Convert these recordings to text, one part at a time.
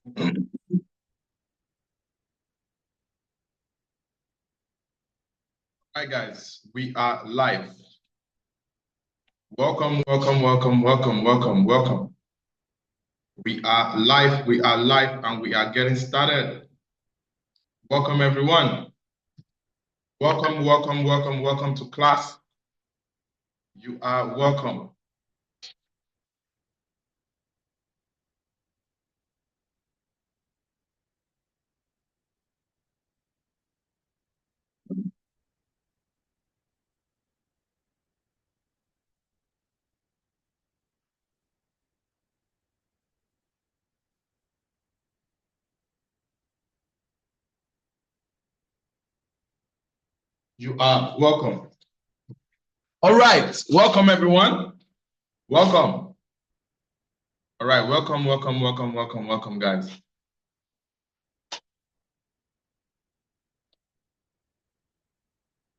Hi guys, we are live. Welcome, welcome, welcome, welcome, welcome, welcome. We are live, and we are getting started. Welcome everyone. Welcome, welcome, welcome, welcome to class. You are welcome. You are welcome. All right, welcome everyone. Welcome. All right, welcome, welcome, welcome, welcome, welcome guys.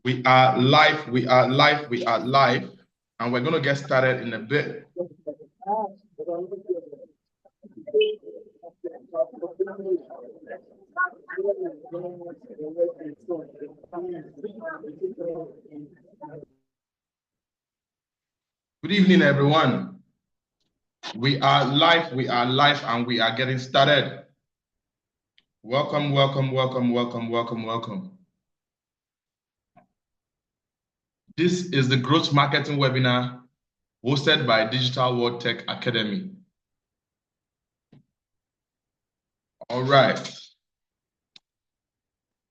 We are live, and we're gonna get started in a bit. Good evening, everyone. We are live, and we are getting started. Welcome, welcome, welcome, welcome, welcome, welcome. This is the Growth Marketing webinar hosted by Digital World Tech Academy. All right.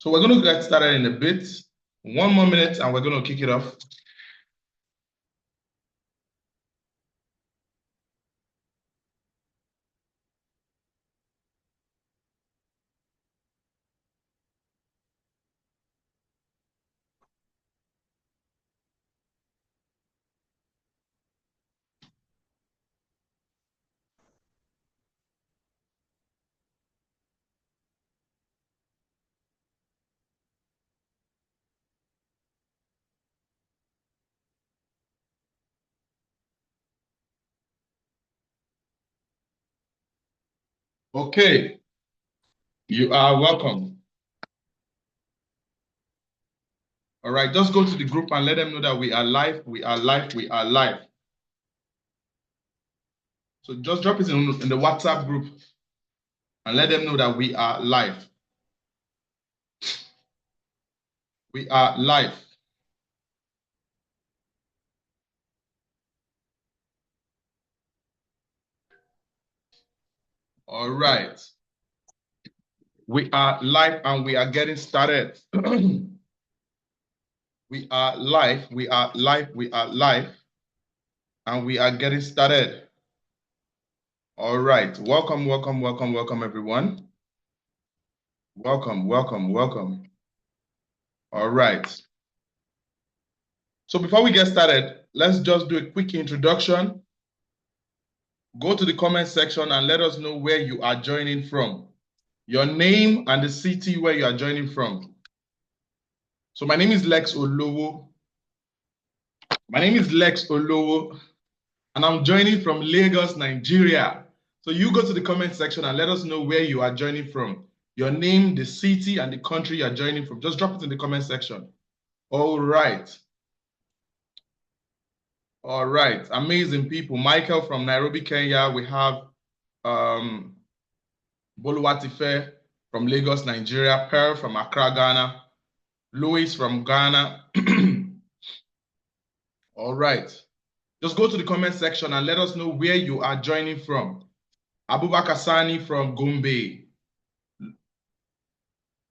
So we're going to get started in a bit. 1 more minute and we're going to kick it off. Okay. You are welcome. All right, just go to the group and let them know that we are live, we are live, we are live. So just drop it in the WhatsApp group and let them know that we are live. We are live. All right. We are live and we are getting started. We are live, we are live, we are live, and we are getting started. All right. Welcome, welcome, welcome, welcome, everyone. Welcome, welcome, welcome. All right. So before we get started, let's just do a quick introduction. Go to the comment section and let us know where you are joining from. Your name and the city where you are joining from. So my name is Lex Olowo. And I'm joining from Lagos, Nigeria. So you go to the comment section and let us know where you are joining from. Your name, the city, and the country you are joining from. Just drop it in the comment section. All right. All right. Amazing people. Michael from Nairobi, Kenya. We have Boluwatife from Lagos, Nigeria. Pearl from Accra, Ghana. Louis from Ghana. All right. Just go to the comment section and let us know where you are joining from. Abubakar Sani from Gombe.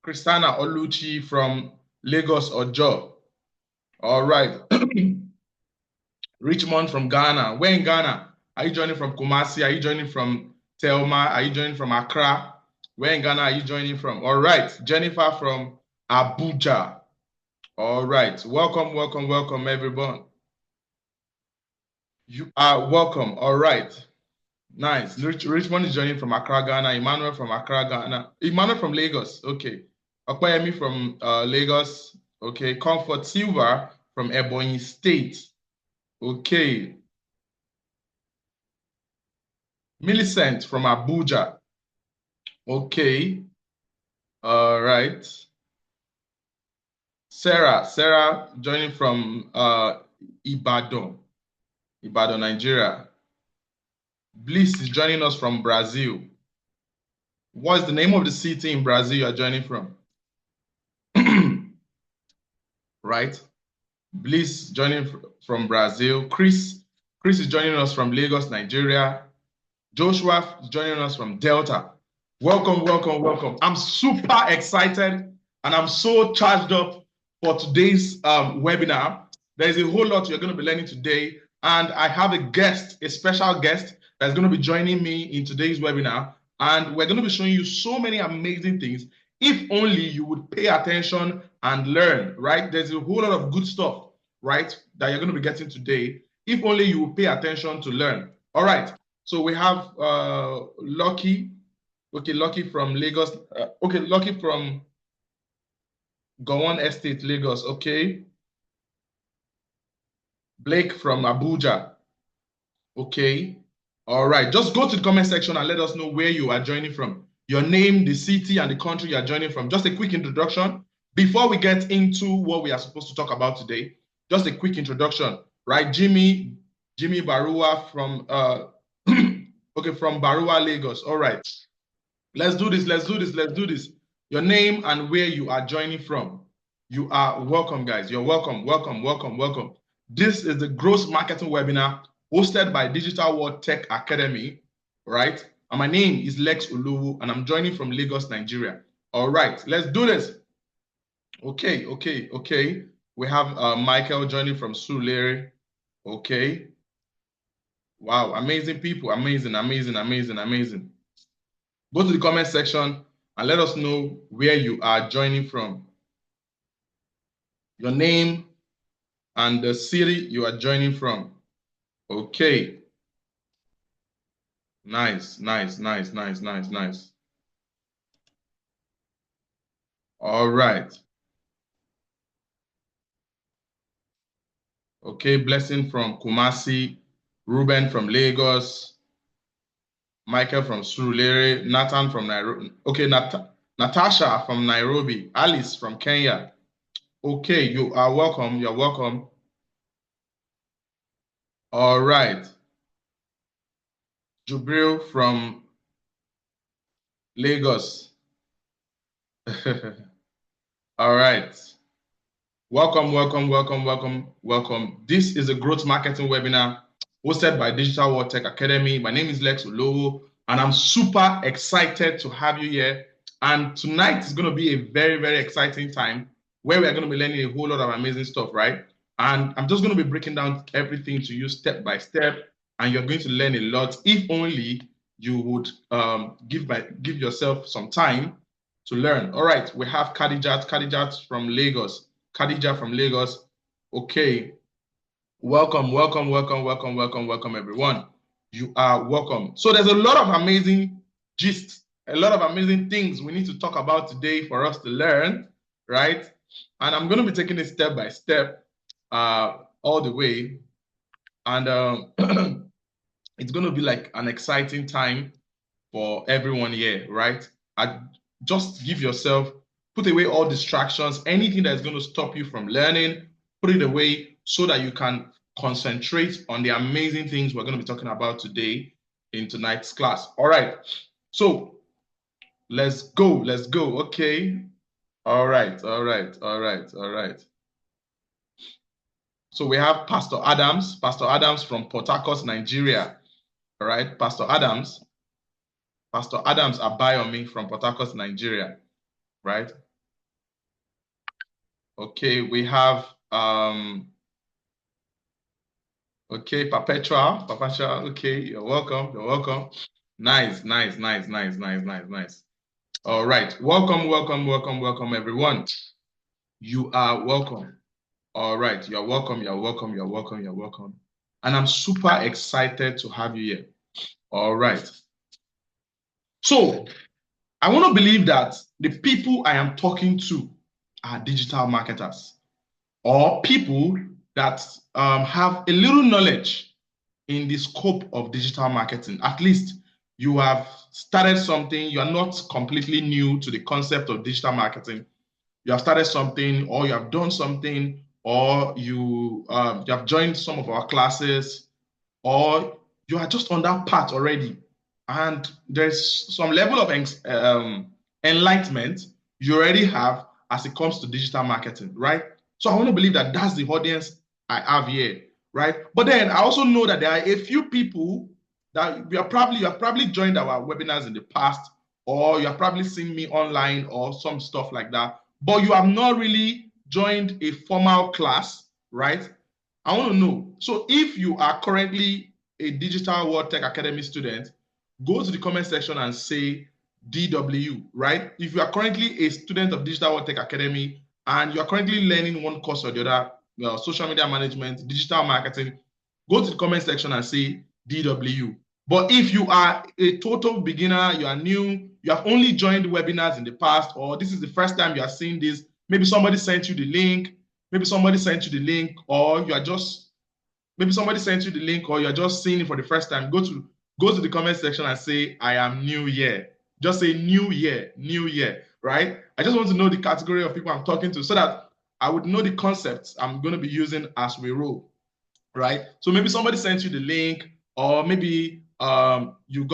Christiana Oluchi from Lagos, Ojo. All right. Richmond from Ghana. Where in Ghana? Are you joining from Kumasi? Are you joining from Telma? Are you joining from Accra? Where in Ghana are you joining from? All right. Jennifer from Abuja. All right. Welcome, welcome, welcome, everyone. You are welcome. All right. Nice. Richmond is joining from Accra, Ghana. Emmanuel from Accra, Ghana. Emmanuel from Lagos. Okay. Okoyemi from Lagos. Okay. Comfort Silver from Ebonyi State. Okay. Millicent from Abuja. Okay. All right. Sarah joining from Ibadan, Nigeria. Bliss is joining us from Brazil. What's the name of the city in Brazil you are joining from? Right? Bliss joining from Brazil. Chris is joining us from Lagos, Nigeria. Joshua is joining us from Delta. Welcome, welcome, welcome. I'm super excited and I'm so charged up for today's webinar. There's a whole lot you're going to be learning today. And I have a guest, a special guest that's going to be joining me in today's webinar. And we're going to be showing you so many amazing things. If only you would pay attention and learn, right? There's a whole lot of good stuff, right, that you're going to be getting today. If only you would pay attention to learn. All right. So we have Lucky. Okay, Lucky from Lagos. Okay, Lucky from Gowon Estate, Lagos. Okay. Blake from Abuja. Okay. All right. Just go to the comment section and let us know where you are joining from. Your name, the city, and the country you are joining from. Just a quick introduction. Before we get into what we are supposed to talk about today, just a quick introduction, right? Jimmy Barua from okay, from Barua, Lagos. All right. Let's do this. Let's do this. Let's do this. Your name and where you are joining from. You are welcome, guys. You're welcome. Welcome, welcome, welcome. This is the Growth Marketing webinar hosted by Digital World Tech Academy, right? And my name is Lex Uluwu, and I'm joining from Lagos, Nigeria. All right, let's do this. Okay. We have Michael joining from Surulere. Okay. Wow, amazing people. Amazing. Go to the comment section and let us know where you are joining from. Your name and the city you are joining from. Okay. Nice. All right. Okay, Blessing from Kumasi, Ruben from Lagos, Michael from Surulere, Nathan from Nairobi. Okay, Natasha from Nairobi, Alice from Kenya. Okay, you are welcome. You're welcome. All right. Jubril from Lagos. All right. Welcome. This is a growth marketing webinar hosted by Digital World Tech Academy. My name is Lex Uluwu, and I'm super excited to have you here. And tonight is going to be a very, very exciting time where we are going to be learning a whole lot of amazing stuff, right? And I'm just going to be breaking down everything to you step by step, and you're going to learn a lot if only you would give yourself some time to learn. All right, we have Khadijat from Lagos. Khadija from Lagos. Okay. Welcome, everyone. You are welcome. So there's a lot of amazing gist, a lot of amazing things we need to talk about today for us to learn, right? And I'm going to be taking it step by step all the way. And it's going to be like an exciting time for everyone here, right? Just give yourself, put away all distractions, anything that's going to stop you from learning, put it away so that you can concentrate on the amazing things we're going to be talking about today in tonight's class. All right. So let's go. Okay. All right. So we have Pastor Adams from Port Harcourt, Nigeria. All right. Pastor Adams Abayomi from Port Harcourt, Nigeria, right? Okay, we have okay, Perpetua, okay, you're welcome. Nice. All right, welcome everyone. You are welcome. All right, you're welcome. And I'm super excited to have you here. All right. So I want to believe that the people I am talking to are digital marketers or people that have a little knowledge in the scope of digital marketing. At least you have started something, you are not completely new to the concept of digital marketing. You have started something, or you have done something, or you have joined some of our classes, or you are just on that path already, and there's some level of enlightenment you already have as it comes to digital marketing, right? So I want to believe that that's the audience I have here, right? But then I also know that there are a few people that you have probably joined our webinars in the past, or you have probably seen me online or some stuff like that, but you have not really joined a formal class, right? I want to know. So if you are currently a Digital World Tech Academy student, go to the comment section and say DW, right? If you are currently a student of Digital World Tech Academy and you are currently learning one course or the other, social media management, digital marketing, go to the comment section and say DW. But if you are a total beginner, you are new, you have only joined webinars in the past, or this is the first time you are seeing this, maybe somebody sent you the link, or you are just maybe somebody sent you the link, or you're just seeing it for the first time. Go to the comment section and say, I am new here. Just say new year, right? I just want to know the category of people I'm talking to so that I would know the concepts I'm going to be using as we roll, right? So maybe somebody sent you the link, or maybe you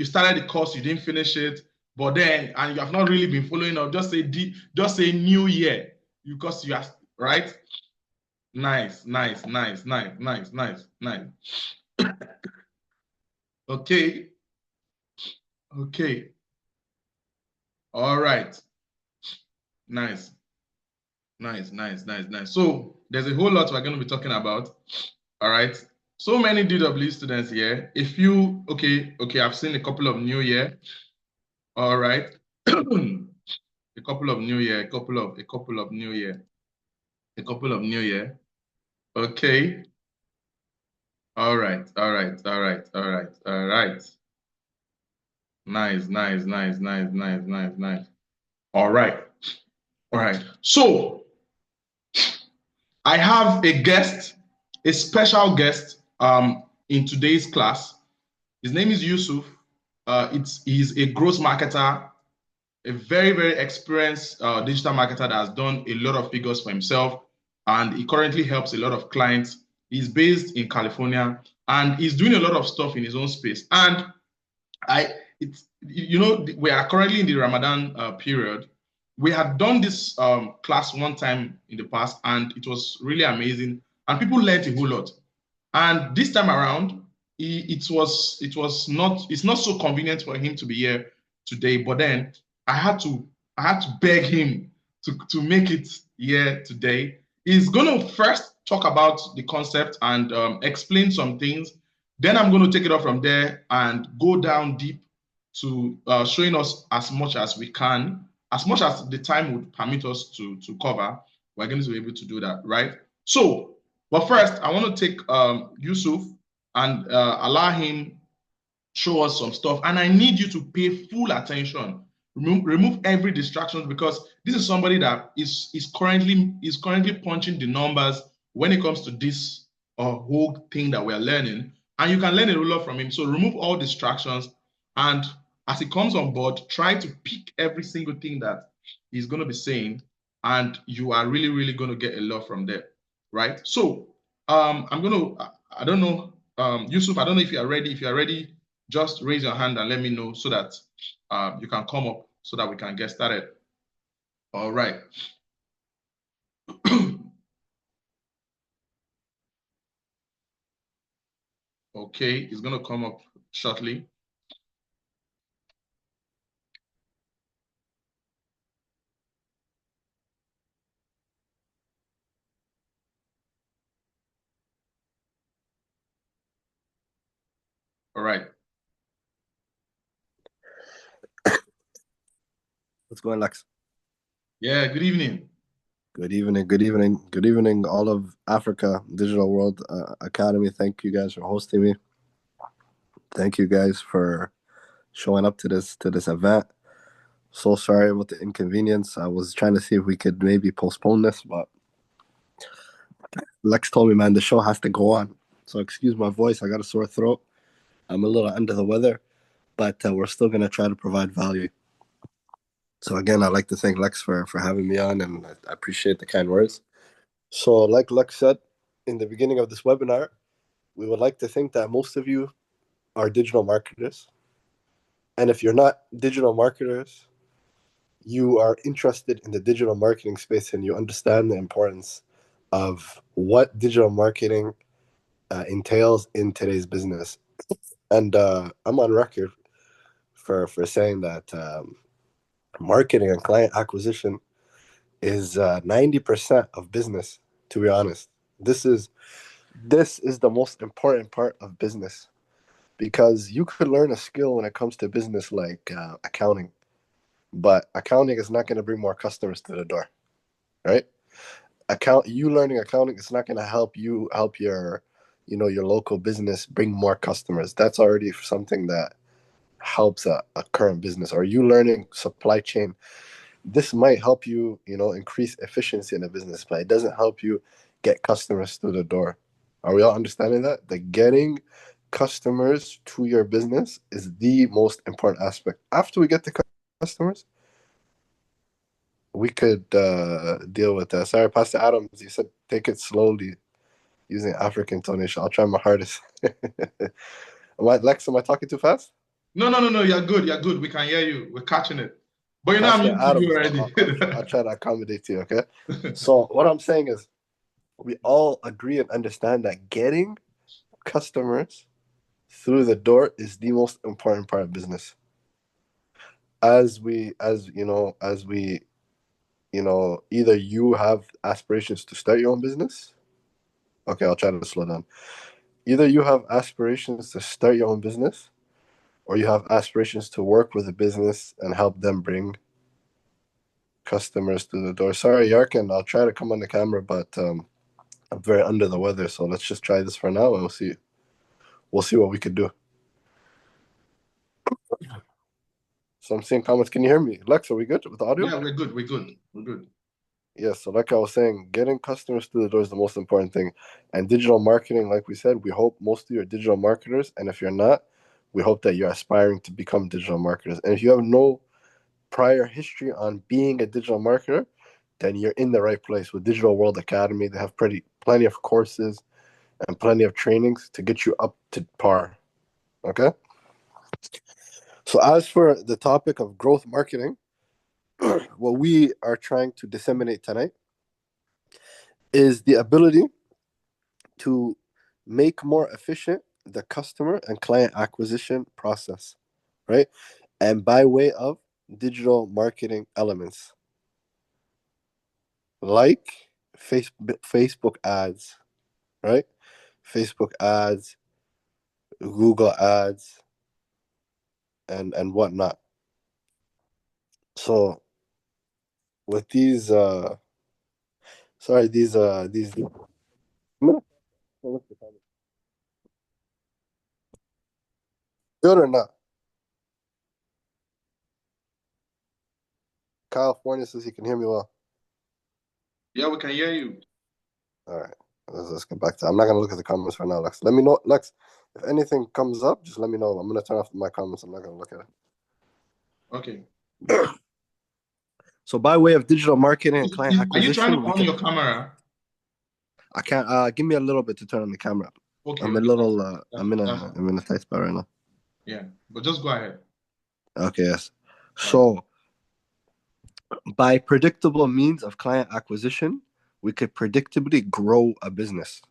started the course, you didn't finish it, but then and you have not really been following up. Just say new year, because you are right. Nice. Okay. All right. Nice. So there's a whole lot we're going to be talking about. All right. So many DW students here. If you okay, I've seen a couple of new year. All right. A couple of new year. Okay. All right. Nice. All right. So I have a guest, a special guest in today's class. His name is Yusuf. He's a growth marketer, a very, very experienced digital marketer that has done a lot of figures for himself, and he currently helps a lot of clients. He's based in California, and he's doing a lot of stuff in his own space. And we are currently in the Ramadan period. We had done this class one time in the past, and it was really amazing, and people learned a whole lot. And this time around, it's not so convenient for him to be here today. But then I had to beg him to make it here today. He's going to first talk about the concept and explain some things. Then I'm going to take it off from there and go down deep to showing us as much as we can, as much as the time would permit us to cover. We're going to be able to do that, right? So, but first, I want to take Yusuf and allow him show us some stuff. And I need you to pay full attention. Remove every distraction, because this is somebody that is currently punching the numbers when it comes to this whole thing that we're learning. And you can learn a lot from him. So remove all distractions, and as he comes on board, try to pick every single thing that he's going to be saying, and you are really, really going to get a lot from there, right? So I don't know, Yusuf, I don't know if you are ready. If you are ready, just raise your hand and let me know so that you can come up so that we can get started. All right. Okay, it's going to come up shortly. All right. What's going on, Lex? Yeah, good evening. Good evening, all of Africa Digital World Academy. Thank you guys for hosting me. Thank you guys for showing up to this event. So sorry about the inconvenience. I was trying to see if we could maybe postpone this, but Lex told me, man, the show has to go on. So excuse my voice. I got a sore throat. I'm a little under the weather, but we're still going to try to provide value. So again, I'd like to thank Lex for having me on, and I appreciate the kind words. So like Lex said in the beginning of this webinar, we would like to think that most of you are digital marketers. And if you're not digital marketers, you are interested in the digital marketing space and you understand the importance of what digital marketing entails in today's business. And I'm on record for saying that marketing and client acquisition is 90% of business. To be honest, this is the most important part of business, because you could learn a skill when it comes to business like accounting, but accounting is not going to bring more customers to the door, right? You learning accounting is not going to help your your local business bring more customers. That's already something that helps a current business. Or you learning supply chain, this might help you increase efficiency in a business, but it doesn't help you get customers through the door. Are we all understanding that getting customers to your business is the most important aspect? After we get the customers, we could deal with that. Sorry, Pastor Adams, you said take it slowly using African intonation. I'll try my hardest. Lex, am I talking too fast? No. You're good. You're good. We can hear you. We're catching it. But I'm Pastor used to you Adams, already. I'll try to accommodate you, okay? So what I'm saying is we all agree and understand that getting customers through the door is the most important part of business. As we either you have aspirations to start your own business. Okay, I'll try to slow down. Either you have aspirations to start your own business, or you have aspirations to work with a business and help them bring customers to the door. Sorry, Yarkin, I'll try to come on the camera, but I'm very under the weather, so let's just try this for now, and we'll see what we could do. So I'm seeing comments. Can you hear me? Lex, are we good with the audio? Yeah, we're good. Yeah, so like I was saying, getting customers through the door is the most important thing. And digital marketing, like we said, we hope most of you are digital marketers. And if you're not, we hope that you're aspiring to become digital marketers. And if you have no prior history on being a digital marketer, then you're in the right place with Digital World Academy. They have plenty of courses and plenty of trainings to get you up to par. Okay? So as for the topic of growth marketing, what we are trying to disseminate tonight is the ability to make more efficient the customer and client acquisition process, right? And by way of digital marketing elements like Facebook ads, right? Facebook ads, Google ads, and whatnot. So with these good or not? California says he can hear me well. Yeah, we can hear you. All right. Let's get back to. I'm not gonna look at the comments for now, Lex. Let me know, Lex. If anything comes up, just let me know. I'm gonna turn off my comments. I'm not gonna look at it. Okay. So by way of digital marketing and client Are you trying acquisition, to on your camera? I can't. Give me a little bit to turn on the camera. Okay. I'm a little. I'm in a tight spot right now. Yeah, but just go ahead. Okay. Yes. So by predictable means of client acquisition, we could predictably grow a business,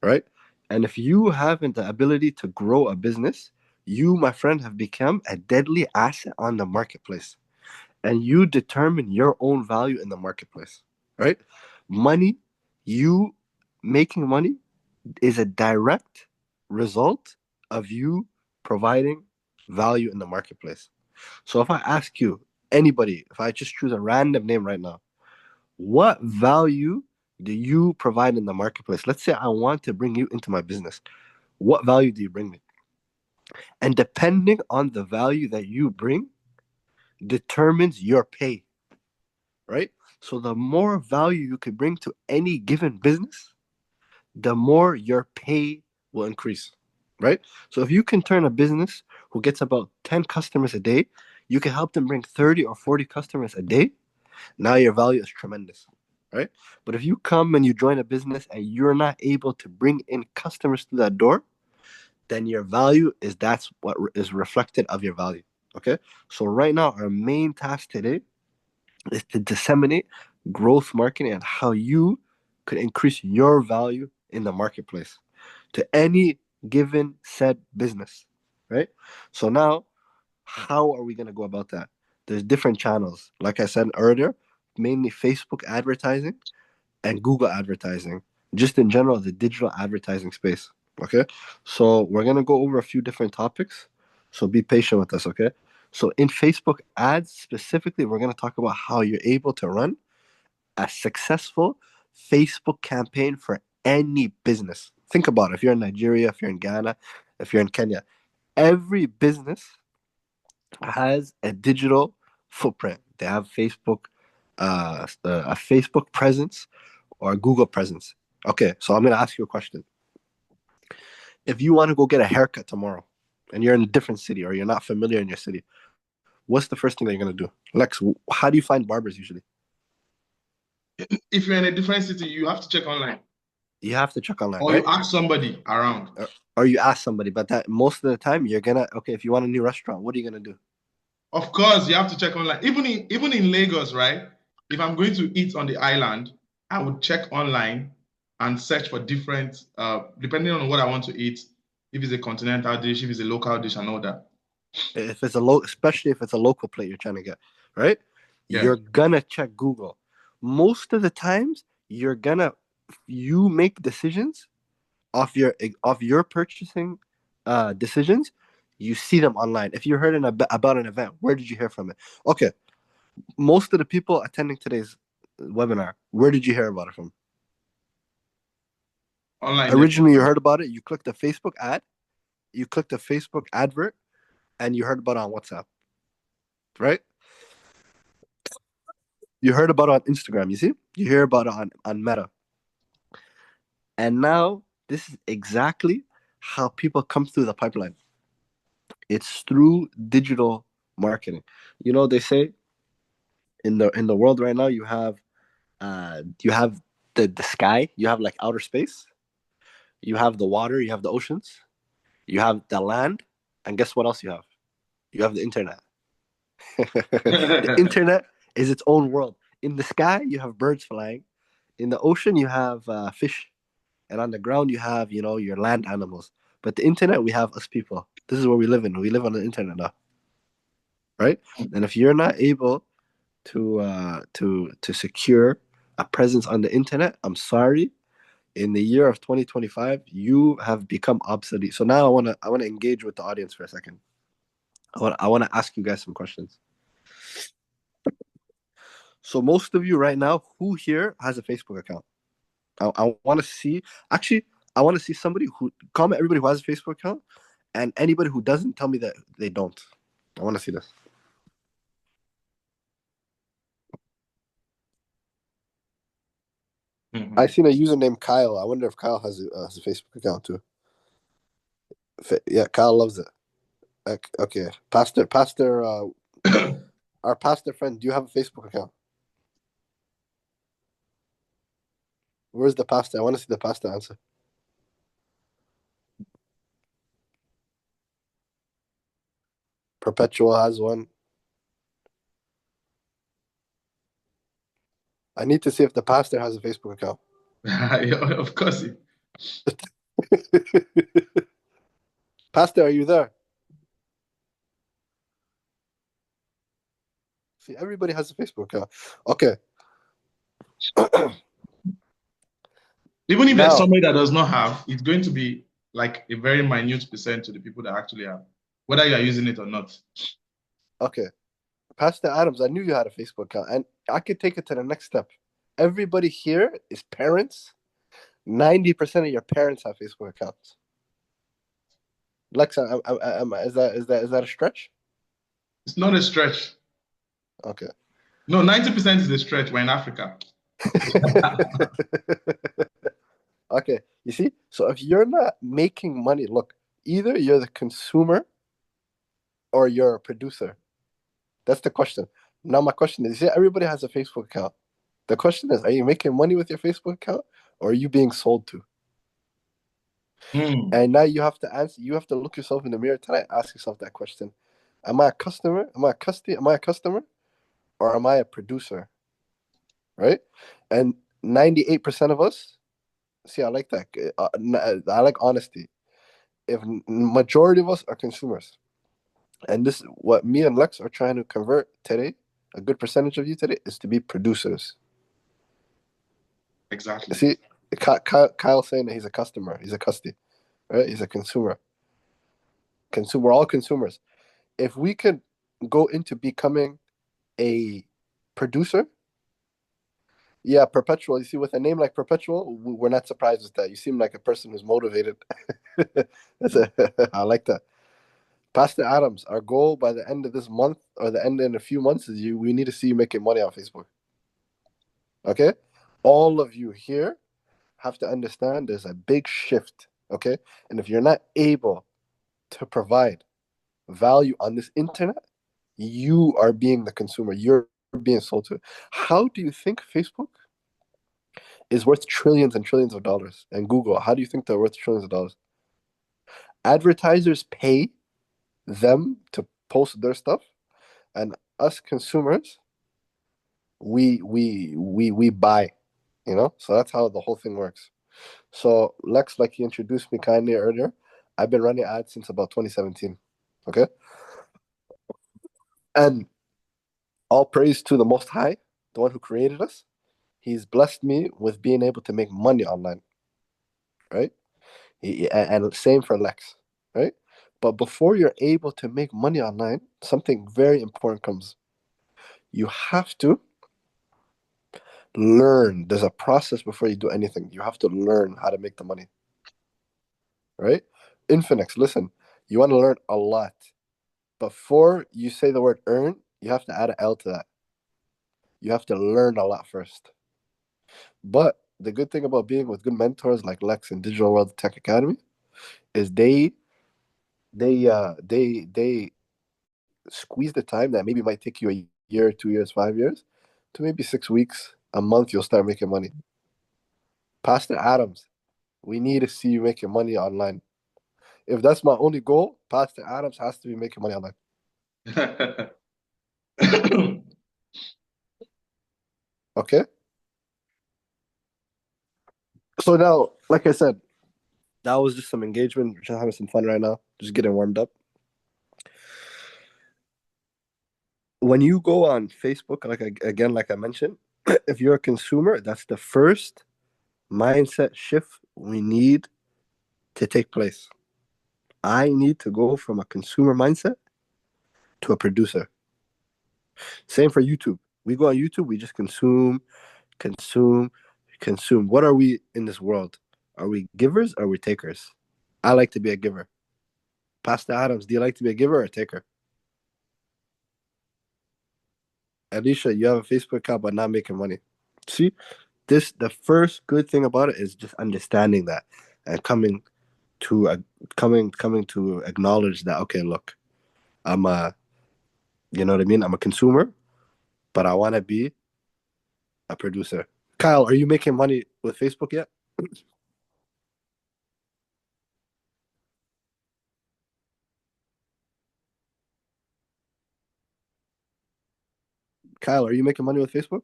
right? And if you haven't the ability to grow a business, you, my friend, have become a deadly asset on the marketplace. And you determine your own value in the marketplace, right? Money, you making money is a direct result of you providing value in the marketplace. So if I ask you, anybody, if I just choose a random name right now, what value do you provide in the marketplace? Let's say I want to bring you into my business. What value do you bring me? And depending on the value that you bring, determines your pay, right? So the more value you could bring to any given business, the more your pay will increase. right? So if you can turn a business who gets about 10 customers a day, you can help them bring 30 or 40 customers a day. Now your value is tremendous, right? But if you come and you join a business and you're not able to bring in customers to that door, then your value is that's what is reflected of your value. Okay. So right now, our main task today is to disseminate growth marketing and how you could increase your value in the marketplace to any given said business, right? So now, how are we going to go about that? There's different channels. Like I said earlier, mainly Facebook advertising and Google advertising, just in general, the digital advertising space. Okay. So we're going to go over a few different topics. So be patient with us. Okay. So in Facebook ads specifically, we're going to talk about how you're able to run a successful Facebook campaign for any business. Think about it. If you're in Nigeria, if you're in Ghana, if you're in Kenya, every business has a digital footprint. They have Facebook, a Facebook presence or a Google presence. Okay, so I'm gonna ask you a question. If you want to go get a haircut tomorrow, and you're in a different city or you're not familiar in your city, what's the first thing that you're gonna do? Lex, how do you find barbers usually? If you're in a different city, you have to check online, You have to check online, or you right? ask somebody around. Or you ask somebody, but that most of the time you're gonna okay. If you want a new restaurant, what are you gonna do? Of course, you have to check online. Even in Lagos, right? If I'm going to eat on the island, I would check online and search for different, depending on what I want to eat. If it's a continental dish, if it's a local dish, and all that. If it's a low, especially if it's a local plate you're trying to get, right? Yeah. You're gonna check Google. Most of the times, you make decisions of your purchasing decisions. You see them online. If you heard about an event, where did you hear from it? Okay, most of the people attending today's webinar, where did you hear about it from? Online. Originally, you heard about it. You clicked a Facebook ad. You clicked a Facebook advert, and you heard about it on WhatsApp, right? You heard about it on Instagram. You see, you hear about it on Meta, and now this is exactly how people come through the pipeline. It's through digital marketing. You know, they say in the world right now, you have the sky, you have like outer space, you have the water, you have the oceans, you have the land, and guess what else you have? You have the internet. The internet is its own world. In the sky, you have birds flying. In the ocean, you have fish, and on the ground, you have your land animals. But the internet, we have us people. This is where we live in. We live on the internet now, right? And if you're not able to secure a presence on the internet, I'm sorry. In the year of 2025, you have become obsolete. So now I wanna engage with the audience for a second. I wanna ask you guys some questions. So most of you right now, who here has a Facebook account? I want to see. Actually, I want to see somebody who comment. Everybody who has a Facebook account, and anybody who doesn't, tell me that they don't. I want to see this. I seen a user named Kyle. I wonder if Kyle has a Facebook account too. Yeah, Kyle loves it. Okay, Pastor, our pastor friend, do you have a Facebook account? Where's the pastor? I want to see the pastor answer. Perpetual has one. I need to see if the pastor has a Facebook account. Of course. Pastor, are you there? See, everybody has a Facebook account. Okay. Even if there's somebody that does not have, it's going to be like a very minute percent to the people that actually have, whether you are using it or not. Okay. Pastor Adams, I knew you had a Facebook account, and I could take it to the next step. Everybody here is parents. 90% of your parents have Facebook accounts. Lexa, is that a stretch? It's not a stretch. Okay. No, 90% is a stretch. We're in Africa. Okay. You see? So if you're not making money, look, Either you're the consumer or you're a producer. That's the question. Now my question is, yeah, everybody has a Facebook account. The question is, are you making money with your Facebook account or are you being sold to? Hmm. And now you have to answer, you have to look yourself in the mirror tonight, ask yourself that question. Am I a customer? Am I a customer? Or am I a producer? Right? And 98% of us, see, I like that. I like honesty. If majority of us are consumers, and this what me and Lex are trying to convert today, a good percentage of you today is to be producers. Exactly. See, Kyle saying that he's a customer, he's a custy, right? He's a consumer. We're all consumers. If we could go into becoming a producer, yeah, Perpetual. You see, with a name like Perpetual, we're not surprised with that. You seem like a person who's motivated. I like that. Pastor Adams, our goal by the end of this month or the end in a few months is we need to see you making money on Facebook. Okay? All of you here have to understand there's a big shift. Okay? And if you're not able to provide value on this internet, you are being the consumer. You're being sold to. How do you think Facebook is worth trillions and trillions of dollars? And Google, how do you think they're worth trillions of dollars? Advertisers pay them to post their stuff, and us consumers, we buy. So that's how the whole thing works. So Lex, like he introduced me kindly earlier, I've been running ads since about 2017. Okay, and all praise to the Most High, the one who created us. He's blessed me with being able to make money online, right? And same for Lex, right? But before you're able to make money online, something very important comes. You have to learn. There's a process before you do anything. You have to learn how to make the money, right? Infinix, listen, you want to learn a lot. Before you say the word earn, you have to add an L to that. You have to learn a lot first. But the good thing about being with good mentors like Lex and Digital World Tech Academy is they squeeze the time that maybe might take you a year, 2 years, 5 years, to maybe 6 weeks, a month, you'll start making money. Pastor Adams, we need to see you making money online. If that's my only goal, Pastor Adams has to be making money online. Okay? So now, like I said, that was just some engagement. We're just having some fun right now, just getting warmed up. When you go on Facebook, like I mentioned, if you're a consumer, that's the first mindset shift we need to take place. I need to go from a consumer mindset to a producer. Same for YouTube. We go on YouTube, we just consume, consume, consume. What are we in this world? Are we givers or are we takers? I like to be a giver. Pastor Adams, do you like to be a giver or a taker? Alicia, you have a Facebook account but not making money. See, the first good thing about it is just understanding that and coming to acknowledge that, okay, look, I'm a you know what I mean? I'm a consumer, but I want to be a producer. Kyle, are you making money with Facebook yet? Kyle, are you making money with Facebook?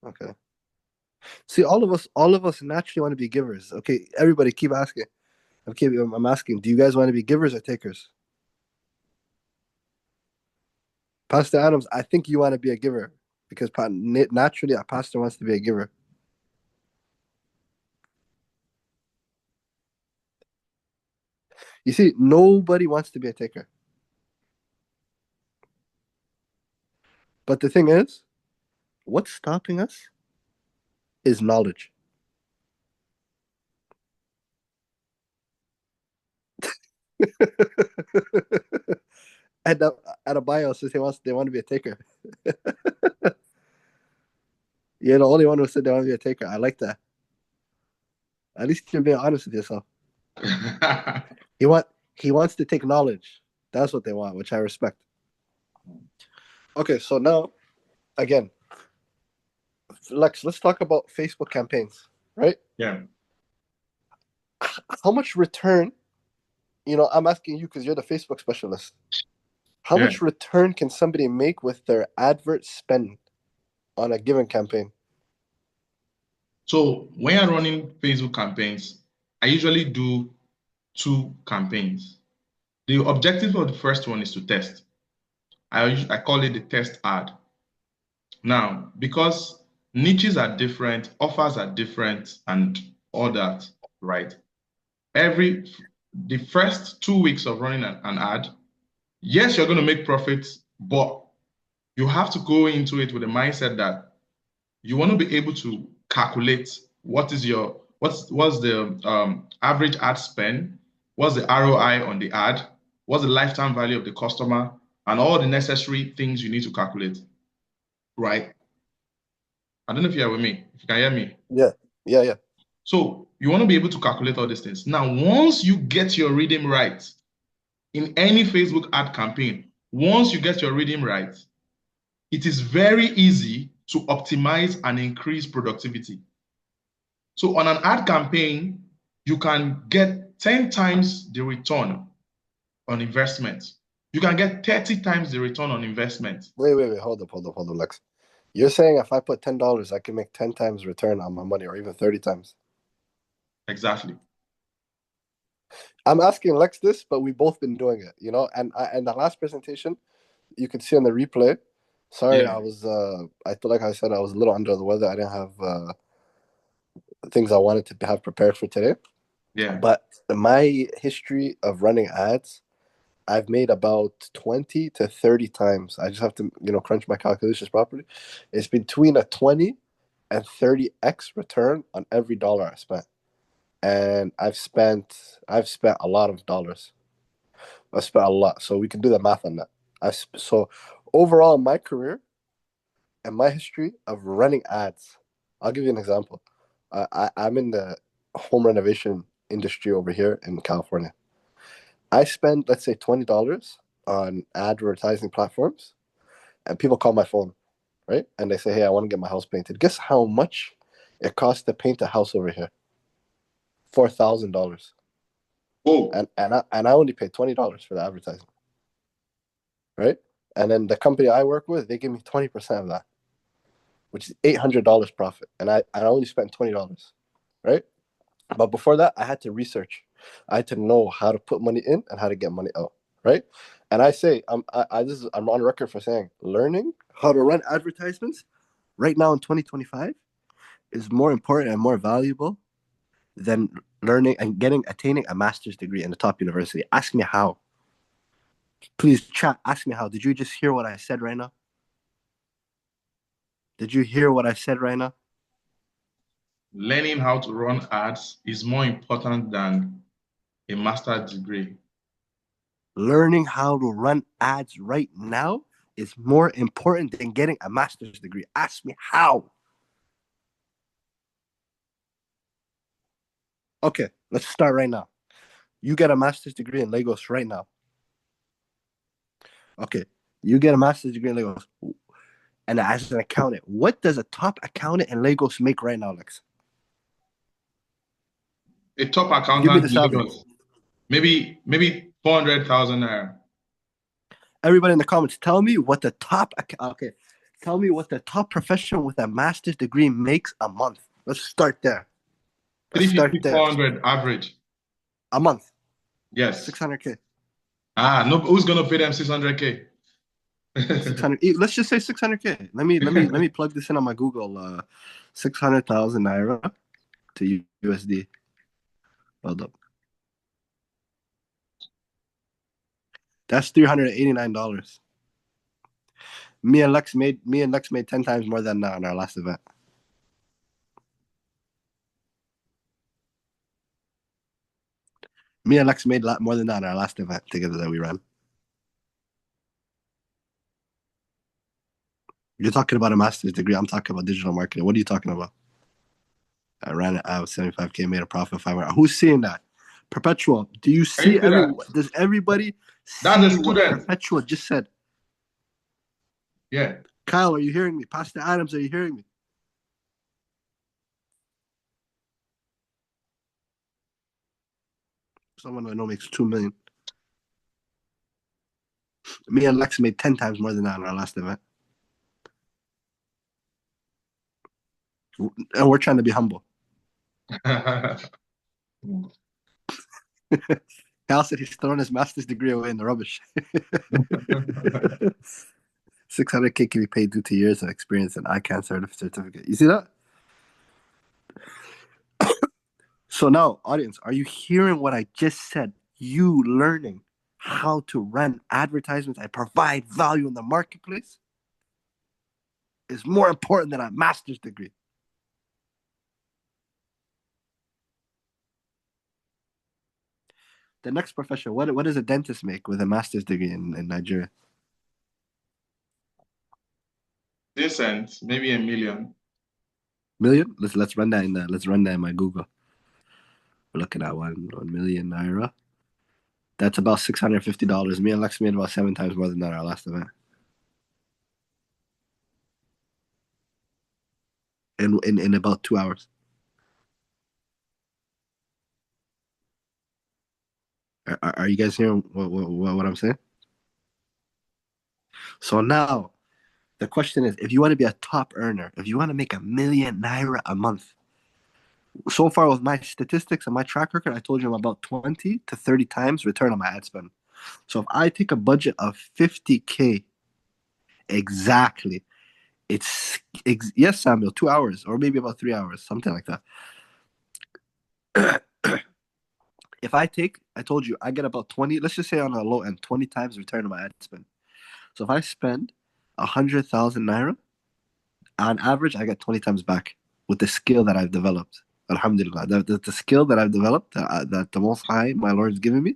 Okay. See, all of us naturally want to be givers. Okay, everybody keep asking. I'm asking, do you guys want to be givers or takers? Pastor Adams, I think you want to be a giver because naturally a pastor wants to be a giver. You see, nobody wants to be a taker. But the thing is, what's stopping us is knowledge. and the, at a bio says they want to be a taker. You're the only one who said they want to be a taker. I like that. At least you're being honest with yourself. He want he wants to take knowledge. That's what they want, which I respect. Okay, so now again, Lex, let's talk about Facebook campaigns, right? Yeah, How much return, I'm asking you because you're the Facebook specialist. How yeah. much return can somebody make with their advert spend on a given campaign? So when you're running Facebook campaigns, I usually do two campaigns. The objective of the first one is to test. I call it the test ad. Now, because niches are different, offers are different, and all that, right? The first 2 weeks of running an ad, yes, you're going to make profits, but you have to go into it with a mindset that you want to be able to calculate what's the average ad spend, what's the ROI on the ad, what's the lifetime value of the customer, and all the necessary things you need to calculate, right? I don't know if you're with me, if you can hear me. Yeah, yeah, yeah. So you want to be able to calculate all these things. Now, once you get your rhythm right in any Facebook ad campaign, once you get your rhythm right, it is very easy to optimize and increase productivity. So on an ad campaign, you can get 10 times the return on investment. You can get 30 times the return on investment. Wait. Hold up, Lex. You're saying if I put $10, I can make 10 times return on my money, or even 30 times. Exactly. I'm asking Lex this, but we've both been doing it, And the last presentation, you could see on the replay. Sorry, Yeah. I feel like I said I was a little under the weather. I didn't have things I wanted to have prepared for today. Yeah. But my history of running ads, I've made about 20 to 30 times. I just have to, crunch my calculations properly. It's between a 20 and 30x return on every dollar I spent. And I've spent a lot of dollars. I've spent a lot. So we can do the math on that. So overall in my career and my history of running ads, I'll give you an example. I'm in the home renovation industry over here in California. I spend, let's say, $20 on advertising platforms, and people call my phone, right? And they say, "Hey, I want to get my house painted." Guess how much it costs to paint a house over here? $4,000, Oh, and I only paid $20 for the advertising, right? And then the company I work with, they give me 20% of that, which is $800 profit, and I only spent $20, right? But before that, I had to research. I had to know how to put money in and how to get money out, right? And I say, I'm on record for saying, learning how to run advertisements right now in 2025 is more important and more valuable than learning and attaining a master's degree in a top university. Ask me how. Please, chat. Ask me how. Did you just hear what I said right now? Did you hear what I said right now? learning how to run ads is more important than a master's degree. Learning how to run ads right now is more important than getting a master's degree. Ask me how. Okay, let's start right now. You get a master's degree in Lagos right now. Okay, you get a master's degree in Lagos. And as an accountant, what does a top accountant in Lagos make right now, Lex? A top Give me accountant the in salary. Lagos, maybe 400,000 naira. Everybody in the comments, tell me what the top. Okay, tell me what the top professional with a master's degree makes a month. Let's start there. Let's start 350, there. 400 average. A month, Yes. 600K. No, who's gonna pay them 600K? 600. Let's just say 600K. Let me plug this in on my Google. 600,000 naira to USD. Hold up. That's $389. Me and Lex made 10 times more than that on our last event. Me and Lex made a lot more than that on our last event together that we ran. You're talking about a master's degree. I'm talking about digital marketing. What are you talking about? I ran it out 75K, made a profit of 500. Who's seeing that? Perpetual. Do you Can you see see that? does everybody That's a see what student. Perpetual just said? Yeah. Kyle, are you hearing me? Pastor Adams, are you hearing me? Someone I know makes 2 million. Me and Lex made 10 times more than that in our last event. And we're trying to be humble. Kyle said he's throwing his master's degree away in the rubbish. 600K can be paid due to years of experience and ICANN certificate. You see that? So now, audience, are you hearing what I just said? You learning how to run advertisements and provide value in the marketplace is more important than a master's degree. The next profession, what does a dentist make with a master's degree in Nigeria? Decent, maybe $1 million. Million? Let's run that in my Google. We're looking at 1 million naira. That's about $650. Me and Lex made about 7 times more than that our last event. In about 2 hours. Are you guys hearing what I'm saying? So now the question is, if you want to be a top earner, if you want to make $1 million naira a month, so far with my statistics and my track record, I told you I'm about 20 to 30 times return on my ad spend. So if I take a budget of 50K exactly, yes, Samuel, 2 hours or maybe about 3 hours, something like that. If I told you, I get about 20, let's just say on a low end, 20 times return on my ad spend. So if I spend 100,000 naira, on average, I get 20 times back with the skill that I've developed. Alhamdulillah. The skill that I've developed, that the Most High, my Lord's given me,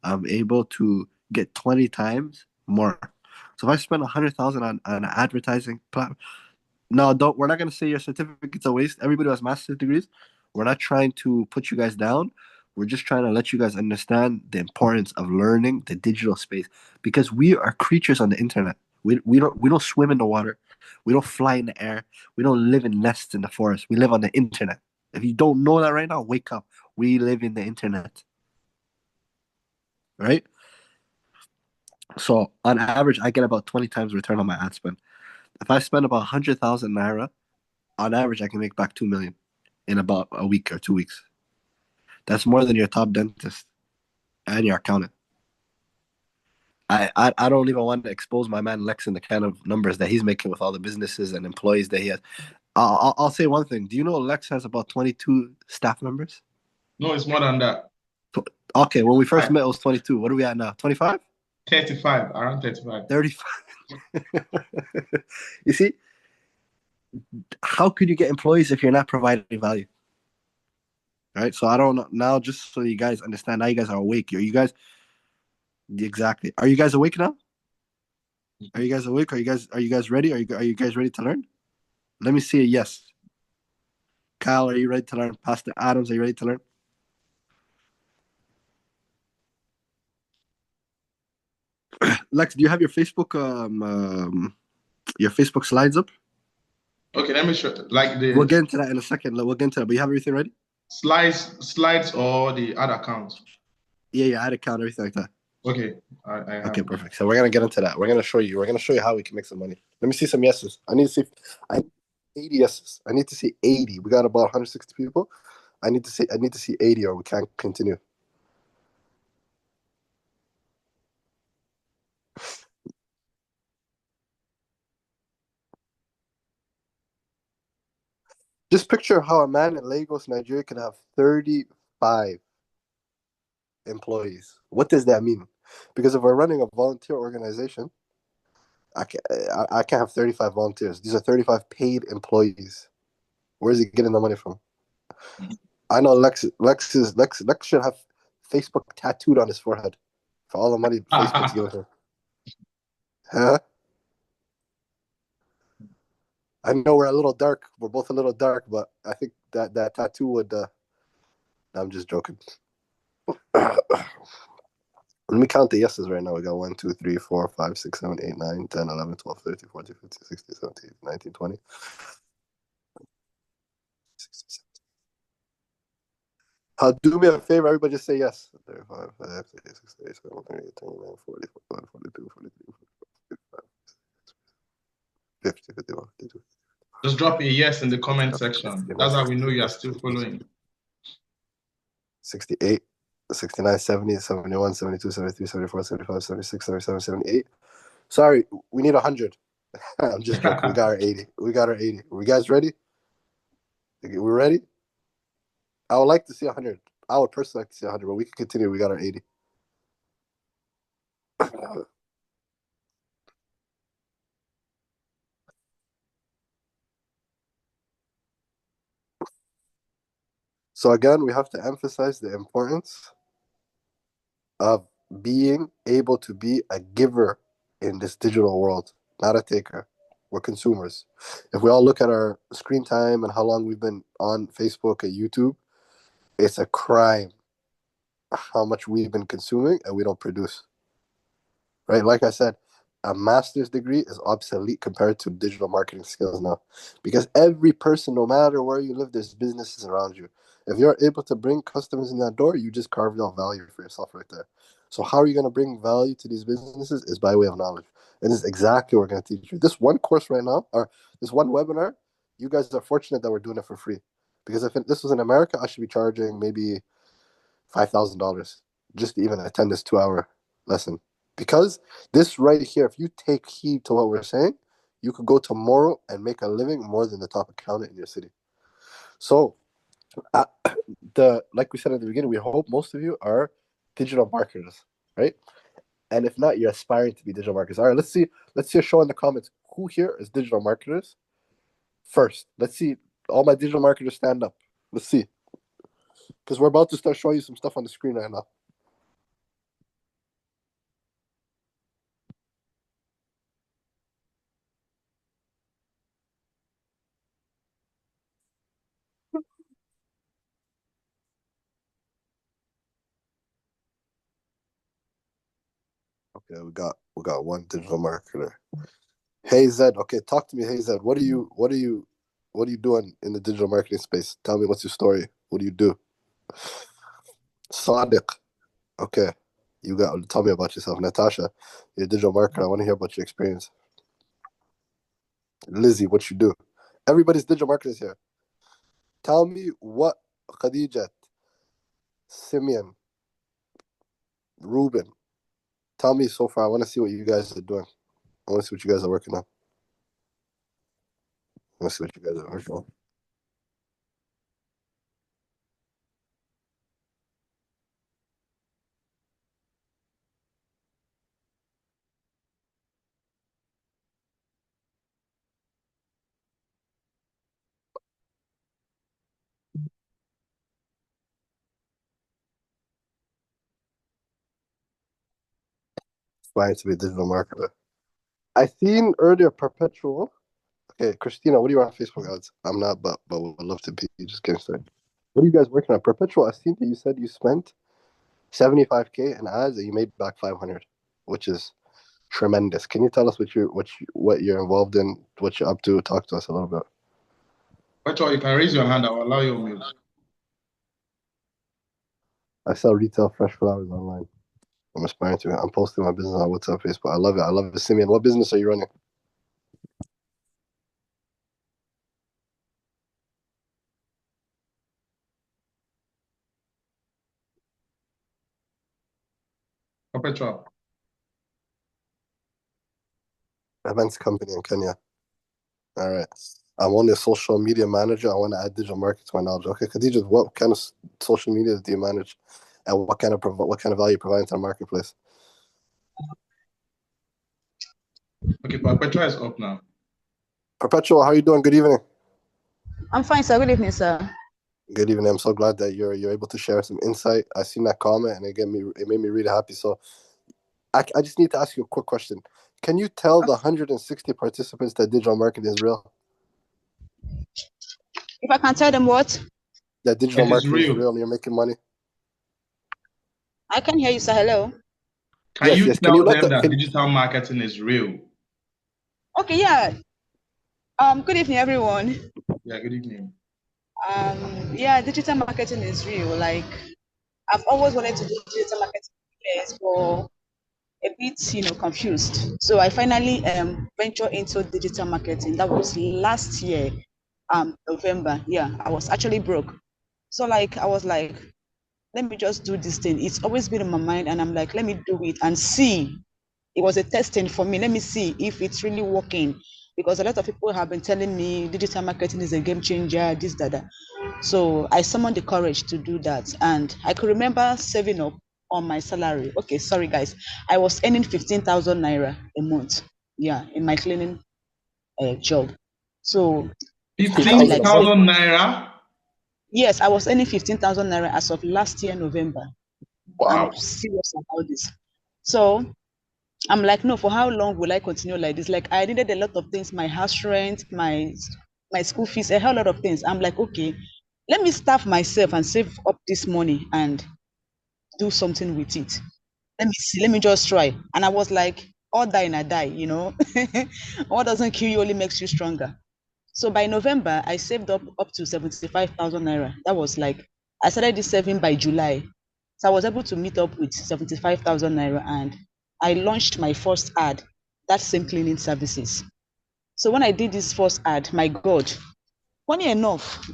I'm able to get 20 times more. So if I spend 100,000 on an advertising platform, no, we're not going to say your certificate's a waste. Everybody who has master's degrees, we're not trying to put you guys down. We're just trying to let you guys understand the importance of learning the digital space, because we are creatures on the internet. We don't swim in the water. We don't fly in the air. We don't live in nests in the forest. We live on the internet. If you don't know that right now, wake up. We live in the internet. Right? So on average, I get about 20 times return on my ad spend. If I spend about 100,000 naira, on average, I can make back 2 million in about a week or 2 weeks. That's more than your top dentist and your accountant. I don't even want to expose my man Lex in the kind of numbers that he's making with all the businesses and employees that he has. I'll say one thing. Do you know Lex has about 22 staff members? No, it's more than that. Okay, when we first met, it was 22. What are we at now? 25? 35, around 35. 35. You see, how could you get employees if you're not providing value? Right? So I don't know. Now, just so you guys understand, now you guys are awake. Are you guys exactly? Are you guys awake now? Are you guys awake? Are you guys ready? Are you guys ready to learn? Let me see a yes. Kyle, are you ready to learn? Pastor Adams, are you ready to learn? Lex, do you have your Facebook slides up? Okay, let me show. We'll get into that in a second. We'll get into that. But you have everything ready? Slides or the ad account? Yeah, ad account, everything like that. Okay, I have. Okay, perfect. So we're gonna get into that. We're gonna show you how we can make some money. Let me see some yeses. I need to see 80 yeses. I need to see 80. We got about 160 people. I need to see 80 or we can't continue. Just picture how a man in Lagos, Nigeria can have 35 employees. What does that mean? Because if we're running a volunteer organization, I can't have 35 volunteers. These are 35 paid employees. Where is he getting the money from? I know Lex should have Facebook tattooed on his forehead for all the money Facebook's giving him. Huh? I know we're a little dark. We're both a little dark, but I think that tattoo would. I'm just joking. Let me count the yeses right now. We got 1, 2, 3, 4, 5, 6, 7, 8, 9, 10, 11, 12, 13, 14, 15, 16, 17, 19, 20. 16, 17. Do me a favor, everybody just say yes. 35, 36, 37, 38, 39, 40, 41, 42, 43, 45, 50, 51, 52. Just drop a yes in the comment section. That's how we know you are still following. 68, 69, 70, 71, 72, 73, 74, 75, 76, 77, 78. Sorry, we need 100. I'm just joking. We got our 80. We got our 80. Are you guys ready? We're ready? I would like to see 100. I would personally like to see 100, but we can continue. We got our 80. So again, we have to emphasize the importance of being able to be a giver in this digital world, not a taker. We're consumers. If we all look at our screen time and how long we've been on Facebook and YouTube, it's a crime how much we've been consuming and we don't produce. Right? Like I said, a master's degree is obsolete compared to digital marketing skills now. Because every person, no matter where you live, there's businesses around you. If you're able to bring customers in that door, you just carved out value for yourself right there. So how are you going to bring value to these businesses is by way of knowledge. And this is exactly what we're going to teach you. This one course right now, or this one webinar, you guys are fortunate that we're doing it for free. Because if this was in America, I should be charging maybe $5,000 just to even attend this 2-hour lesson. Because this right here, if you take heed to what we're saying, you could go tomorrow and make a living more than the top accountant in your city. So, like we said at the beginning, we hope most of you are digital marketers, right? And if not, you're aspiring to be digital marketers. All right, let's see a show in the comments. Who here is digital marketers? First, let's see all my digital marketers stand up. Let's see, because we're about to start showing you some stuff on the screen right now. Okay, we got one digital marketer. Hey Zed, okay, talk to me. Hey Zed, what are you doing in the digital marketing space? Tell me, what's your story? What do you do? Sadiq, okay, tell me about yourself. Natasha, you're a digital marketer. I want to hear about your experience. Lizzie, what you do? Everybody's digital marketers here. Tell me what Khadijat, Simeon, Ruben. Tell me so far. I want to see what you guys are doing. I want to see what you guys are working on. I want to see what you guys are working on. Aspiring to be a digital marketer. I seen earlier Perpetual. Okay, Christina, what do you want on Facebook ads? I'm not, but would love to be. Just getting started. What are you guys working on? Perpetual. I seen that you said you spent 75K in ads and you made back 500, which is tremendous. Can you tell us what you're involved in, what you're up to? Talk to us a little bit. Virtual, you can raise your hand. I will allow you mute. I sell retail fresh flowers online. I'm aspiring to. I'm posting my business on WhatsApp, Facebook. I love it. I love it. Simeon, what business are you running? Perpetual. Events company in Kenya. All right. I'm only a social media manager. I want to add digital marketing to my knowledge. Okay, Khadija, what kind of social media do you manage, and what kind of value you provide to the marketplace? Okay, Perpetual is up now. Perpetual, how are you doing? Good evening. I'm fine, sir. Good evening, sir. Good evening. I'm so glad that you're able to share some insight. I seen that comment and it made me really happy. So I just need to ask you a quick question. Can you tell the 160 participants that digital marketing is real? If I can tell them what? That digital It is marketing is real. real and you're making money. I can hear you, sir. Hello. Can Yes, you yes. Can you tell let them the that digital marketing is real? Okay, yeah. Good evening, everyone. Yeah, good evening. Yeah, digital marketing is real. Like, I've always wanted to do digital marketing yes, but a bit, confused. So I finally ventured into digital marketing. That was last year, November. Yeah, I was actually broke. So like, I was like, let me just do this thing. It's always been in my mind, and I'm like, let me do it and see. It was a testing for me. Let me see if it's really working. Because a lot of people have been telling me digital marketing is a game changer, this, that. So I summoned the courage to do that. And I could remember saving up on my salary. Okay, sorry guys. I was earning 15,000 naira a month. Yeah, in my cleaning job. So I had like 15,000 a month. 15,000 naira? yes, I was earning 15,000 naira as of last year, November. I'm Wow. serious about this. So I'm like, no, for how long will I continue like this? Like I needed a lot of things, my house rent, my school fees, a whole lot of things. I'm like, okay, let me starve myself and save up this money and do something with it. Let me see, let me just try. And I was like, all die and I die. What doesn't kill you only makes you stronger. So by November, I saved up to 75,000 naira. That was like I started this saving by July. So I was able to meet up with 75,000 naira and I launched my first ad, that same cleaning services. So when I did this first ad, my God, funny enough,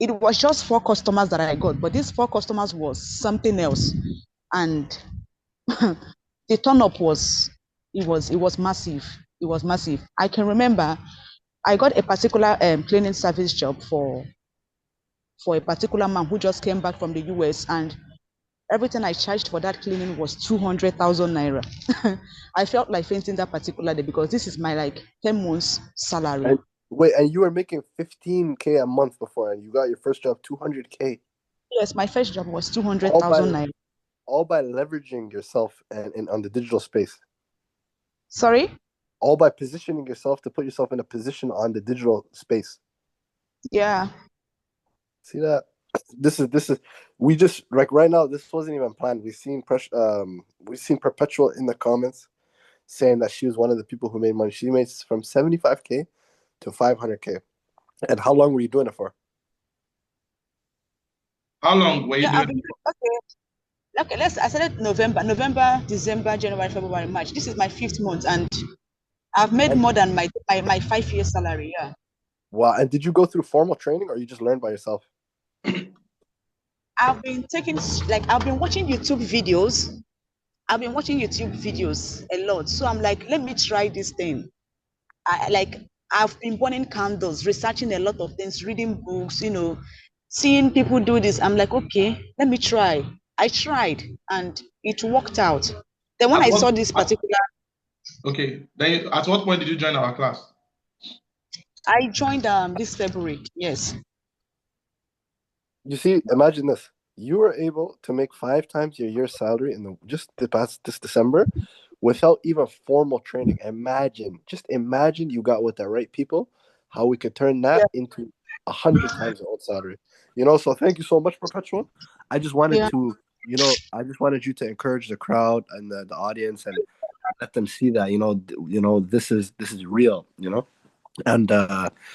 it was just 4 customers that I got, but these 4 customers was something else. And the turn up was massive. It was massive. I can remember I got a particular cleaning service job for a particular man who just came back from the US, and everything I charged for that cleaning was 200,000 naira. I felt like fainting that particular day because this is my like 10 months salary. And wait, and you were making 15K a month before, and you got your first job 200K. Yes, my first job was All 200,000 by naira. all by leveraging yourself and on the digital space. Sorry? All by positioning yourself to put yourself in a position on the digital space. Yeah. See that? This is we just like right now. This wasn't even planned. We've seen Perpetual in the comments saying that she was one of the people who made money. She made from 75K to 500K. And how long were you doing it for? How long were you Yeah, doing? okay, I started November, December, January, February, March. This is my 5th month and I've made And more than my 5 year salary. Yeah. wow, and did you go through formal training or you just learned by yourself? I've been I've been watching YouTube videos. I've been watching YouTube videos a lot. So I'm like, let me try this thing. I've been burning candles, researching a lot of things, reading books, seeing people do this. I'm like, okay, let me try. I tried and it worked out. Then when At I what, saw this particular, okay, then at what point did you join our class? I joined this February. Yes. You see, imagine this. You were able to make 5 times your year's salary in just the past this December without even formal training. Just imagine you got with the right people, how we could turn Yeah. that into 100 times your old salary. So thank you so much, Perpetual. I just wanted Yeah. to, I just wanted you to encourage the crowd and the audience and let them see that, this is real, And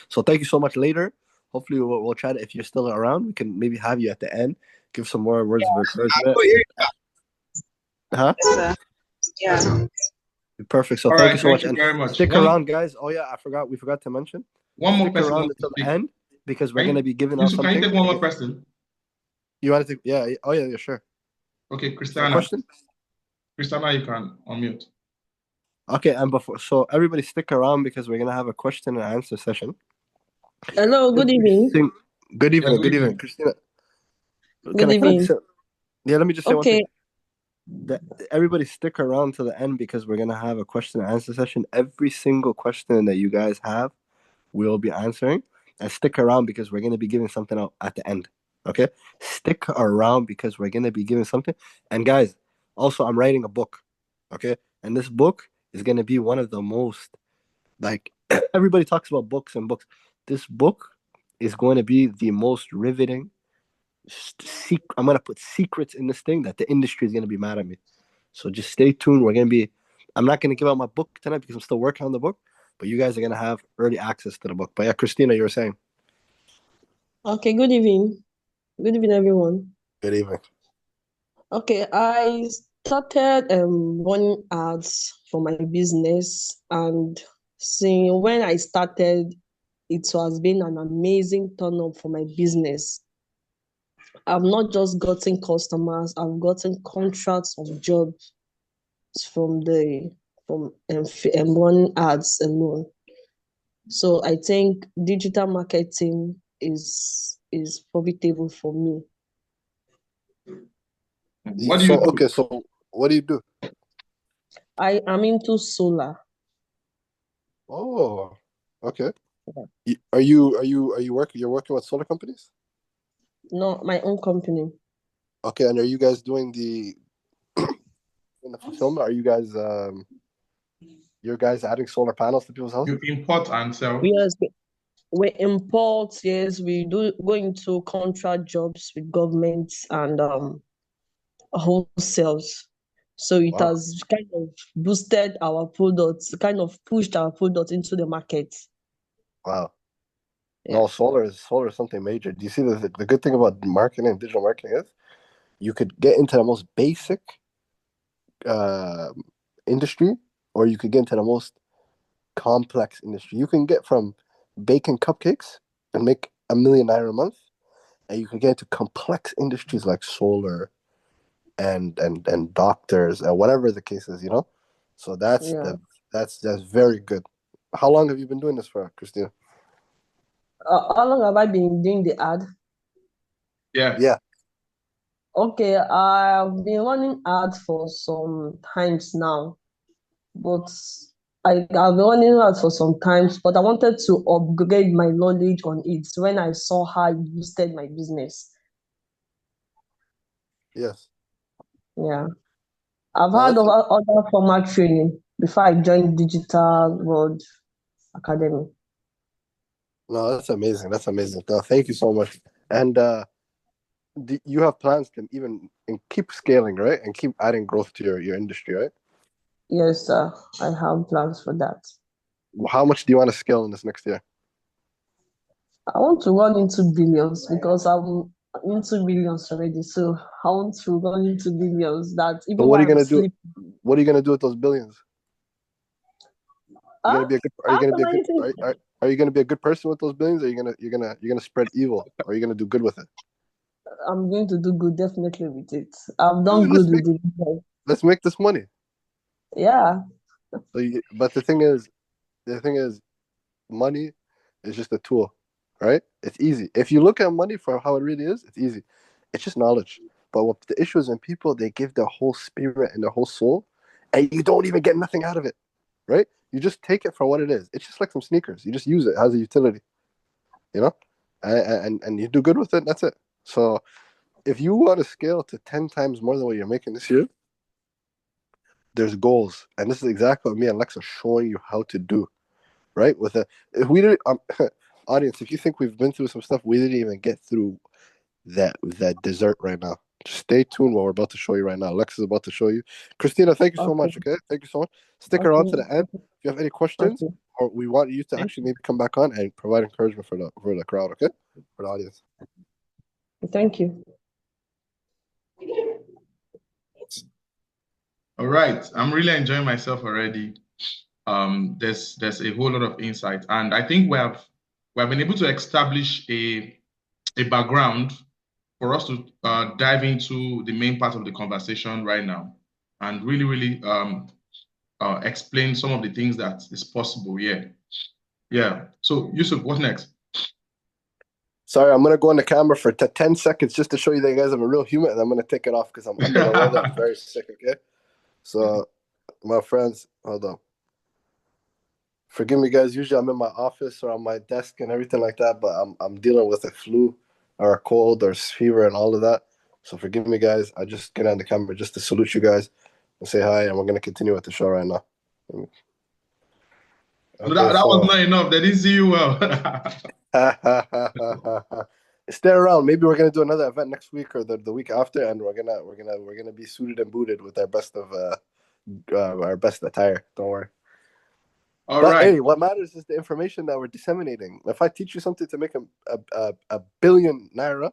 so thank you so much later. Hopefully we'll try to, if you're still around, we can maybe have you at the end, give some more words of encouragement. Huh? Yes, sir. Yeah. Perfect. So All thank right, you so thank much. you And very much. stick around, guys. Oh yeah, we forgot to mention. One more Stick person around wants to until the speak. end because we're Can gonna you, be giving out Yusuf, can something. you take one more person? You want to take? Yeah. Oh yeah, sure. Okay, Is there a Christiana. question? Christiana, you can unmute. Okay, and so everybody stick around because we're gonna have a question and answer session. Hello, good evening. Good evening. Yeah, Good evening, Christina. Good evening. Let me just say one Okay. thing. That everybody stick around to the end because we're gonna have a question and answer session. Every single question that you guys have, we'll be answering. And stick around because we're gonna be giving something out at the end. Okay? Stick around because we're gonna be giving something. And guys, also I'm writing a book. Okay? And this book is gonna be one of the most like everybody talks about books and books. This book is going to be the most riveting. I'm going to put secrets in this thing that the industry is going to be mad at me. So just stay tuned. I'm not going to give out my book tonight because I'm still working on the book, but you guys are going to have early access to the book. But yeah, Christina, you were saying. Okay, good evening. Good evening, everyone. Good evening. Okay, I started running ads for my business, and since when I started, it has been an amazing turn up for my business. I've not just gotten customers, I've gotten contracts of jobs from running ads alone. So I think digital marketing is profitable for me. What do you do? Okay, so what do you do? I am into solar. Oh, okay. Are you working? You're working with solar companies? No, my own company. Okay, and are you guys doing the fulfillment? Are you guys you guys adding solar panels to people's houses? You import and sell? Yes, we import. Yes, we do go into contract jobs with governments and wholesales. So it Wow. has kind of boosted our products, kind of pushed our products into the market. Wow. Yeah. No, solar is something major. Do you see the good thing about marketing, digital marketing is you could get into the most basic industry, or you could get into the most complex industry. You can get from baking cupcakes and make $1 million a month, and you can get into complex industries like solar and doctors and whatever the case is, So that's very good. How long have you been doing this for, Christina? How long have I been doing the ad? Yeah. Okay, I've been running ads for some times now, but I've been running ads for some times, but I wanted to upgrade my knowledge on it when I saw how it boosted my business. Yes. Yeah. I've had other formal training before I joined Digital World Academy. No, that's amazing. That's amazing. No, thank you so much. And you have plans to even keep scaling, right? And keep adding growth to your industry, right? Yes, sir. I have plans for that. How much do you want to scale in this next year? I want to run into billions because I'm into billions already. So I want to run into billions. That even So what are while you I'm gonna do? sleeping. What are you gonna do with those billions? Are you gonna be a good are you gonna be a good person with those billions? Or you're gonna spread evil? Or are you gonna do good with it? I'm going to do good definitely with it. I've done good with it. Let's make this money. Yeah. But the thing is, money is just a tool, right? It's easy. If you look at money for how it really is, it's easy. It's just knowledge. But what the issue is when people, they give their whole spirit and their whole soul, and you don't even get nothing out of it, right? You just take it for what it is. It's just like some sneakers. You just use it as a utility, and you do good with it. That's it. So if you want to scale to 10 times more than what you're making this year, there's goals, and this is exactly what me and Lex are showing you how to do, right? If we didn't, audience, if you think we've been through some stuff, we didn't even get through that dessert right now. Just stay tuned what we're about to show you right now. Lex is about to show you. Christina, thank you so much. Okay, thank you so much. Stick around to the end. If you have any questions, or we want you to actually maybe come back on and provide encouragement for the crowd. Okay, for the audience. Thank you. All right, I'm really enjoying myself already. There's a whole lot of insight, and I think we have been able to establish a background for us to dive into the main part of the conversation right now, and really explain some of the things that is possible here. Yeah. So Yusuf, what next? Sorry, I'm gonna go on the camera for 10 seconds just to show you that you guys I'm a real human, and I'm gonna take it off because I'm under the weather. I'm very sick. Okay. So, my friends, hold on. Forgive me, guys. Usually, I'm in my office or on my desk and everything like that, but I'm dealing with a flu or a cold or fever and all of that. So forgive me, guys. I just get on the camera just to salute you guys and say hi, and we're gonna continue with the show right now. So that was not enough. They didn't see you well. Stay around. Maybe we're gonna do another event next week or the week after, and we're gonna be suited and booted with our best attire. Don't worry. All But right. hey, what matters is the information that we're disseminating. If I teach you something to make a billion naira,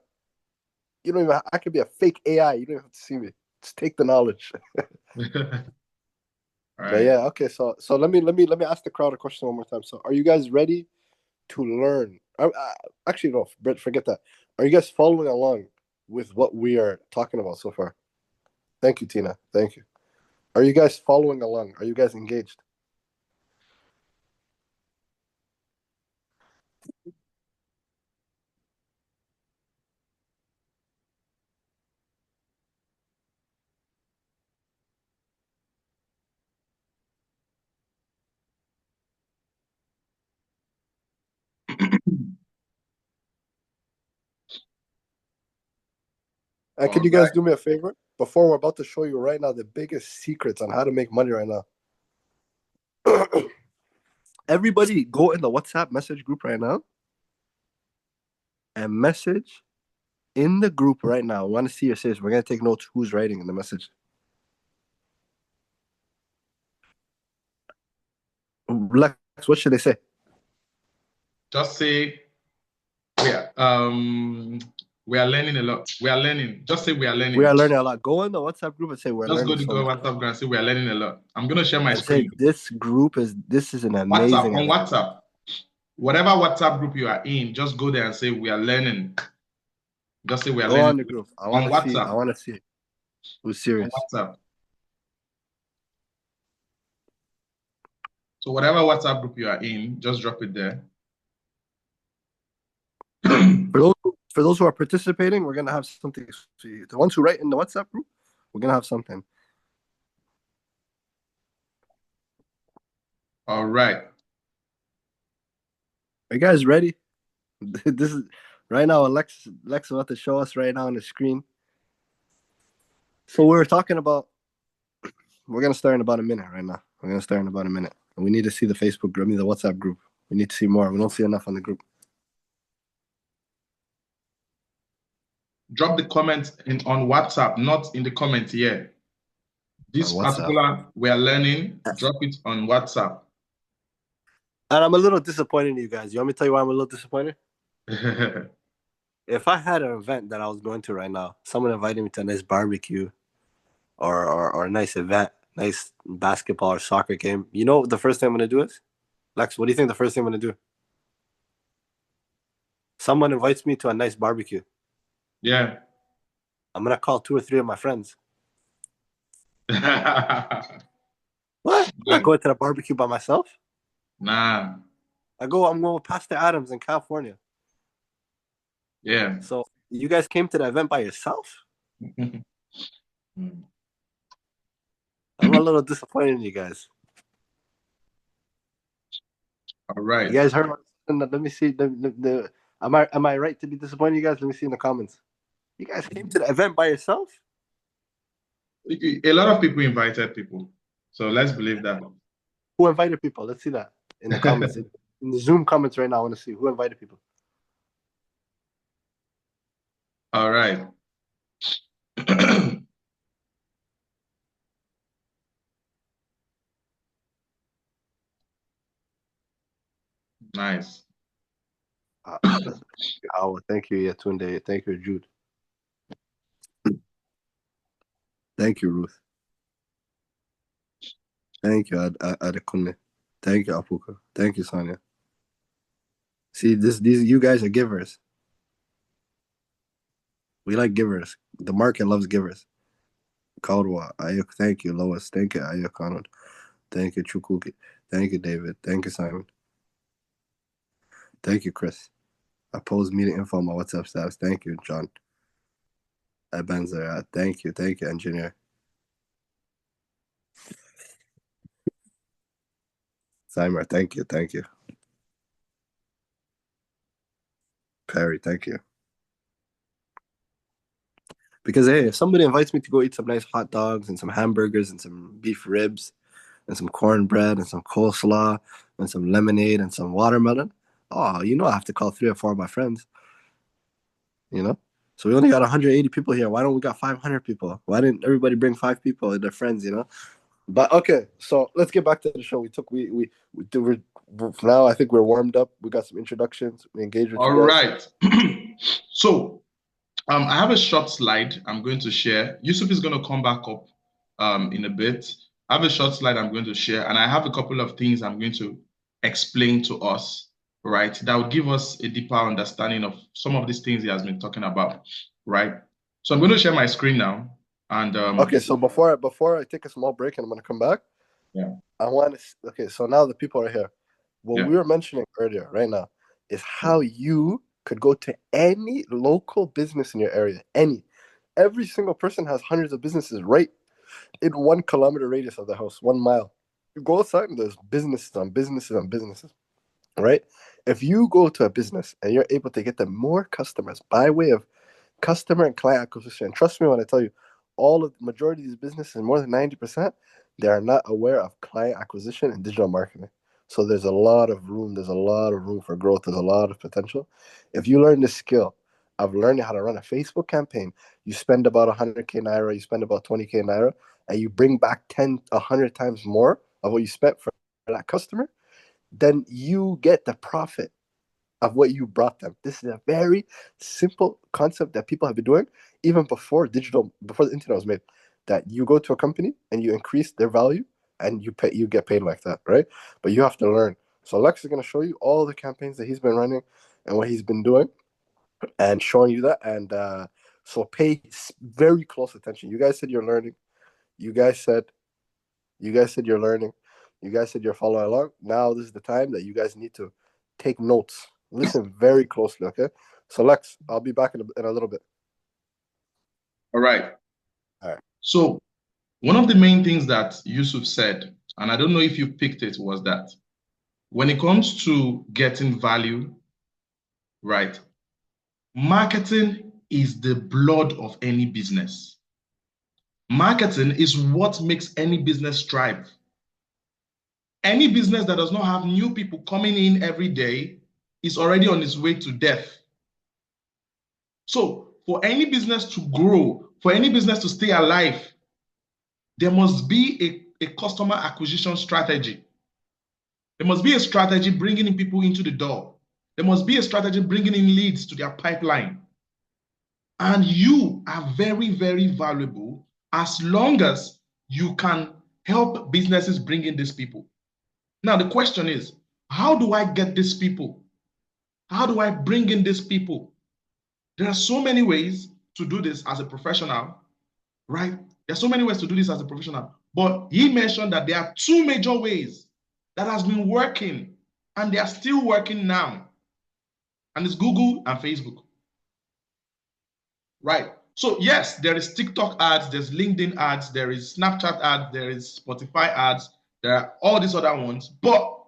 you don't even. I could be a fake AI. You don't even have to see me. Just take the knowledge. Right. But yeah, okay. So let me ask the crowd a question one more time. So, are you guys ready to learn? Actually, no, Brett, forget that. Are you guys following along with what we are talking about so far? Thank you, Tina. Thank you. Are you guys following along? Are you guys engaged? And can you guys do me a favor? Before we're about to show you right now the biggest secrets on how to make money right now. Everybody go in the WhatsApp message group right now and message in the group right now. We want to see your says. We're going to take notes who's writing in the message. Lex, what should they say? Just say we are learning a lot. We are learning. Just say we are learning. We are learning a lot. Go in the WhatsApp group and say we're learning. Just go to WhatsApp group and say we are learning a lot. I'm gonna share my screen. Say this is an amazing WhatsApp, on WhatsApp. Whatever WhatsApp group you are in, just go there and say we are learning. Just say we are learning. Go on the group. I want to see it. Who's serious? On WhatsApp. So whatever WhatsApp group you are in, just drop it there. For those who are participating, we're gonna have something. The ones who write in the WhatsApp group, we're gonna have something. All right. Are you guys ready? This is right now. Lex is about to show us right now on the screen. So we're talking about. We're gonna start in about a minute right now. We're gonna start in about a minute. And we need to see the Facebook group, the WhatsApp group. We need to see more. We don't see enough on the group. Drop the comments on WhatsApp, not in the comments here. This particular we are learning, drop it on WhatsApp. And I'm a little disappointed in you guys. You want me to tell you why I'm a little disappointed? If I had an event that I was going to right now, someone invited me to a nice barbecue or a nice event, nice basketball or soccer game, you know what the first thing I'm going to do is? Lex, what do you think the first thing I'm going to do? Someone invites me to a nice barbecue. Yeah. I'm going to call 2 or 3 of my friends. What? I'm not going to the barbecue by myself. Nah. I'm going with Pastor Adams in California. Yeah. So you guys came to the event by yourself? I'm a little disappointed in you guys. All right. You guys heard? Let me see. Am I right to be disappointed, you guys? Let me see in the comments. You guys came to the event by yourself? A lot of people invited people. So let's believe that. Who invited people? Let's see that in the comments. In the Zoom comments right now, I want to see who invited people. All right. Nice. Oh, thank you, Yatunde. Thank you, Jude. Thank you, Ruth. Thank you, Adekunle. Thank you, Apuka. Thank you, Sonia. See, these you guys are givers. We like givers. The market loves givers. Kaudwa, Ayuk, thank you, Lois. Thank you, Ayuk Arnold. Thank you, Chukuki. Thank you, David. Thank you, Simon. Thank you, Chris. I post meeting info on my WhatsApp status. Thank you, John. Benzer. Thank you, engineer. Simon, thank you. Perry, thank you. Because hey, if somebody invites me to go eat some nice hot dogs and some hamburgers and some beef ribs, and some cornbread and some coleslaw and some lemonade and some watermelon, oh, you know I have to call 3 or 4 of my friends. You know? So we only got 180 people here. Why don't we got 500 people? Why didn't everybody bring 5 people and their friends, you know? But okay, so let's get back to the show. We're now I think we're warmed up. We got some introductions. We engaged with All you guys. right. So I have a short slide I'm going to share. Yusuf is going to come back up in a bit. I have a short slide I'm going to share, and I have a couple of things I'm going to explain to us, right? That will give us a deeper understanding of some of these things he has been talking about, right? So I'm going to share my screen now. And okay, so before I take a small break and I'm going to come back, yeah, I want to. Okay, so now the people are here. What we were mentioning earlier, right now, is how you could go to any local business in your area. Every single person has hundreds of businesses right in 1 kilometer radius of the house, 1 mile. You go outside and there's businesses on businesses on businesses, right? If you go to a business and you're able to get them more customers by way of customer and client acquisition, and trust me when I tell you, all of the majority of these businesses, more than 90%, they are not aware of client acquisition and digital marketing. So there's a lot of room. There's a lot of room for growth. There's a lot of potential. If you learn this skill of learning how to run a Facebook campaign, you spend about 100K Naira, you spend about 20K Naira, and you bring back 100 times more of what you spent for that customer, then you get the profit of what you brought them. This is a very simple concept that people have been doing even before the internet was made. That you go to a company and you increase their value and you get paid like that, right? But you have to learn. So Lex is going to show you all the campaigns that he's been running and what he's been doing and showing you that. And so pay very close attention. You guys said you're learning. You guys said you're learning. You guys said you're following along. Now this is the time that you guys need to take notes. Listen very closely, okay? So Lex, I'll be back in a little bit. All right. So one of the main things that Yusuf said, and I don't know if you picked it, was that when it comes to getting value, right, marketing is the blood of any business. Marketing is what makes any business thrive. Any business that does not have new people coming in every day is already on its way to death. So for any business to grow, for any business to stay alive, there must be a customer acquisition strategy. There must be a strategy bringing in people into the door. There must be a strategy bringing in leads to their pipeline. And you are very, very valuable as long as you can help businesses bring in these people. Now, the question is, how do I get these people? How do I bring in these people? There are so many ways to do this as a professional, right? There are so many ways to do this as a professional. But he mentioned that there are 2 major ways that has been working, and they are still working now. And it's Google and Facebook. Right. So yes, there is TikTok ads, there's LinkedIn ads, there is Snapchat ads, there is Spotify ads, there are all these other ones. But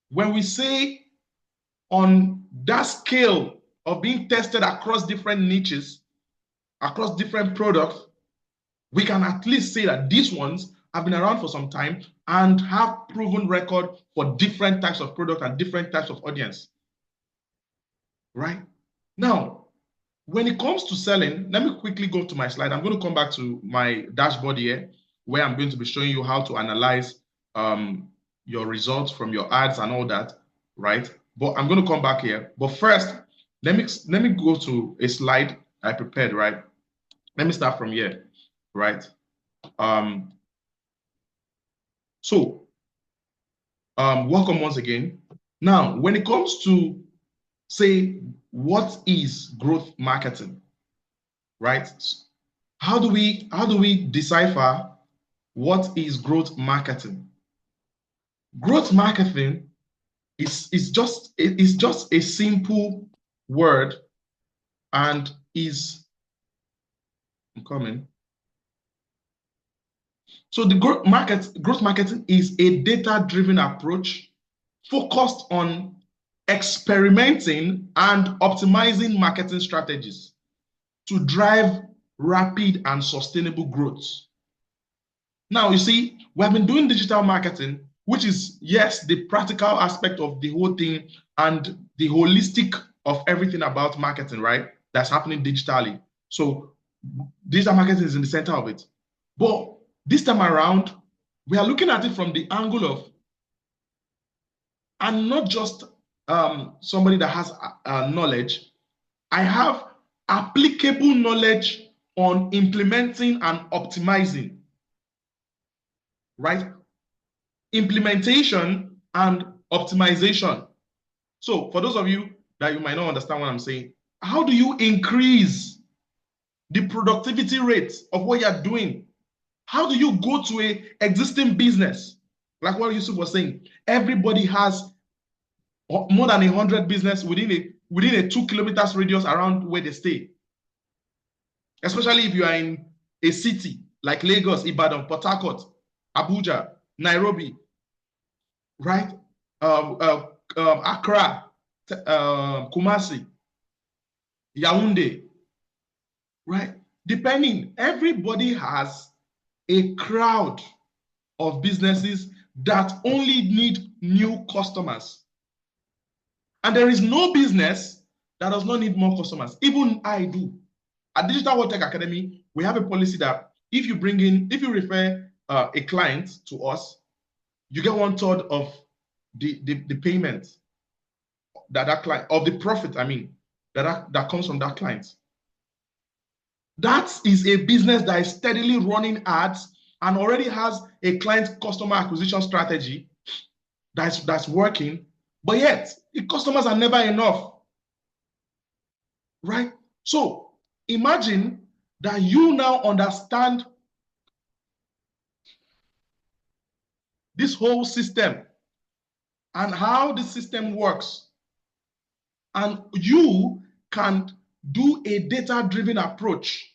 when we say on that scale of being tested across different niches, across different products, we can at least say that these ones have been around for some time and have proven record for different types of product and different types of audience. Right? Now, when it comes to selling, let me quickly go to my slide. I'm going to come back to my dashboard here, where I'm going to be showing you how to analyze your results from your ads and all that, right? But I'm going to come back here. But first, let me go to a slide I prepared, right? Let me start from here, right? Welcome once again. Now, when it comes to say, what is growth marketing, right? How do we decipher what is growth marketing? Growth marketing is just a simple word, and is coming. So the growth marketing is a data-driven approach focused on experimenting and optimizing marketing strategies to drive rapid and sustainable growth. Now, you see, we have been doing digital marketing, which is, yes, the practical aspect of the whole thing and the holistic of everything about marketing, right? That's happening digitally. So digital marketing is in the center of it. But this time around, we are looking at it from the angle of, I'm not just somebody that has knowledge. I have applicable knowledge on implementing and optimizing, right? Implementation and optimization. So for those of you that you might not understand what I'm saying, how do you increase the productivity rate of what you're doing? How do you go to a existing business? Like what Yusuf was saying, everybody has more than 100 business within a 2 kilometers radius around where they stay. Especially if you are in a city like Lagos, Ibadan, Port Harcourt, Abuja, Nairobi, right? Accra, Kumasi, Yaoundé, right? Depending, everybody has a crowd of businesses that only need new customers. And there is no business that does not need more customers. Even I do. At Digital World Tech Academy, we have a policy that if you refer a client to us, you get 1/3 of the payment that client, of the profit, I mean, that comes from that client. That is a business that is steadily running ads and already has a client customer acquisition strategy that's working, but yet the customers are never enough, right? So imagine that you now understand this whole system and how the system works, and you can do a data-driven approach.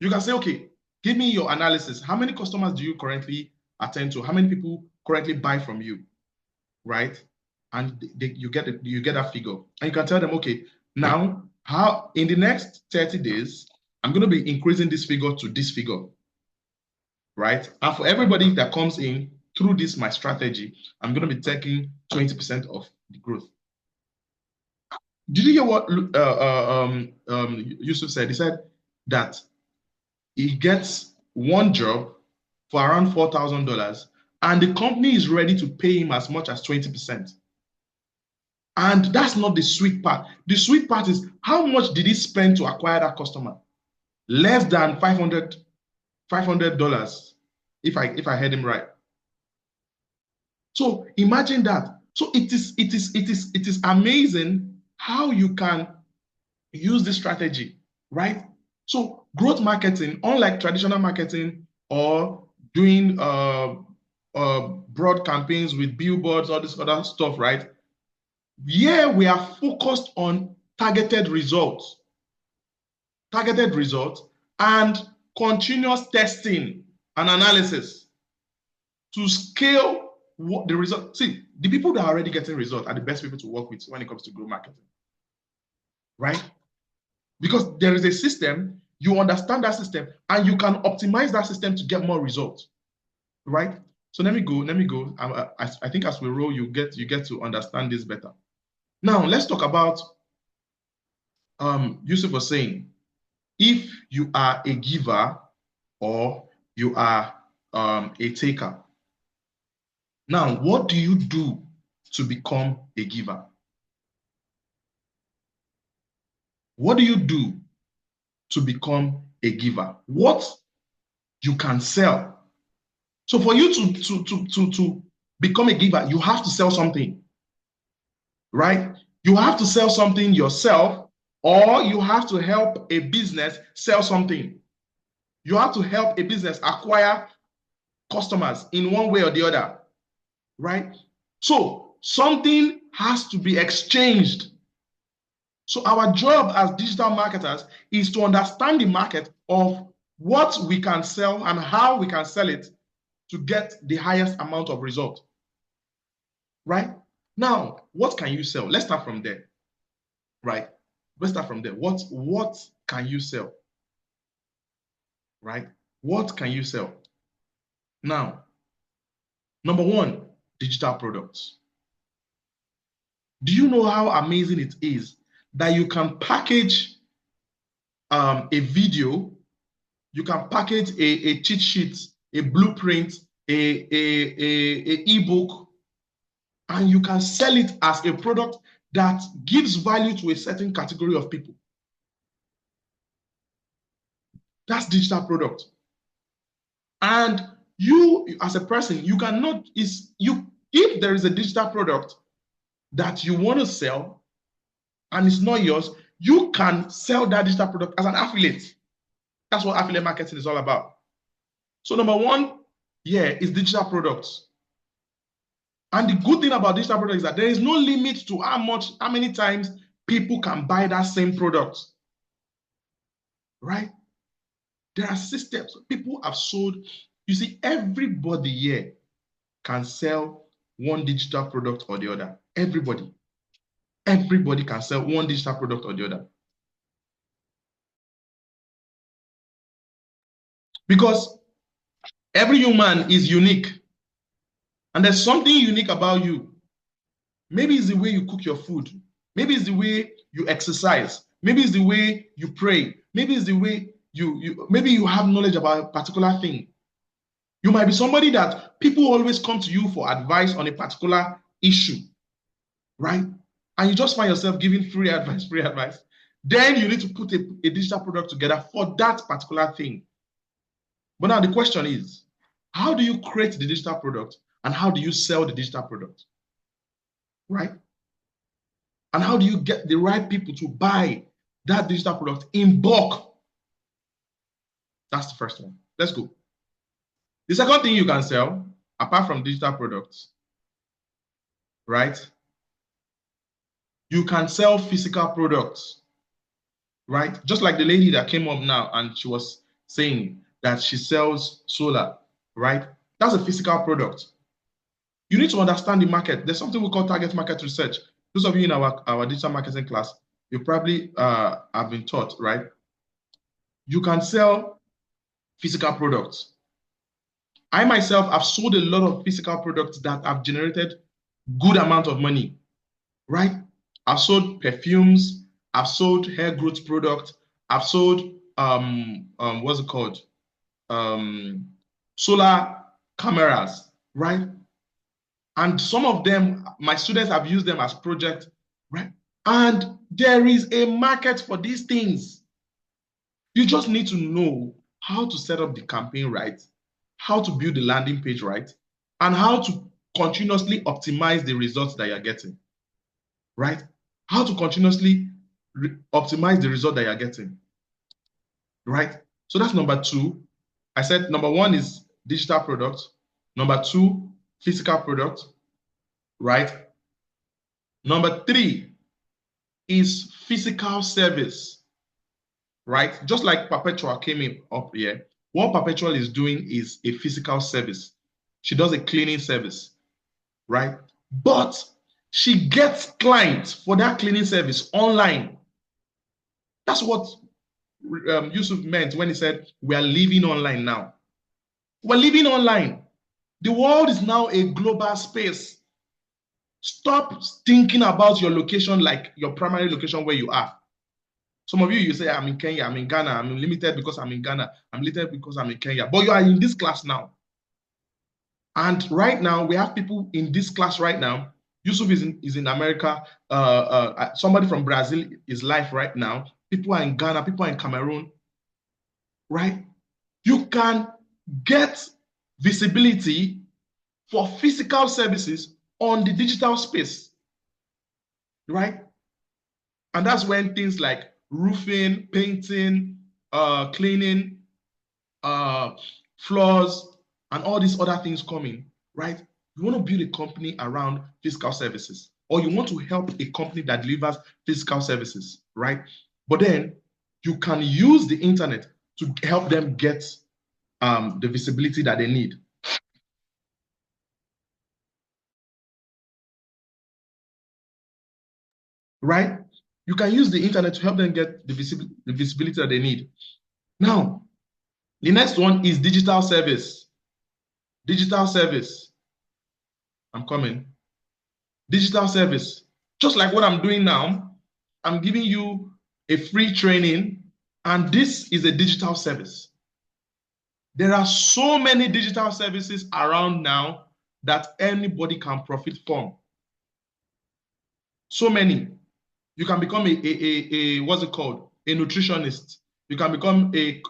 You can say, okay, give me your analysis. How many customers do you currently attend to? How many people currently buy from you, right? And you get that figure. And you can tell them, okay, now, how in the next 30 days, I'm going to be increasing this figure to this figure, right? And for everybody that comes in through this, my strategy, I'm going to be taking 20% of the growth. Did you hear what Yusuf said? He said that he gets one job for around $4,000 and the company is ready to pay him as much as 20%. And that's not the sweet part. The sweet part is how much did he spend to acquire that customer? Less than $500, if I heard him right. So imagine that. So it is amazing how you can use this strategy, right? So growth marketing, unlike traditional marketing or doing broad campaigns with billboards, all this other stuff, right? Yeah, we are focused on targeted results and continuous testing and analysis to scale what the result. See, the people that are already getting results are the best people to work with when it comes to growth marketing, right? Because there is a system, you understand that system, and you can optimize that system to get more results, right? So let me go. I think as we roll, you get to understand this better. Now let's talk about. Yusuf was saying, if you are a giver or you are a taker. Now, what do you do to become a giver? What do you do to become a giver? What you can sell. So for you to become a giver, you have to sell something, right? You have to sell something yourself, or you have to help a business sell something. You have to help a business acquire customers in one way or the other, right? So something has to be exchanged. So our job as digital marketers is to understand the market of what we can sell and how we can sell it to get the highest amount of result, right? Now, what can you sell? Let's start from there, right? Let's start from there. What can you sell, right? What can you sell? Now, Number one, digital products. Do you know how amazing it is that you can package a video, you can package a cheat sheet, a blueprint, a ebook, and you can sell it as a product that gives value to a certain category of people. That's digital product. And you, as a person, you cannot, if there is a digital product that you want to sell and it's not yours, you can sell that digital product as an affiliate. That's what affiliate marketing is all about. So number one, is digital products. And the good thing about digital products is that there is no limit to how many times people can buy that same product. Right? There are systems. People have sold. You see, everybody here can sell one digital product or the other. Everybody. Everybody can sell one digital product or the other. Because every human is unique. And there's something unique about you. Maybe it's the way you cook your food. Maybe it's the way you exercise. Maybe it's the way you pray. Maybe it's the way maybe you have knowledge about a particular thing. You might be somebody that people always come to you for advice on a particular issue, right? And you just find yourself giving free advice. Then you need to put a digital product together for that particular thing. But now the question is, how do you create the digital product and how do you sell the digital product, right? And how do you get the right people to buy that digital product in bulk? That's the first one. Let's go. The second thing you can sell, apart from digital products, right? You can sell physical products, right? Just like the lady that came up now and she was saying that she sells solar, right? That's a physical product. You need to understand the market. There's something we call target market research. Those of you in our digital marketing class, you probably have been taught, right? You can sell physical products. I myself have sold a lot of physical products that have generated good amount of money, right? I've sold perfumes, I've sold hair growth products, I've sold what's it called? Solar cameras, right? And some of them, my students have used them as projects, right? And there is a market for these things. You just need to know how to set up the campaign right, how to build the landing page right, and how to continuously optimize the results that you're getting, right? How to continuously optimize the result that you're getting, right? So that's number two. I said number one is digital product. Number two, physical product, right? Number three is physical service, right? Just like Perpetual came up here, what Perpetual is doing is a physical service. She does a cleaning service, right? But she gets clients for that cleaning service online. That's what Yusuf meant when he said, we are living online now. We're living online. The world is now a global space. Stop thinking about your location like your primary location where you are. Some of you say, I'm in Kenya, I'm in Ghana, I'm limited because I'm in Ghana, I'm limited because I'm in Kenya. But you are in this class now. And right now, we have people in this class right now. Yusuf is in America. Somebody from Brazil is live right now. People are in Ghana, people are in Cameroon, right? You can get visibility for physical services on the digital space, right? And that's when things like roofing, painting, cleaning, floors, and all these other things come in, right? You want to build a company around physical services, or you want to help a company that delivers physical services, right? But then you can use the internet to help them get the visibility that they need. Right? You can use the internet to help them get the visibility that they need. Now, the next one is digital service. Digital service. I'm coming. Digital service. Just like what I'm doing now, I'm giving you a free training, and this is a digital service. There are so many digital services around now that anybody can profit from. So many. You can become a what's it called? A nutritionist. You can become a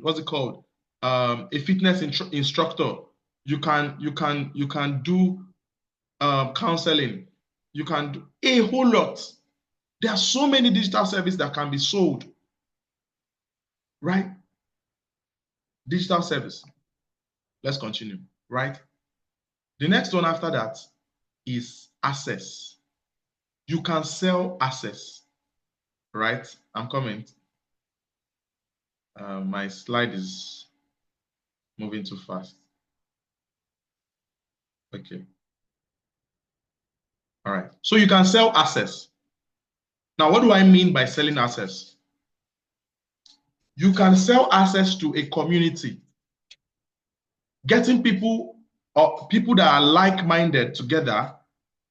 what's it called? A fitness instructor. You can do counseling. You can do a whole lot. There are so many digital services that can be sold, right? Digital service. Let's continue, right? The next one after that is access. You can sell access, right? I'm coming. My slide is moving too fast. Okay. All right. So you can sell access. Now, what do I mean by selling access? You can sell access to a community, getting people or people that are like-minded together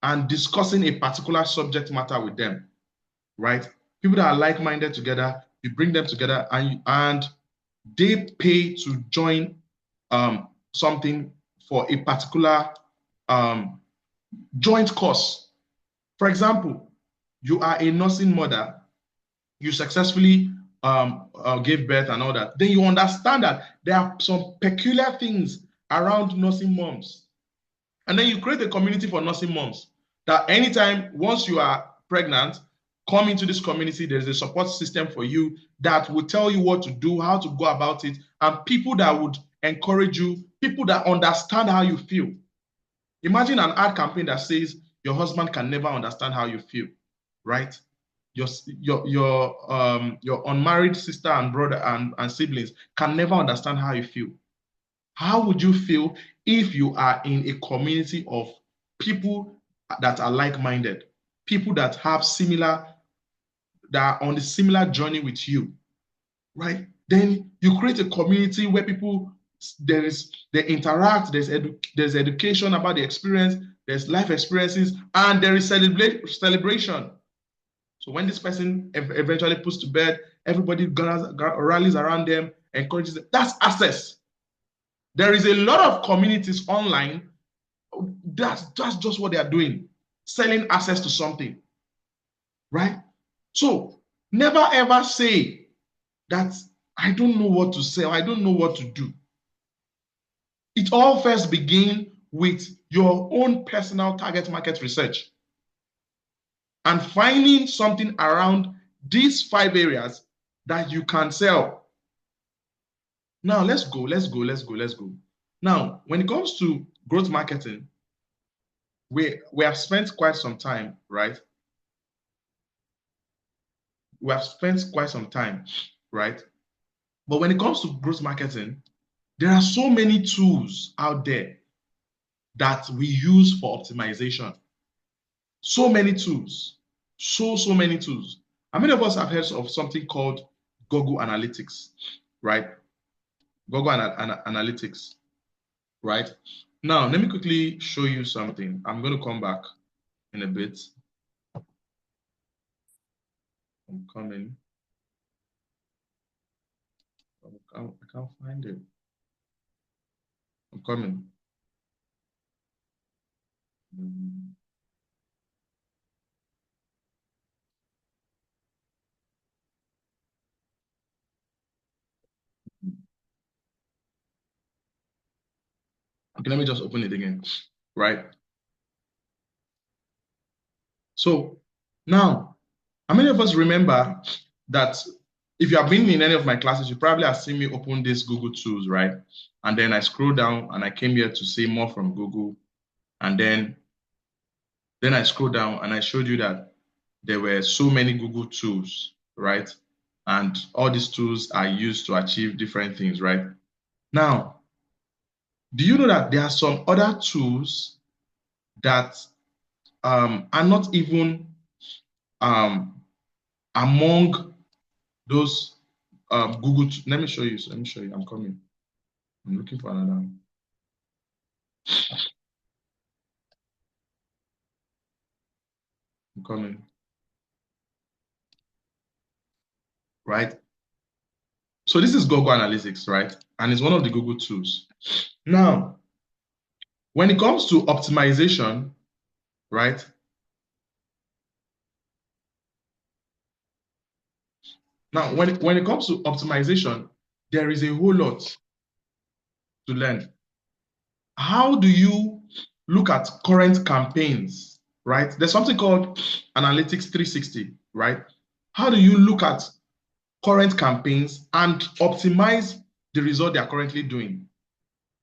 and discussing a particular subject matter with them, right? People that are like-minded together, you bring them together and they pay to join something for a particular joint course. For example, you are a nursing mother, you successfully gave birth and all that, then you understand that there are some peculiar things around nursing moms. And then you create a community for nursing moms that anytime, once you are pregnant, come into this community, there's a support system for you that will tell you what to do, how to go about it, and people that would encourage you, people that understand how you feel. Imagine an ad campaign that says your husband can never understand how you feel, right? Your unmarried sister and brother and siblings can never understand how you feel. How would you feel if you are in a community of people that are like-minded, people that have that are on a similar journey with you, right? Then you create a community where people they interact, there's education about the experience, there's life experiences, and there is celebration. So when this person eventually puts to bed, everybody rallies around them, encourages them. That's access. There is a lot of communities online. That's just what they are doing, selling access to something, right? So never ever say that I don't know what to say, or I don't know what to do. It all first begins with your own personal target market research and finding something around these 5 areas that you can sell. Now let's go. Now, when it comes to growth marketing, we have spent quite some time, right? We have spent quite some time, right? But when it comes to growth marketing, there are so many tools out there that we use for optimization. So many tools, so many tools. How many of us have heard of something called Google Analytics, right? Google Analytics, right? Now, let me quickly show you something. I'm going to come back in a bit. I'm coming. I can't find it. I'm coming. Okay, let me just open it again, right? So now, how many of us remember that if you have been in any of my classes, you probably have seen me open these Google tools, right? And then I scroll down and I came here to see more from Google. And then I scroll down and I showed you that there were so many Google tools, right? And all these tools are used to achieve different things, right? Now, do you know that there are some other tools that are not even among those Google? Let me show you. I'm coming. I'm looking for another one. I'm coming. Right? So this is Google Analytics, right? And it's one of the Google tools. Now, when it comes to optimization, right? Now, when it comes to optimization, there is a whole lot to learn. How do you look at current campaigns, right? There's something called Analytics 360, right? How do you look at current campaigns and optimize the result they are currently doing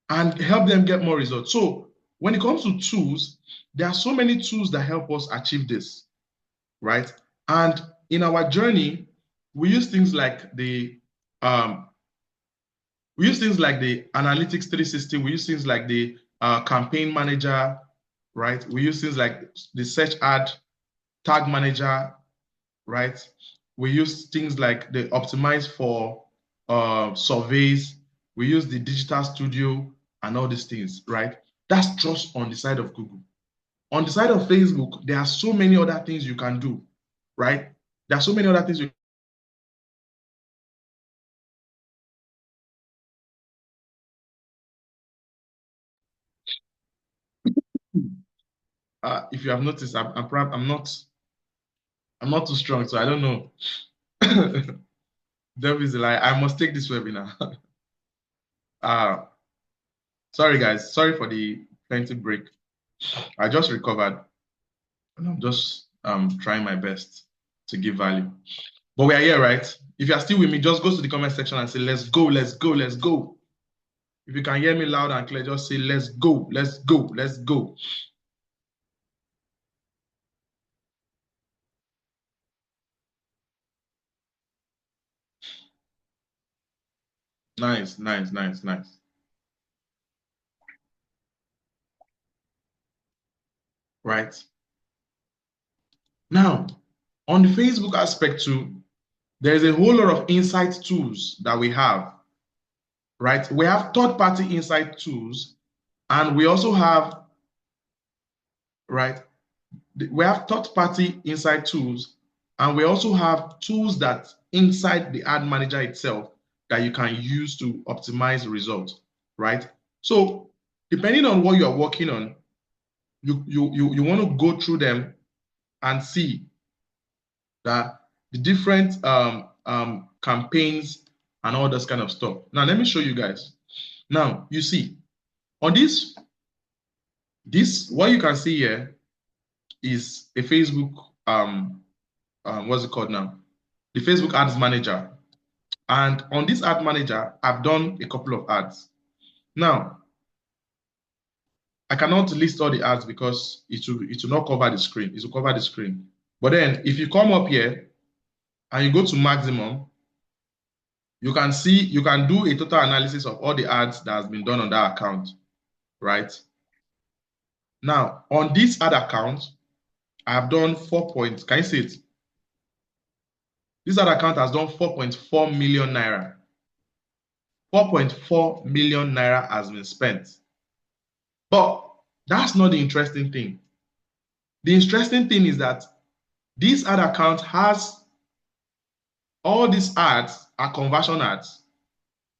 and help them get more results? So when it comes to tools, there are so many tools that help us achieve this, right? And in our journey, we use things like the Analytics 360. We use things like the Campaign Manager, right? We use things like the Search Ad Tag Manager, right? We use things like the Optimize for surveys. We use the Digital Studio and all these things, right? That's just on the side of Google. On the side of Facebook, there are so many other things you can do, right? There are so many other things you if you have noticed, I'm not too strong, so I don't know. Devil is a lie. I must take this webinar. Sorry guys, sorry for the plenty break. I just recovered and I'm just trying my best to give value. But we are here, right? If you are still with me, just go to the comment section and say, let's go, let's go, let's go. If you can hear me loud and clear, just say, let's go, let's go, let's go. Nice, nice, nice, nice. Right. Now, on the Facebook aspect too, there's a whole lot of insight tools that we have, right? We have third-party insight tools, and we also have, right? We have third-party insight tools, and we also have tools that inside the ad manager itself that you can use to optimize results, right? So depending on what you are working on, you want to go through them and see that the different campaigns and all this kind of stuff. Now, let me show you guys. Now, you see, on this, what you can see here is a Facebook, what's it called now? The Facebook Ads Manager. And on this ad manager, I've done a couple of ads. Now, I cannot list all the ads because it will not cover the screen. It will cover the screen. But then if you come up here and you go to maximum, you can see, you can do a total analysis of all the ads that has been done on that account, right? Now, on this ad account, I've done 4 points. Can you see it? This ad account has done 4.4 million naira. 4.4 million naira has been spent. But that's not the interesting thing. The interesting thing is that this ad account has all these ads are conversion ads,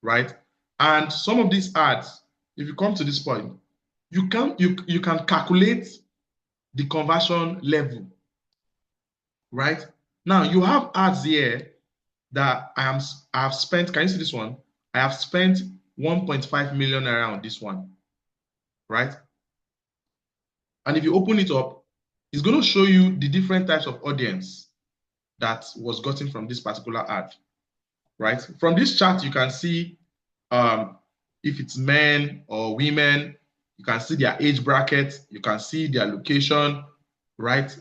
right? And some of these ads, if you come to this point, you can calculate the conversion level, right? Now you have ads here that I have spent. Can you see this one? I have spent 1.5 million naira on this one, right? And if you open it up, it's going to show you the different types of audience that was gotten from this particular ad, right? From this chart, you can see if it's men or women, you can see their age bracket, you can see their location, right?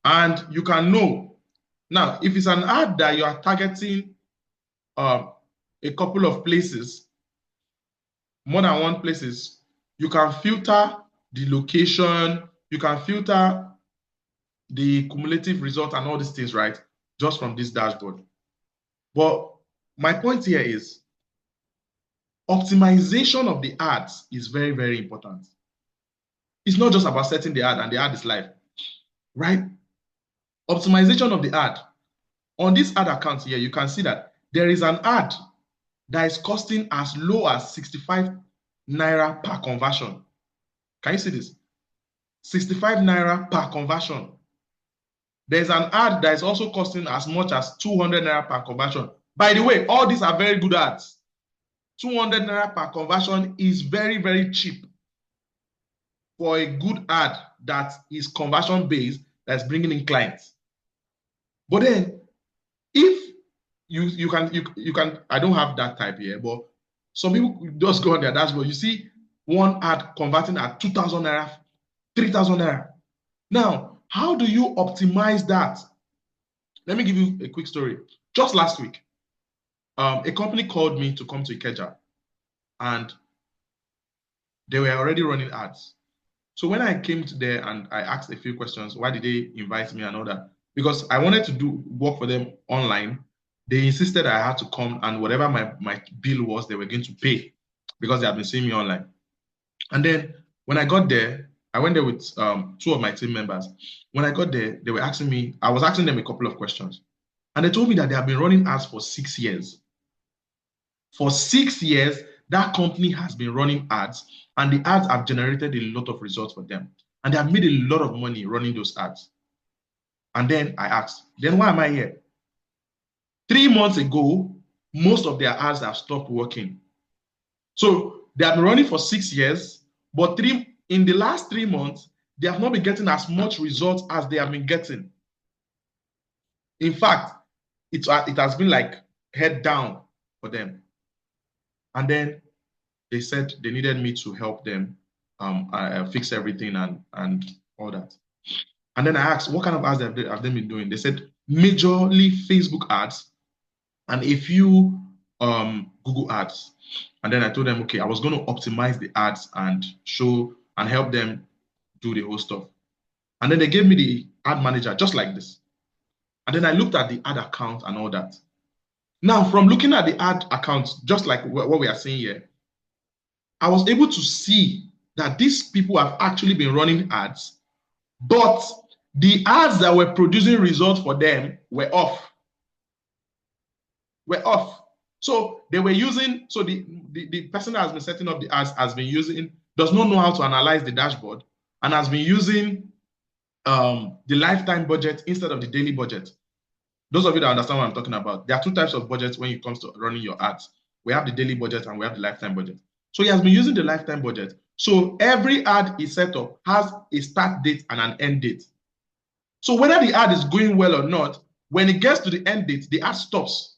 And you can know. Now, if it's an ad that you are targeting a couple of places, more than one places, you can filter the location, you can filter the cumulative result and all these things, right? Just from this dashboard. But my point here is optimization of the ads is very, very important. It's not just about setting the ad and the ad is live, right? Optimization of the ad. On this ad account here, you can see that there is an ad that is costing as low as 65 naira per conversion. Can you see this? 65 naira per conversion. There's an ad that is also costing as much as 200 naira per conversion. By the way, all these are very good ads. 200 naira per conversion is very, very cheap for a good ad that is conversion based, that's bringing in clients. But then, if you can, I don't have that type here, but some people just go on their dashboard. You see one ad converting at 2,000 naira, 3,000 naira. Now, how do you optimize that? Let me give you a quick story. Just last week, a company called me to come to Ikeja, and they were already running ads. So when I came to there and I asked a few questions, why did they invite me and all that? Because I wanted to do work for them online. They insisted I had to come, and whatever my bill was, they were going to pay because they had been seeing me online. And then when I got there, I went there with two of my team members. When I got there, they were asking me, I was asking them a couple of questions. And they told me that they have been running ads for 6 years. For 6 years, that company has been running ads, and the ads have generated a lot of results for them. And they have made a lot of money running those ads. And then I asked, then why am I here? 3 months ago, most of their ads have stopped working. So they have been running for 6 years, but in the last 3 months, they have not been getting as much results as they have been getting. In fact, it has been like head down for them. And then they said they needed me to help them fix everything and all that. And then I asked, what kind of ads have they been doing? They said majorly Facebook ads and a few Google ads. And then I told them, okay, I was going to optimize the ads and show and help them do the whole stuff. And then they gave me the ad manager just like this. And then I looked at the ad account and all that. Now, from looking at the ad account, just like what we are seeing here, I was able to see that these people have actually been running ads, but the ads that were producing results for them were off. So they were using, so the person that has been setting up the ads does not know how to analyze the dashboard and has been using the lifetime budget instead of the daily budget. Those of you that understand what I'm talking about, there are 2 types of budgets when it comes to running your ads. We have the daily budget and we have the lifetime budget. So he has been using the lifetime budget. So every ad he set up has a start date and an end date. So whether the ad is going well or not, when it gets to the end date, the ad stops.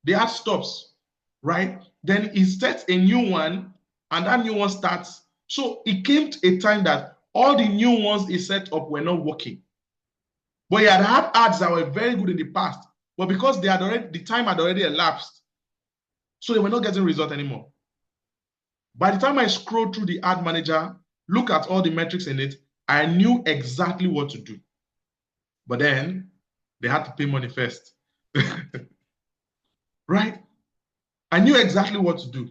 The ad stops, right? Then he sets a new one and that new one starts. So it came to a time that all the new ones he set up were not working. But he had ads that were very good in the past, but because the time had already elapsed, so they were not getting results anymore. By the time I scrolled through the ad manager, look at all the metrics in it, I knew exactly what to do. But then they had to pay money first. Right? I knew exactly what to do.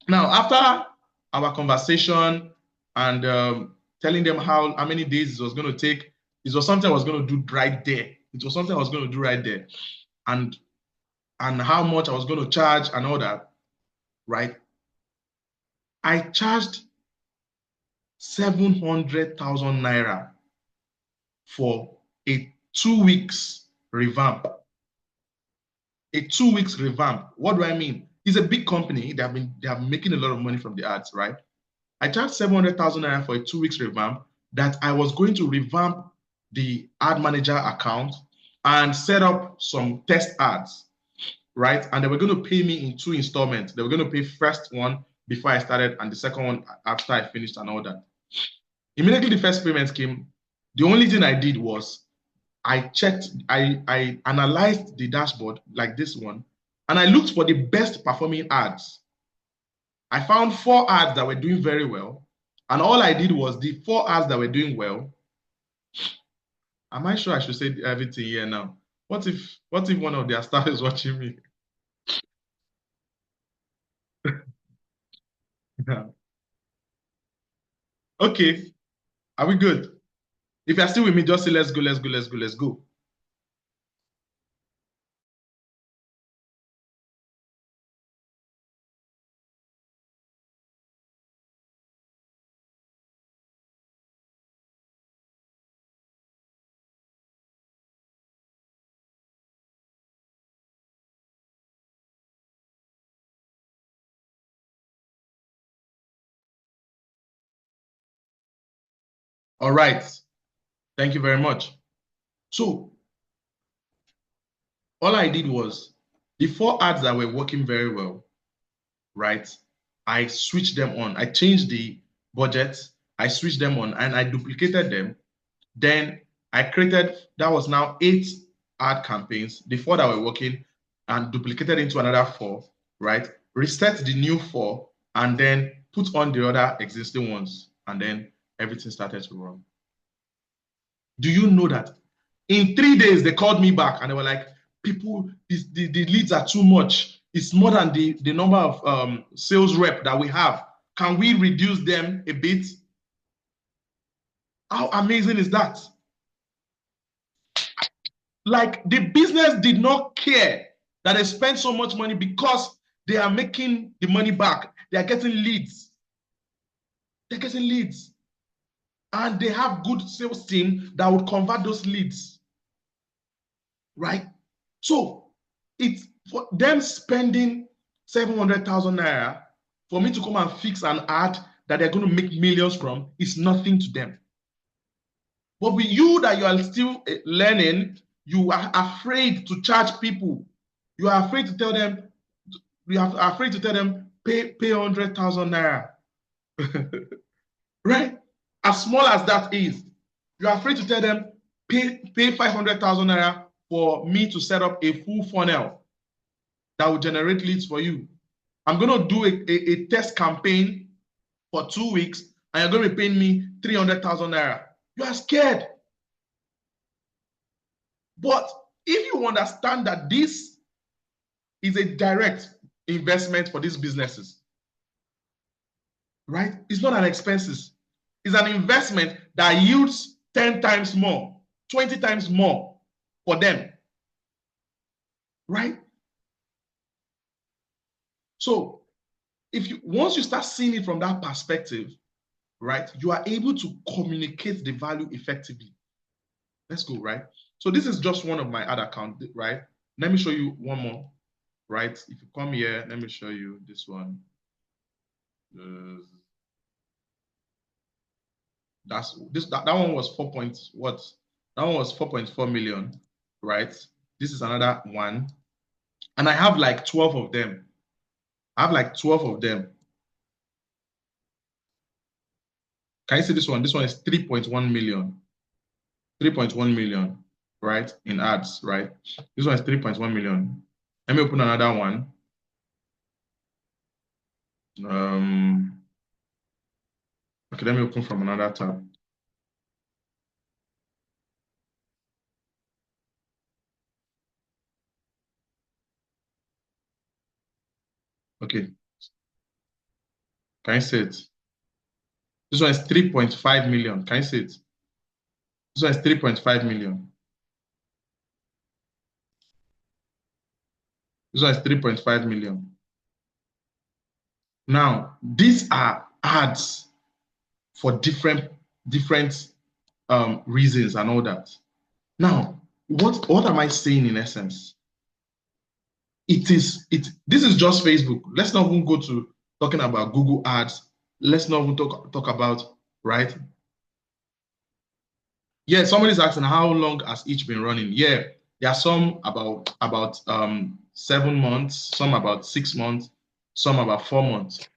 Now, after our conversation and telling them how many days it was going to take, it was something I was going to do right there. It was something I was going to do right there. And how much I was going to charge and all that, right? I charged 700,000 naira for a 2 weeks revamp. A 2 weeks revamp. What do I mean? It's a big company. They are making a lot of money from the ads, right? I charged 700,000 naira for a 2 weeks revamp that I was going to revamp the ad manager account and set up some test ads, right? And they were going to pay me in 2 installments. They were going to pay first one before I started and the second one after I finished and all that. Immediately the first payment came. The only thing I did was I analyzed the dashboard like this one, and I looked for the best performing ads. I found 4 ads that were doing very well, and all I did was the 4 ads that were doing well. Am I sure I should say everything here now? What if one of their staff is watching me? Okay, are we good? If you're still with me, just say, let's go, let's go, let's go, let's go. All right. Thank you very much. So all I did was the 4 ads that were working very well, right? I switched them on. I changed the budgets. I switched them on and I duplicated them. Then I created, that was now 8 ad campaigns, the 4 that were working, and duplicated into another 4, right? Reset the new 4 and then put on the other existing ones. And then everything started to run. Do you know that in 3 days, they called me back and they were like, people, the leads are too much. It's more than the number of sales rep that we have. Can we reduce them a bit? How amazing is that? Like, the business did not care that they spent so much money because they are making the money back. They are getting leads. They're getting leads. And they have good sales team that would convert those leads. Right? So it's for them spending 700,000 naira for me to come and fix an ad that they're going to make millions from is nothing to them. But with you that you are still learning, you are afraid to charge people. You are afraid to tell them, pay 100,000 naira. Right? As small as that is, you are afraid to tell them, pay 500,000 naira for me to set up a full funnel that will generate leads for you. I'm going to do a test campaign for 2 weeks, and you're going to be paying me 300,000 naira. You are scared. But if you understand that this is a direct investment for these businesses, right? It's not an expenses. It's an investment that yields 10 times more, 20 times more for them, right? So once you start seeing it from that perspective, right, you are able to communicate the value effectively. Let's go, right? So this is just one of my ad accounts, right? Let me show you one more, right? If you come here, let me show you this one. That one was 4 point what? That one was 4.4 million, right? This is another one. And I have like 12 of them. I have like 12 of them. Can you see this one? This one is 3.1 million. 3.1 million, right? In ads, right? This one is 3.1 million. Let me open another one. Okay, let me open from another tab. Okay. Can you see it? This one is 3.5 million. Can you see it? This one is 3.5 million. This one is 3.5 million. Now, these are ads for different reasons and all that. Now, what am I saying in essence? This is just Facebook. Let's not even go to talking about Google ads. Let's not even talk about, right? Yeah, somebody's asking how long has each been running. Yeah, there are some about 7 months, some about 6 months, some about 4 months,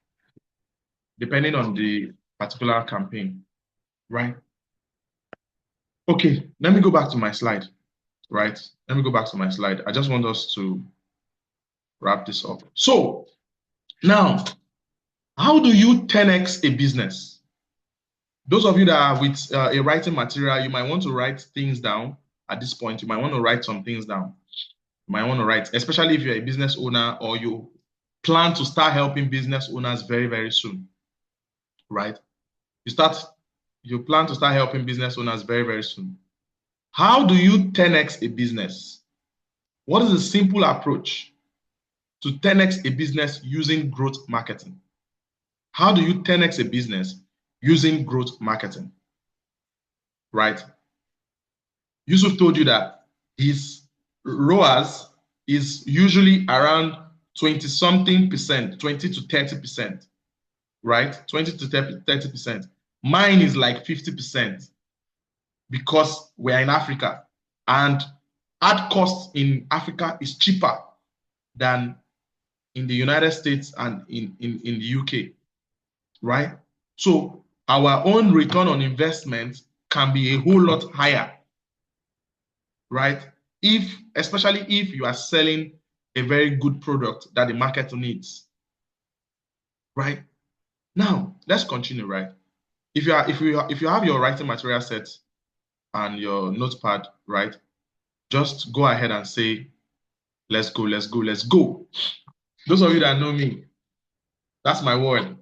depending on the particular campaign, right? Okay, let me go back to my slide, right? Let me go back to my slide. I just want us to wrap this up. So now, how do you 10x a business? Those of you that are with a writing material, you might want to write things down at this point. You might want to write some things down. You might want to write, especially if you're a business owner or you plan to start helping business owners very, very soon, right? You start You plan to start helping business owners very, very soon. How do you 10x a business? What is a simple approach to 10x a business using growth marketing? How do you 10x a business using growth marketing? Right? Yusuf told you that his ROAS is usually around 20-something percent, 20 to 30%, right? 20 to 30%. Mine is like 50% because we're in Africa, and ad cost in Africa is cheaper than in the United States and in the UK, right? So our own return on investment can be a whole lot higher, right? Especially if you are selling a very good product that the market needs, right? Now let's continue, right? If you have your writing material set and your notepad, right, just go ahead and say, let's go, let's go, let's go. Those of you that know me, that's my word.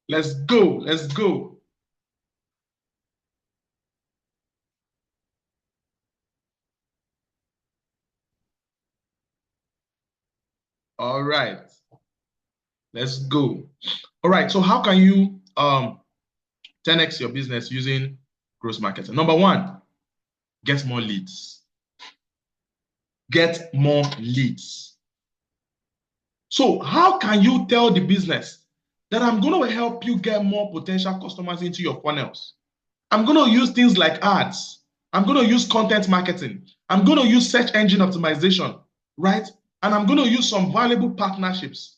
Let's go, let's go. All right, let's go. All right, so how can you 10x your business using growth marketing? Number one, get more leads. Get more leads. So how can you tell the business that I'm going to help you get more potential customers into your funnels? I'm going to use things like ads. I'm going to use content marketing. I'm going to use search engine optimization, right? And I'm going to use some valuable partnerships.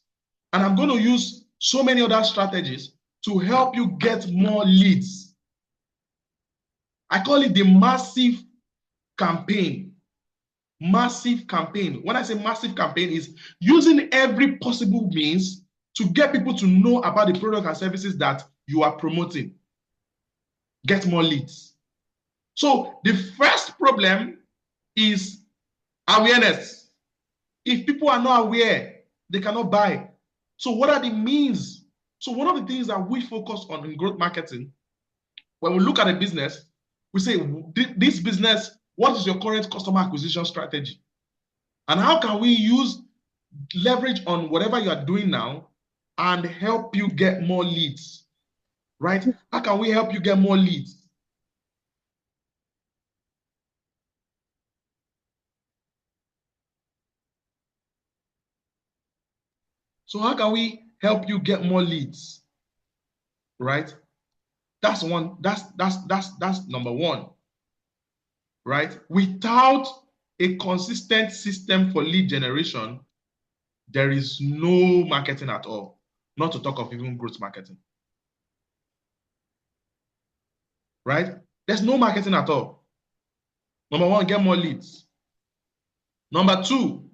And I'm going to use so many other strategies to help you get more leads. I call it the massive campaign. Massive campaign. When I say massive campaign, is using every possible means to get people to know about the product and services that you are promoting. Get more leads. So the first problem is awareness. If people are not aware, they cannot buy. So what are the means? So one of the things that we focus on in growth marketing, when we look at a business, we say, this business, what is your current customer acquisition strategy? And how can we leverage on whatever you are doing now and help you get more leads, right? How can we help you get more leads? So how can we help you get more leads, right? That's number one, right? Without a consistent system for lead generation, there is no marketing at all, not to talk of even growth marketing, right? There's no marketing at all. Number one, get more leads. Number two,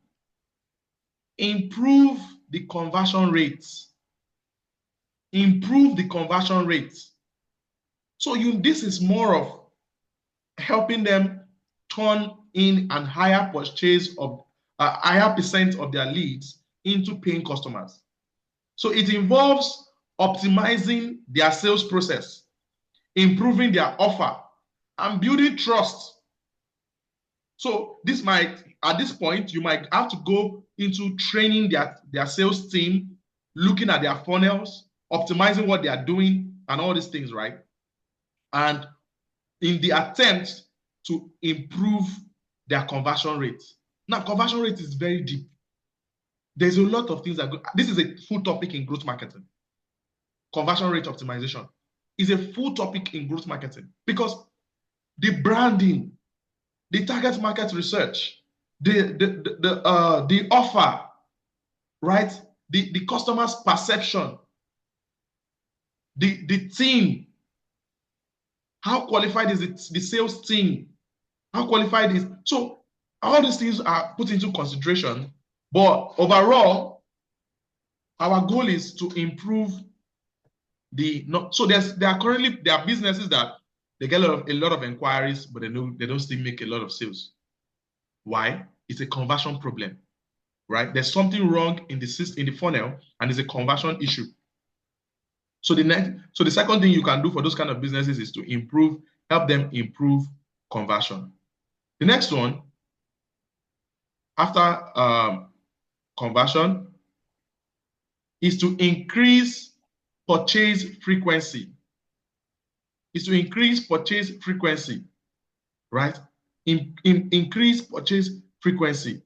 improve the conversion rates. Improve the conversion rates. So this is more of helping them turn in a higher purchase of a higher percent of their leads into paying customers. So it involves optimizing their sales process, improving their offer, and building trust. So at this point, you might have to go into training their sales team, looking at their funnels, optimizing what they are doing, and all these things, right? And in the attempt to improve their conversion rate. Now, conversion rate is very deep. There's a lot of things that go. This is a full topic in growth marketing. Conversion rate optimization is a full topic in growth marketing because the branding, the target market research, the offer, right? The customer's perception, the team, how qualified is it, the sales team, how qualified is, so all these things are put into consideration, but overall, our goal is to improve so there are businesses that they get a lot of inquiries, but they don't still make a lot of sales. Why? It's a conversion problem, right? There's something wrong in the funnel, and it's a conversion issue. So the second thing you can do for those kind of businesses is to help them improve conversion. The next one, after conversion, is to increase purchase frequency. Right? Increase purchase frequency.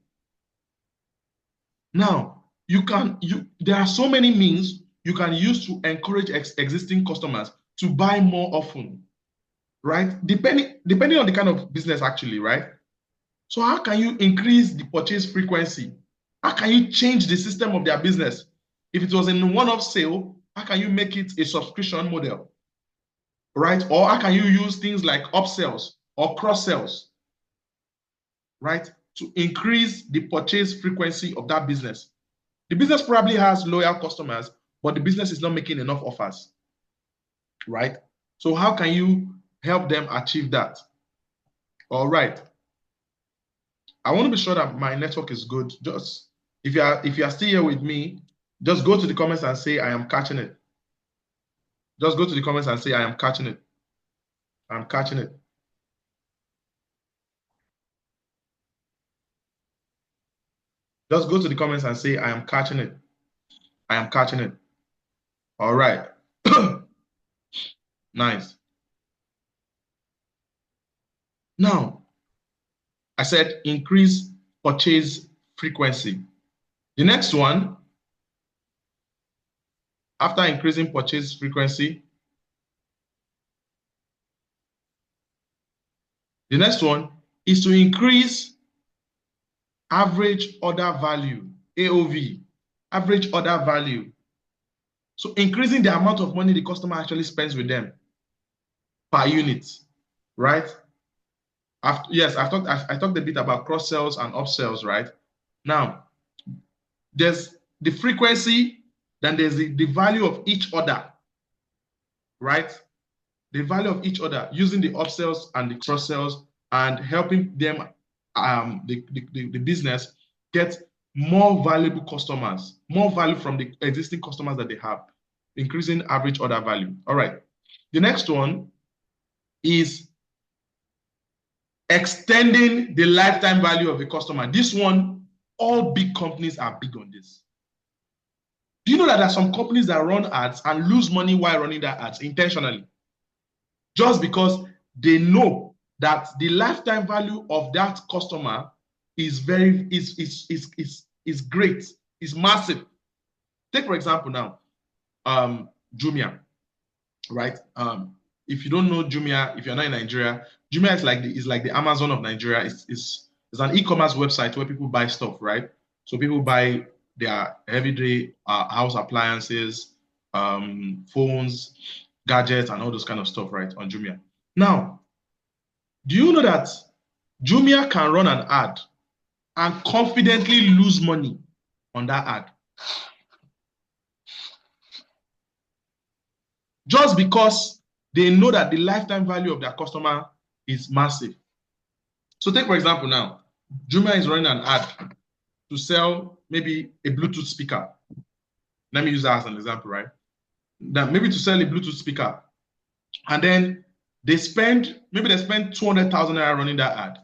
Now, there are so many means you can use to encourage existing customers to buy more often, right? Depending on the kind of business, actually, right? So how can you increase the purchase frequency? How can you change the system of their business? If it was a one-off sale, how can you make it a subscription model, right? Or how can you use things like upsells or cross-sells, right, to increase the purchase frequency of that business? The business probably has loyal customers, but the business is not making enough offers, right? So how can you help them achieve that? All right. I want to be sure that my network is good. Just if you are still here with me, just go to the comments and say I am catching it. Just go to the comments and say I am catching it. I'm catching it. Just go to the comments and say I am catching it. I am catching it. All right. Nice. Now, I said increase purchase frequency. The next one, after increasing purchase frequency, the next one is to increase average order value, AOV, average order value. So increasing the amount of money the customer actually spends with them per unit, right? I talked a bit about cross-sells and upsells, right? Now, there's the frequency, then there's the value of each order, right? The value of each order, using the upsells and the cross-sells and helping them, the business, get more valuable customers, more value from the existing customers that they have, increasing average order value. All right. The next one is extending the lifetime value of the customer. This one, all big companies are big on this. Do you know that there are some companies that run ads and lose money while running their ads intentionally? Just because they know that the lifetime value of that customer is great, is massive. Take for example now, Jumia, right? If you don't know Jumia, if you're not in Nigeria, Jumia is like the Amazon of Nigeria. It's an e-commerce website where people buy stuff, right? So people buy their everyday house appliances, phones, gadgets, and all those kind of stuff, right, on Jumia. Now, do you know that Jumia can run an ad and confidently lose money on that ad? Just because they know that the lifetime value of their customer is massive. So take for example now, Jumia is running an ad to sell maybe a Bluetooth speaker. Let me use that as an example, right? That maybe to sell a Bluetooth speaker, and then they spend 200,000 naira running that ad,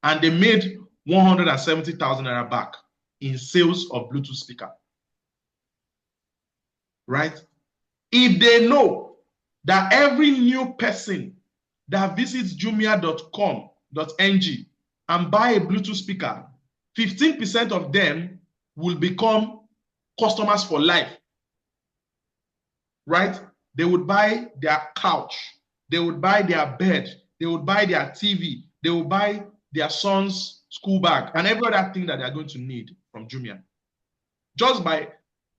and they made 170,000 naira back in sales of Bluetooth speaker, right? If they know that every new person that visits jumia.com.ng and buy a Bluetooth speaker, 15% of them will become customers for life, right? They would buy their couch, they would buy their bed, they would buy their TV, they would buy their son's school bag, and every other thing that they're going to need from Jumia. Just by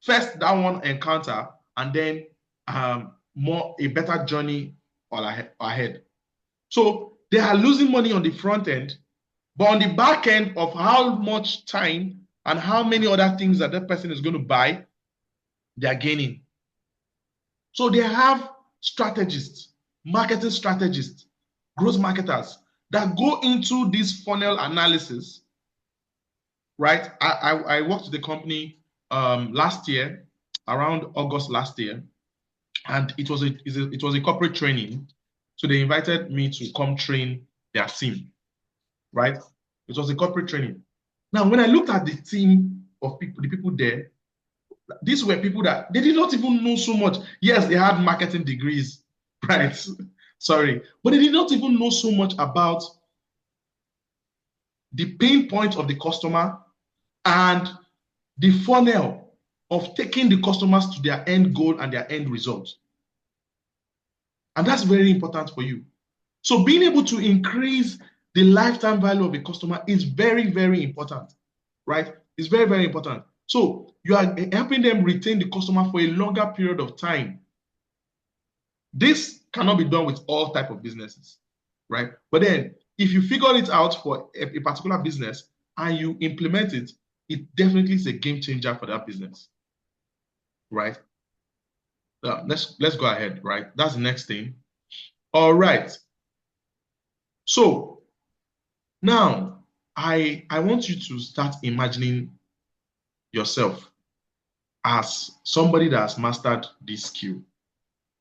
first that one encounter, and then a better journey ahead. So they are losing money on the front end, but on the back end of how much time and how many other things that person is going to buy, they are gaining. So they have strategists, marketing strategists, growth marketers that go into this funnel analysis, right? I worked with the company last year, around August last year, and it was a corporate training. So they invited me to come train their team, right? It was a corporate training. Now, when I looked at the team of people, the people there, these were people that they did not even know so much. Yes, they had marketing degrees, right? Sorry, but they did not even know so much about the pain point of the customer and the funnel of taking the customers to their end goal and their end result. And that's very important for you. So being able to increase the lifetime value of a customer is very, very important, right? It's very, very important. So you are helping them retain the customer for a longer period of time. This cannot be done with all type of businesses, right? But then if you figure it out for a particular business and you implement it, it definitely is a game changer for that business, right? Let's go ahead, right? That's the next thing. All right. So now I want you to start imagining yourself as somebody that has mastered this skill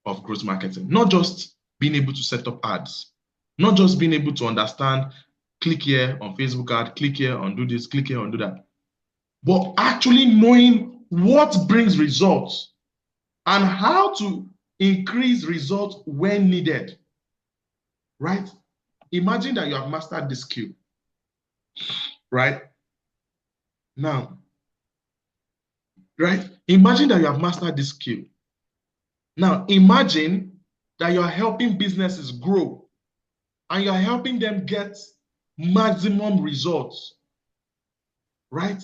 of growth marketing, not just being able to set up ads, not just being able to understand, click here on Facebook ad, click here on do this, click here on do that, but actually knowing what brings results and how to increase results when needed, right? Imagine that you have mastered this skill, right? Now, right? Imagine that you have mastered this skill. Now, imagine that you're helping businesses grow and you're helping them get maximum results, right?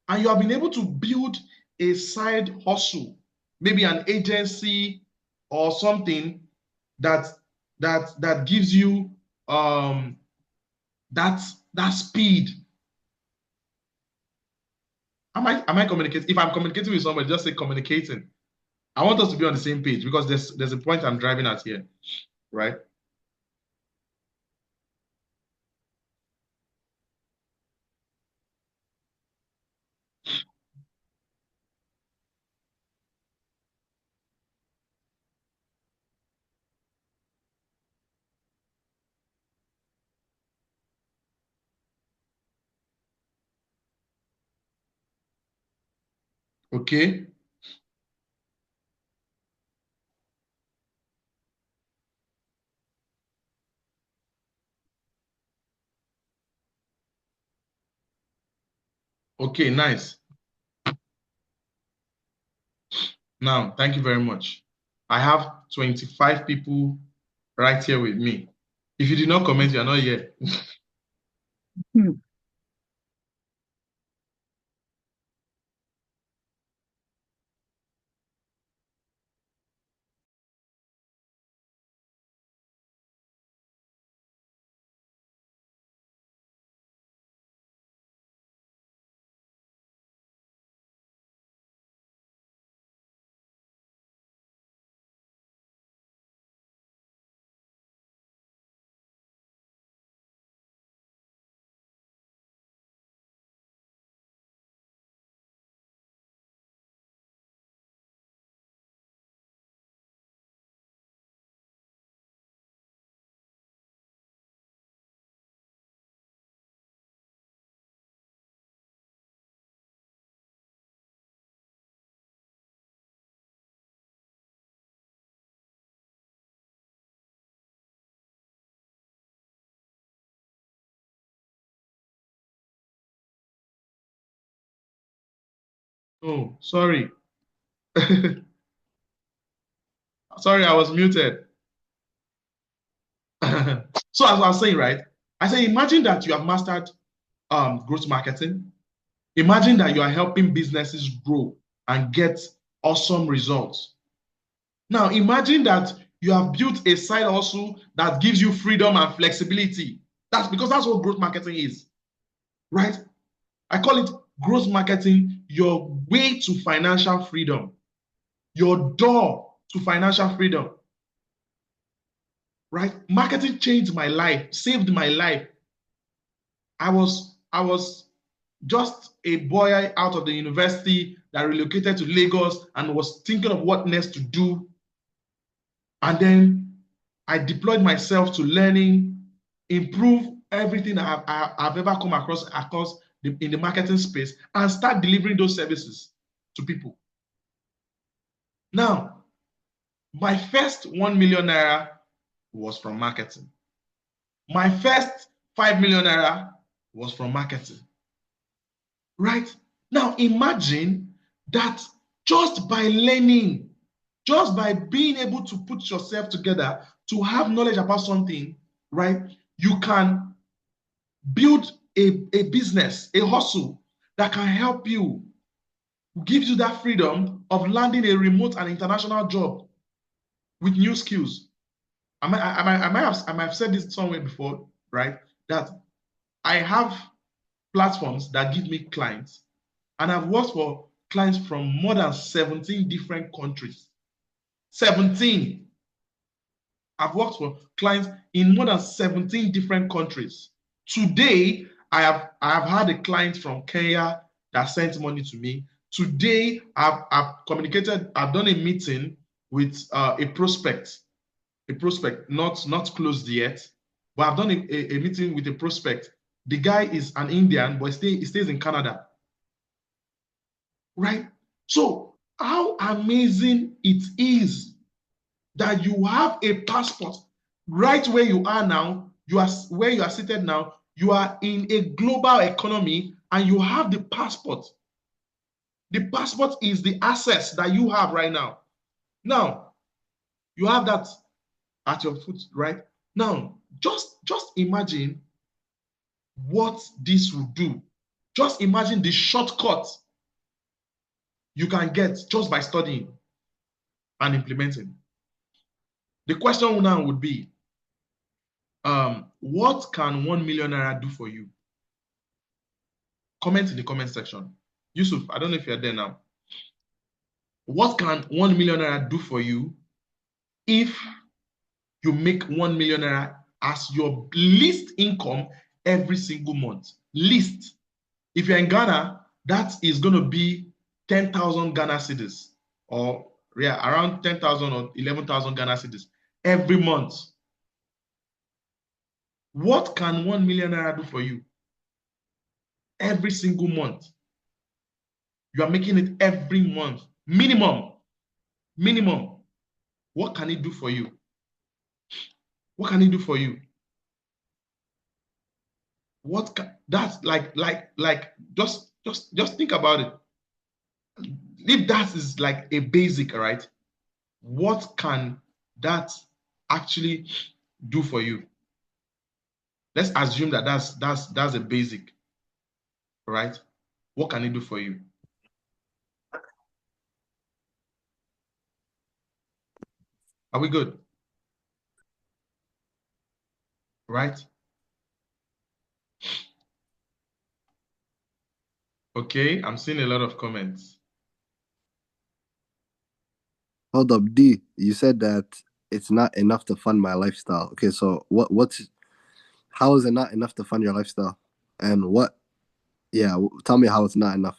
And you have been able to build a side hustle, maybe an agency or something that gives you that speed. Am I communicating? If I'm communicating with somebody, just say communicating. I want us to be on the same page because there's a point I'm driving at here, right? Okay. Okay, nice. Now, thank you very much. I have 25 people right here with me. If you did not comment, you're not here. Oh, sorry. Sorry, I was muted. So as I was saying, right? I say, imagine that you have mastered growth marketing. Imagine that you are helping businesses grow and get awesome results. Now, imagine that you have built a side hustle that gives you freedom and flexibility. That's because that's what growth marketing is, right? I call it growth marketing, your way to financial freedom, your door to financial freedom, right? Marketing changed my life, saved my life. I was just a boy out of the university that relocated to Lagos and was thinking of what next to do. And then I deployed myself to learning, improve everything I've ever come across in the marketing space, and start delivering those services to people. Now, my first 1 million naira was from marketing. My first 5 million naira was from marketing. Right? Now, imagine that just by learning, just by being able to put yourself together to have knowledge about something, right? You can build a business, a hustle that can help you, gives you that freedom of landing a remote and international job with new skills. I might have said this somewhere before, right? That I have platforms that give me clients, and I've worked for clients from more than 17 different countries. 17. I've worked for clients in more than 17 different countries. Today, I have had a client from Kenya that sent money to me. Today, I've communicated, I've done a meeting with a prospect, not closed yet, but I've done a meeting with a prospect. The guy is an Indian, but he stays in Canada. Right? So, how amazing it is that you have a passport right where you are now. You are where you are seated now. You are in a global economy and you have the passport. The passport is the access that you have right now. Now, you have that at your foot, right? Now, just imagine what this will do. Just imagine the shortcut you can get just by studying and implementing. The question now would be, what can 1 million naira do for you? Comment in the comment section. Yusuf, I don't know if you're there now. What can 1 million naira do for you if you make 1 million naira as your least income every single month? Least. If you're in Ghana, that is going to be 10,000 Ghana cedis, or yeah, around 10,000 or 11,000 Ghana cedis every month. What can 1 million naira do for you every single month? You are making it every month. Minimum. What can it do for you? What can it do for you? That's like just think about it. If that is like a basic, right? What can that actually do for you? Let's assume that that's a basic, right? What can it do for you? Are we good? Right? Okay, I'm seeing a lot of comments. Hold up, D. You said that it's not enough to fund my lifestyle. Okay, so how is it not enough to fund your lifestyle? And tell me how it's not enough.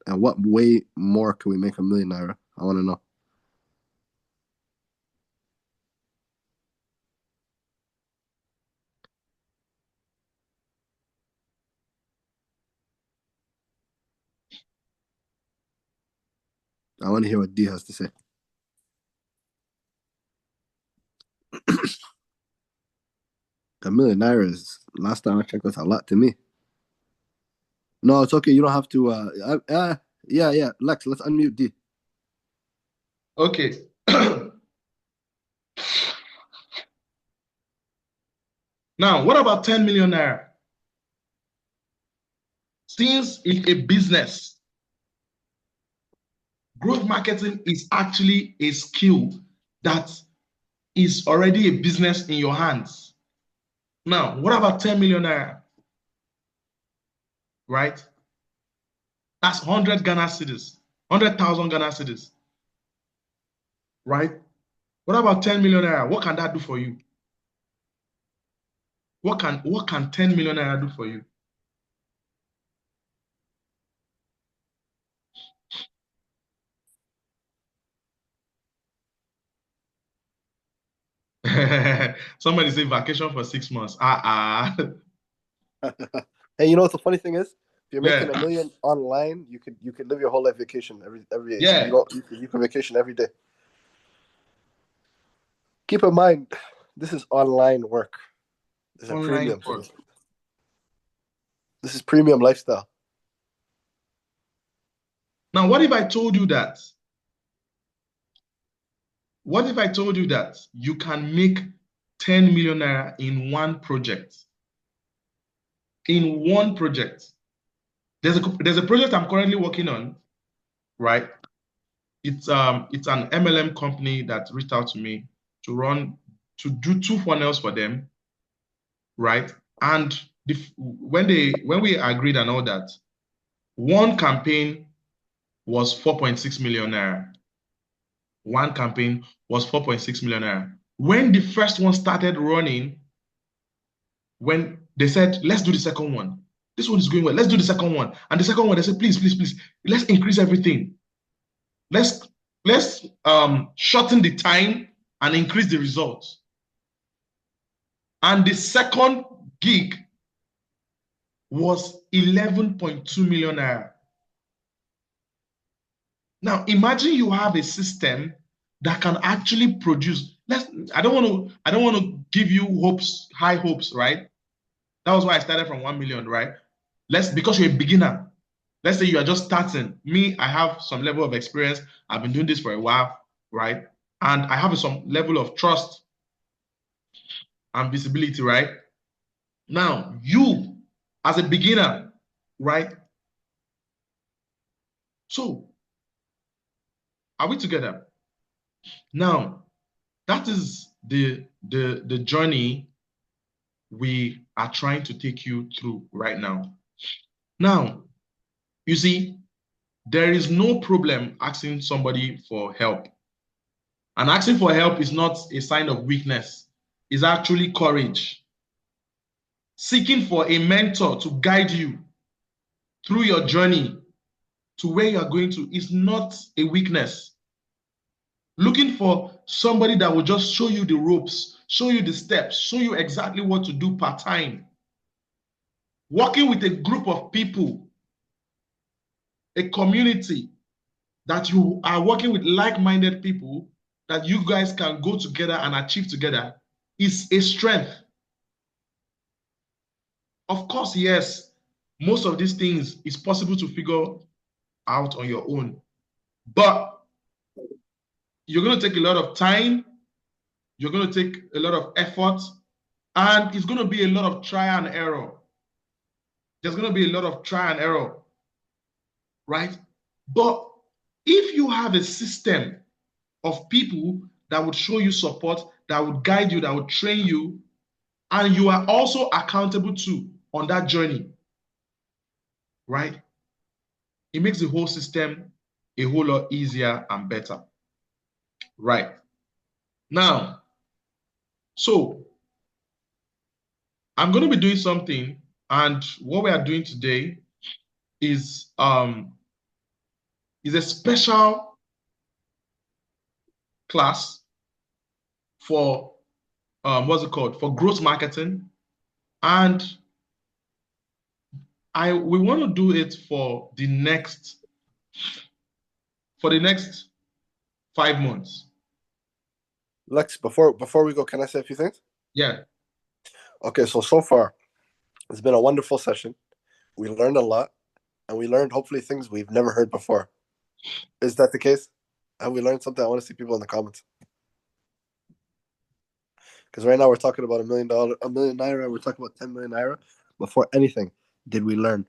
And what way more can we make 1 million naira? I want to know. I want to hear what D has to say. $1 million is, last time I checked, that's a lot to me. No, it's okay. You don't have to. Yeah. Lex, let's unmute D. Okay. Now, what about 10 million naira? Since it's a business, growth marketing is actually a skill that is already a business in your hands. Now, what about 10 million naira? Right? That's 100 Ghana cedis, 100,000 Ghana cedis. Right? What about 10 million naira? What can that do for you? What can 10 million naira do for you? Somebody say vacation for 6 months. Hey, you know what the funny thing is? If you're making Yeah, $1 million online, you could live your whole life vacation every yeah. you can vacation every day. Keep in mind, this is online work. This is a Online premium. work. This is premium lifestyle. Now, what if I told you that? What if I told you that you can make 10 million naira in one project? In one project. There's a project I'm currently working on, right? It's an MLM company that reached out to me to do 2 funnels for them, right? And when we agreed and all that, one campaign was 4.6 million naira. One campaign was 4.6 million naira. When the first one started running, when they said, let's do the second one. This one is going well. Let's do the second one. And the second one, they said, please, please, please, let's increase everything. Let's shorten the time and increase the results. And the second gig was 11.2 million naira. Now imagine you have a system that can actually produce. I don't want to give you high hopes, right? That was why I started from 1 million, right? Because you're a beginner. Let's say you are just starting. Me, I have some level of experience. I've been doing this for a while, right? And I have some level of trust and visibility, right? Now, you as a beginner, right? So, are we together? Now, that is the journey we are trying to take you through right now. Now, you see, there is no problem asking somebody for help. And asking for help is not a sign of weakness. It's actually courage. Seeking for a mentor to guide you through your journey to where you are going to is not a weakness. Looking for somebody that will just show you the ropes, show you the steps, show you exactly what to do part-time. Working with a group of people, a community that you are working with like-minded people that you guys can go together and achieve together is a strength. Of course, yes, most of these things is possible to figure out on your own, but you're going to take a lot of time, you're going to take a lot of effort, and it's going to be a lot of trial and error. There's going to be a lot of trial and error, right? But if you have a system of people that would show you support, that would guide you, that would train you, and you are also accountable to on that journey, right? It makes the whole system a whole lot easier and better, right? Now, so I'm going to be doing something, and what we are doing today is a special class for what's it called? For growth marketing, and we want to do it for the next 5 months. Lex, before we go, can I say a few things? Yeah. Okay, so far, it's been a wonderful session. We learned a lot, and we learned hopefully things we've never heard before. Is that the case? Have we learned something? I want to see people in the comments. Because right now we're talking about $1 million, 1 million naira. We're talking about 10 million naira. Before anything, did we learn?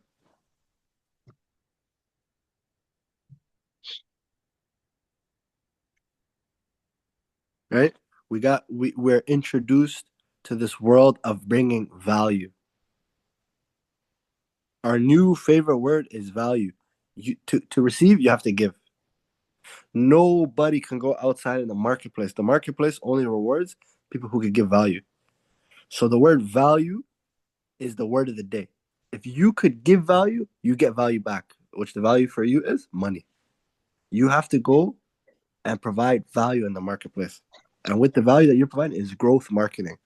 Right? We're introduced to this world of bringing value. Our new favorite word is value. To receive, you have to give. Nobody can go outside in the marketplace. The marketplace only rewards people who can give value. So the word value is the word of the day. If you could give value, you get value back, which the value for you is money. You have to go and provide value in the marketplace. And with the value that you're providing is growth marketing.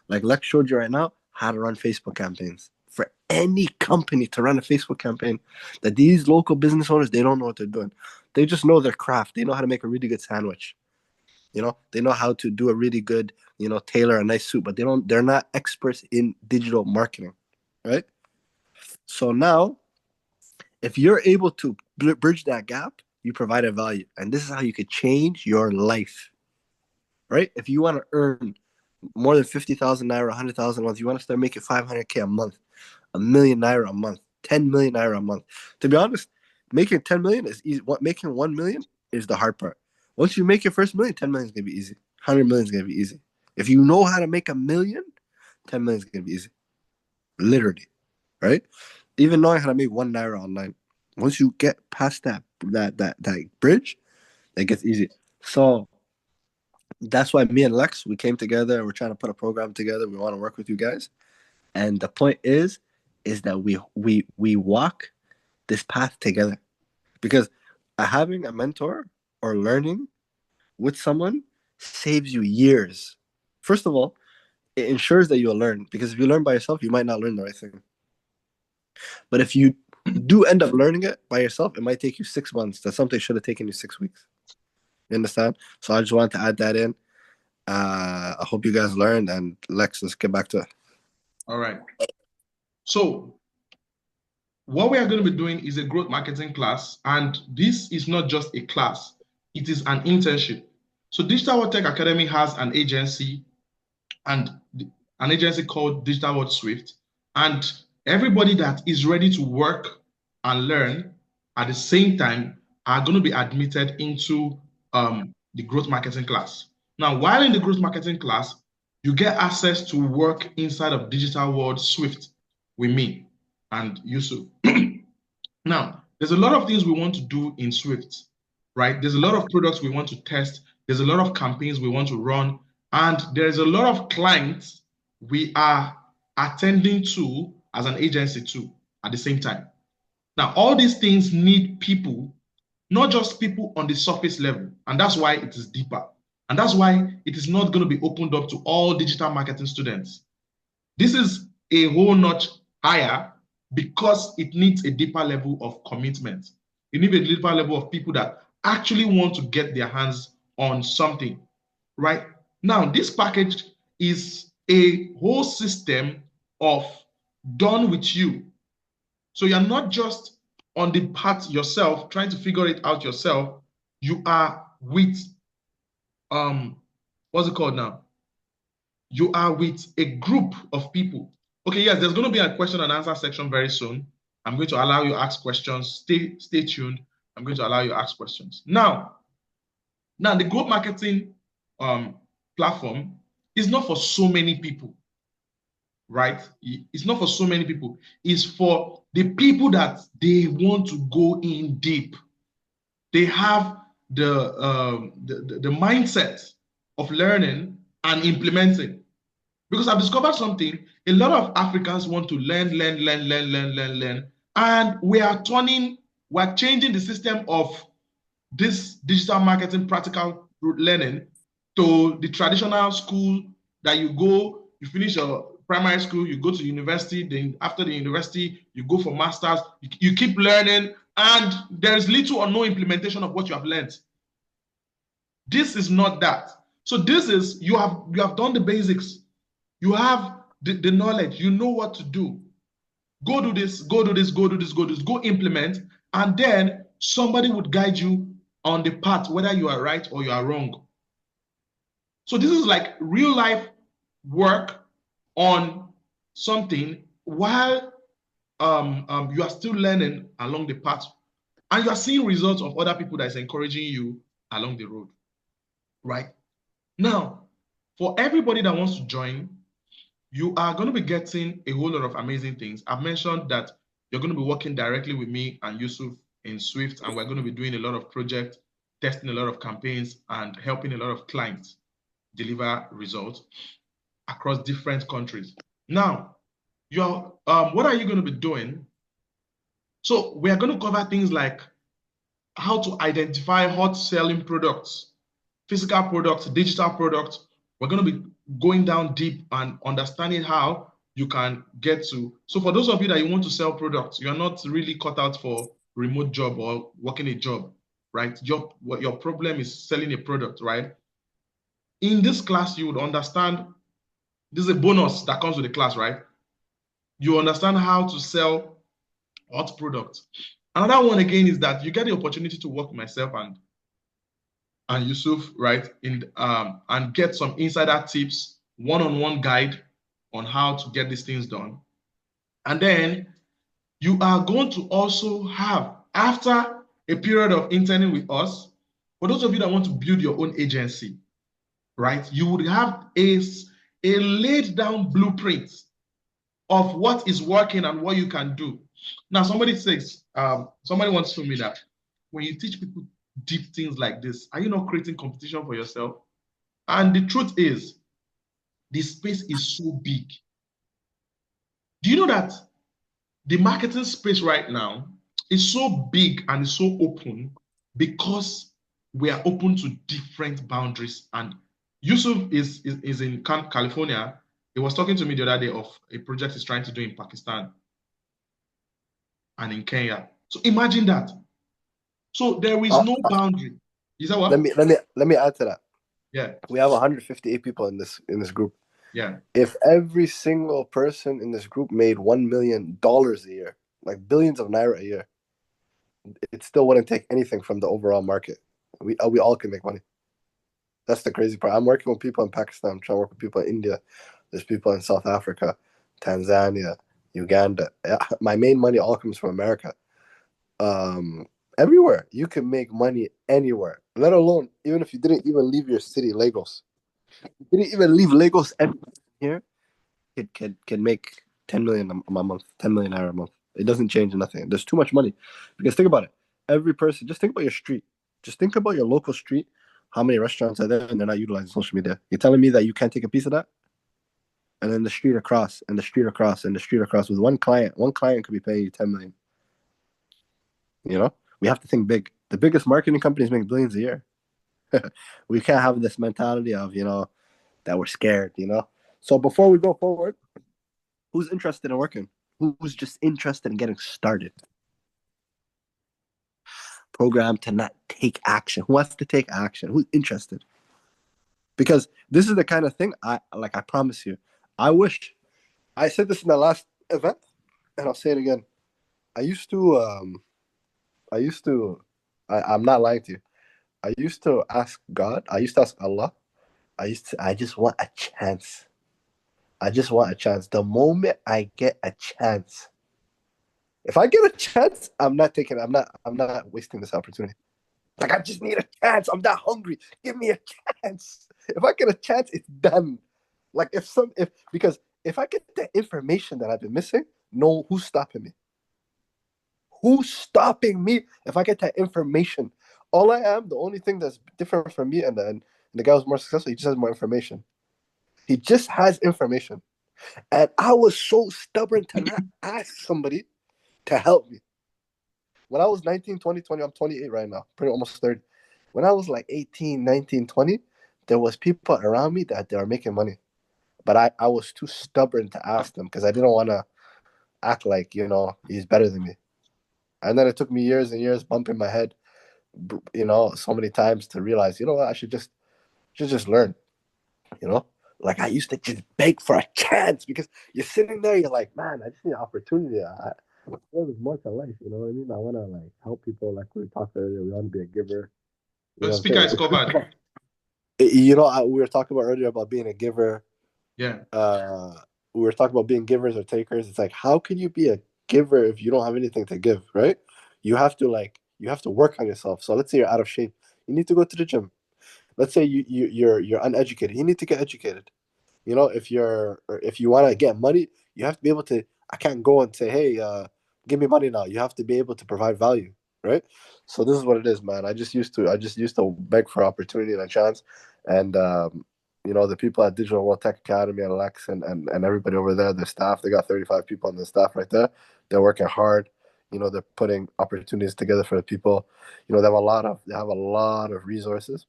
Like Lex showed you right now how to run Facebook campaigns. For any company to run a Facebook campaign, that these local business owners, they don't know what they're doing. They just know their craft. They know how to make a really good sandwich. They know how to do a really good, tailor a nice suit, but they're not experts in digital marketing, right? So now, if you're able to bridge that gap, you provide a value. And this is how you could change your life, right? If you want to earn more than 50,000 naira, 100,000 a month, you want to start making 500K a month, 1,000,000 naira a month, 10 million naira a month. To be honest, making 10 million is easy. Making 1 million is the hard part. Once you make your first million, 10 million is going to be easy. 100 million is going to be easy. If you know how to make 1 million, 10 million is going to be easy. Literally, right? Even knowing how to make 1 naira online. Once you get past that bridge, it gets easy. So that's why me and Lex, we came together. We're trying to put a program together. We want to work with you guys. And the point is that we walk this path together. Because having a mentor or learning with someone saves you years. First of all, it ensures that you'll learn. Because if you learn by yourself, you might not learn the right thing. But if you do end up learning it by yourself, it might take you 6 months. That's something should have taken you 6 weeks. You understand? So I just wanted to add that in. I hope you guys learned, and Lex, let's get back to it. All right. So what we are going to be doing is a growth marketing class, and this is not just a class, it is an internship. So Digital World Tech Academy has an agency, and an agency called Digital World Swift, and everybody that is ready to work and learn at the same time are going to be admitted into the growth marketing class. Now, while in the growth marketing class, you get access to work inside of Digital World Swift with me and Yusuf. Now, there's a lot of things we want to do in Swift, right? There's a lot of products we want to test. There's a lot of campaigns we want to run. And there's a lot of clients we are attending to as an agency too at the same time. Now, all these things need people, not just people on the surface level. And that's why it is deeper. And that's why it is not going to be opened up to all digital marketing students. This is a whole notch higher because it needs a deeper level of commitment. You need a deeper level of people that actually want to get their hands on something, right? Now, this package is a whole system of done with you. So you're not just on the path yourself, trying to figure it out yourself. You are with, what's it called now? You are with a group of people. Okay, yes, there's going to be a question and answer section very soon. I'm going to allow you to ask questions. Stay tuned. I'm going to allow you to ask questions. Now the growth marketing platform is not for so many people, right? It's not for so many people. It's for the people that they want to go in deep. They have the mindset of learning and implementing. Because I've discovered something, a lot of Africans want to learn, and we're changing the system of this digital marketing practical learning to the traditional school that you go, you finish your primary school, you go to university, then after the university, you go for masters, you keep learning, and there is little or no implementation of what you have learned. This is not that. So this is, you have done the basics. You have the knowledge, you know what to do. Go do this, go do this, go do this, go do this, go implement, and then somebody would guide you on the path, whether you are right or you are wrong. So this is like real life work on something while you are still learning along the path, and you are seeing results of other people that is encouraging you along the road, right? Now, for everybody that wants to join, you are going to be getting a whole lot of amazing things. I've mentioned that you're going to be working directly with me and Yusuf in Swift, and we're going to be doing a lot of projects, testing a lot of campaigns, and helping a lot of clients deliver results across different countries. Now, what are you going to be doing? So we are going to cover things like how to identify hot selling products. physical products, digital products. We're going to be going down deep and understanding how you can get to. So for those of you that you want to sell products, you're not really cut out for remote job or working a job, right? Your problem is selling a product, right? In this class, you would understand, this is a bonus that comes with the class, right? You understand how to sell hot products. Another one again is that you get the opportunity to work with myself and Yusuf, right? And get some insider tips, one-on-one guide on how to get these things done. And then you are going to also have, after a period of interning with us, for those of you that want to build your own agency, right? You would have a laid down blueprint of what is working and what you can do. Now, somebody wants to tell me that when you teach people deep things like this, are you not creating competition for yourself? And the truth is, the space is so big. Do you know that the marketing space right now is so big and is so open because we are open to different boundaries? And Yusuf is in California. He was talking to me the other day of a project he's trying to do in Pakistan and in Kenya. So imagine that. So there is no boundary. Is that what? Let me add to that. Yeah. We have 158 people in this group. Yeah. If every single person in this group made $1 million a year, like billions of naira a year, it still wouldn't take anything from the overall market. We all can make money. That's the crazy part. I'm working with people in Pakistan. I'm trying to work with people in India. There's people in South Africa, Tanzania, Uganda. My main money all comes from America. Everywhere. You can make money anywhere, let alone even if you didn't even leave your city, Lagos. You didn't even leave Lagos here. It can make 10 million a month, 10 million a month. It doesn't change nothing. There's too much money. Because think about it. Every person, just think about your street. Just think about your local street. How many restaurants are there and they're not utilizing social media? You're telling me that you can't take a piece of that? And then the street across, and the street across, and the street across with one client could be paying you 10 million. You know? We have to think big. The biggest marketing companies make billions a year. We can't have this mentality of, that we're scared, So before we go forward, who's interested in working? Who's just interested in getting started? Program to not take action. Who wants to take action? Who's interested? Because this is the kind of thing I promise you. I wish I said this in the last event, and I'll say it again. I'm not lying to you. I used to ask God. I used to ask Allah. I just want a chance. I just want a chance. The moment I get a chance, if I get a chance, I'm not wasting this opportunity. Like, I just need a chance. I'm that hungry. Give me a chance. If I get a chance, it's done. Like because if I get the information that I've been missing, no, who's stopping me? Who's stopping me if I get that information? All I am, the only thing that's different from me and the guy who's more successful, he just has more information. He just has information. And I was so stubborn to not ask somebody to help me. When I was 19, 20, I'm 28 right now, pretty almost 30. When I was like 18, 19, 20, there was people around me that they were making money. But I was too stubborn to ask them because I didn't want to act like, he's better than me. And then it took me years and years bumping my head, so many times to realize, what, I should just learn, Like, I used to just beg for a chance because you're sitting there, you're like, man, I just need an opportunity. There's more to life, you know what I mean? I want to help people, like we talked earlier. We want to be a giver. The speaker is covered. We were talking about earlier about being a giver. Yeah. We were talking about being givers or takers. It's like, how can you be a giver if you don't have anything to give, right? You have to work on yourself. So let's say you're out of shape. You need to go to the gym. Let's say you're uneducated. You need to get educated. If you want to get money, you have to be able to. I can't go and say, hey, give me money now. You have to be able to provide value, right? So this is what it is, man. I just used to beg for opportunity and a chance, and the people at Digital World Tech Academy and Lex and everybody over there, their staff, they got 35 people on the staff right there. They're working hard. They're putting opportunities together for the people. They have a lot of resources.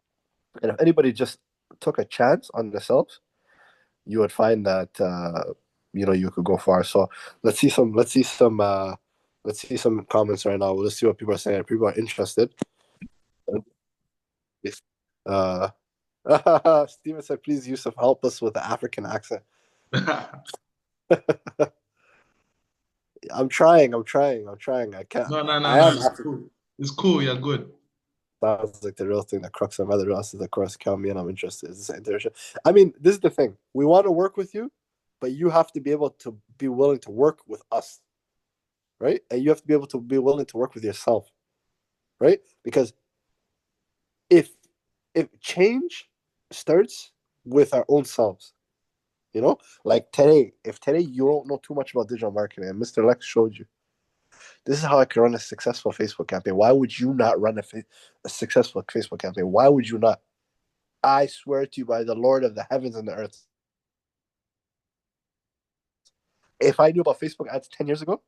And if anybody just took a chance on themselves, you would find that you could go far. So let's see some comments right now. Let's see what people are saying. People are interested. Uh, Steven said, "Please, Yusuf, help us with the African accent." I'm trying. I can't. No, I am. it's cool. It's cool. You're good. Sounds like the real thing that crux of other else is, of course, count me and I'm interested. Is this internship? I mean, this is the thing. We want to work with you, but you have to be able to be willing to work with us, right? And you have to be able to be willing to work with yourself, right? Because if change starts with our own selves, like today, if today you don't know too much about digital marketing, and Mr. Lex showed you, this is how I can run a successful Facebook campaign. Why would you not run a successful Facebook campaign? Why would you not? I swear to you by the Lord of the heavens and the earth. If I knew about Facebook ads 10 years ago,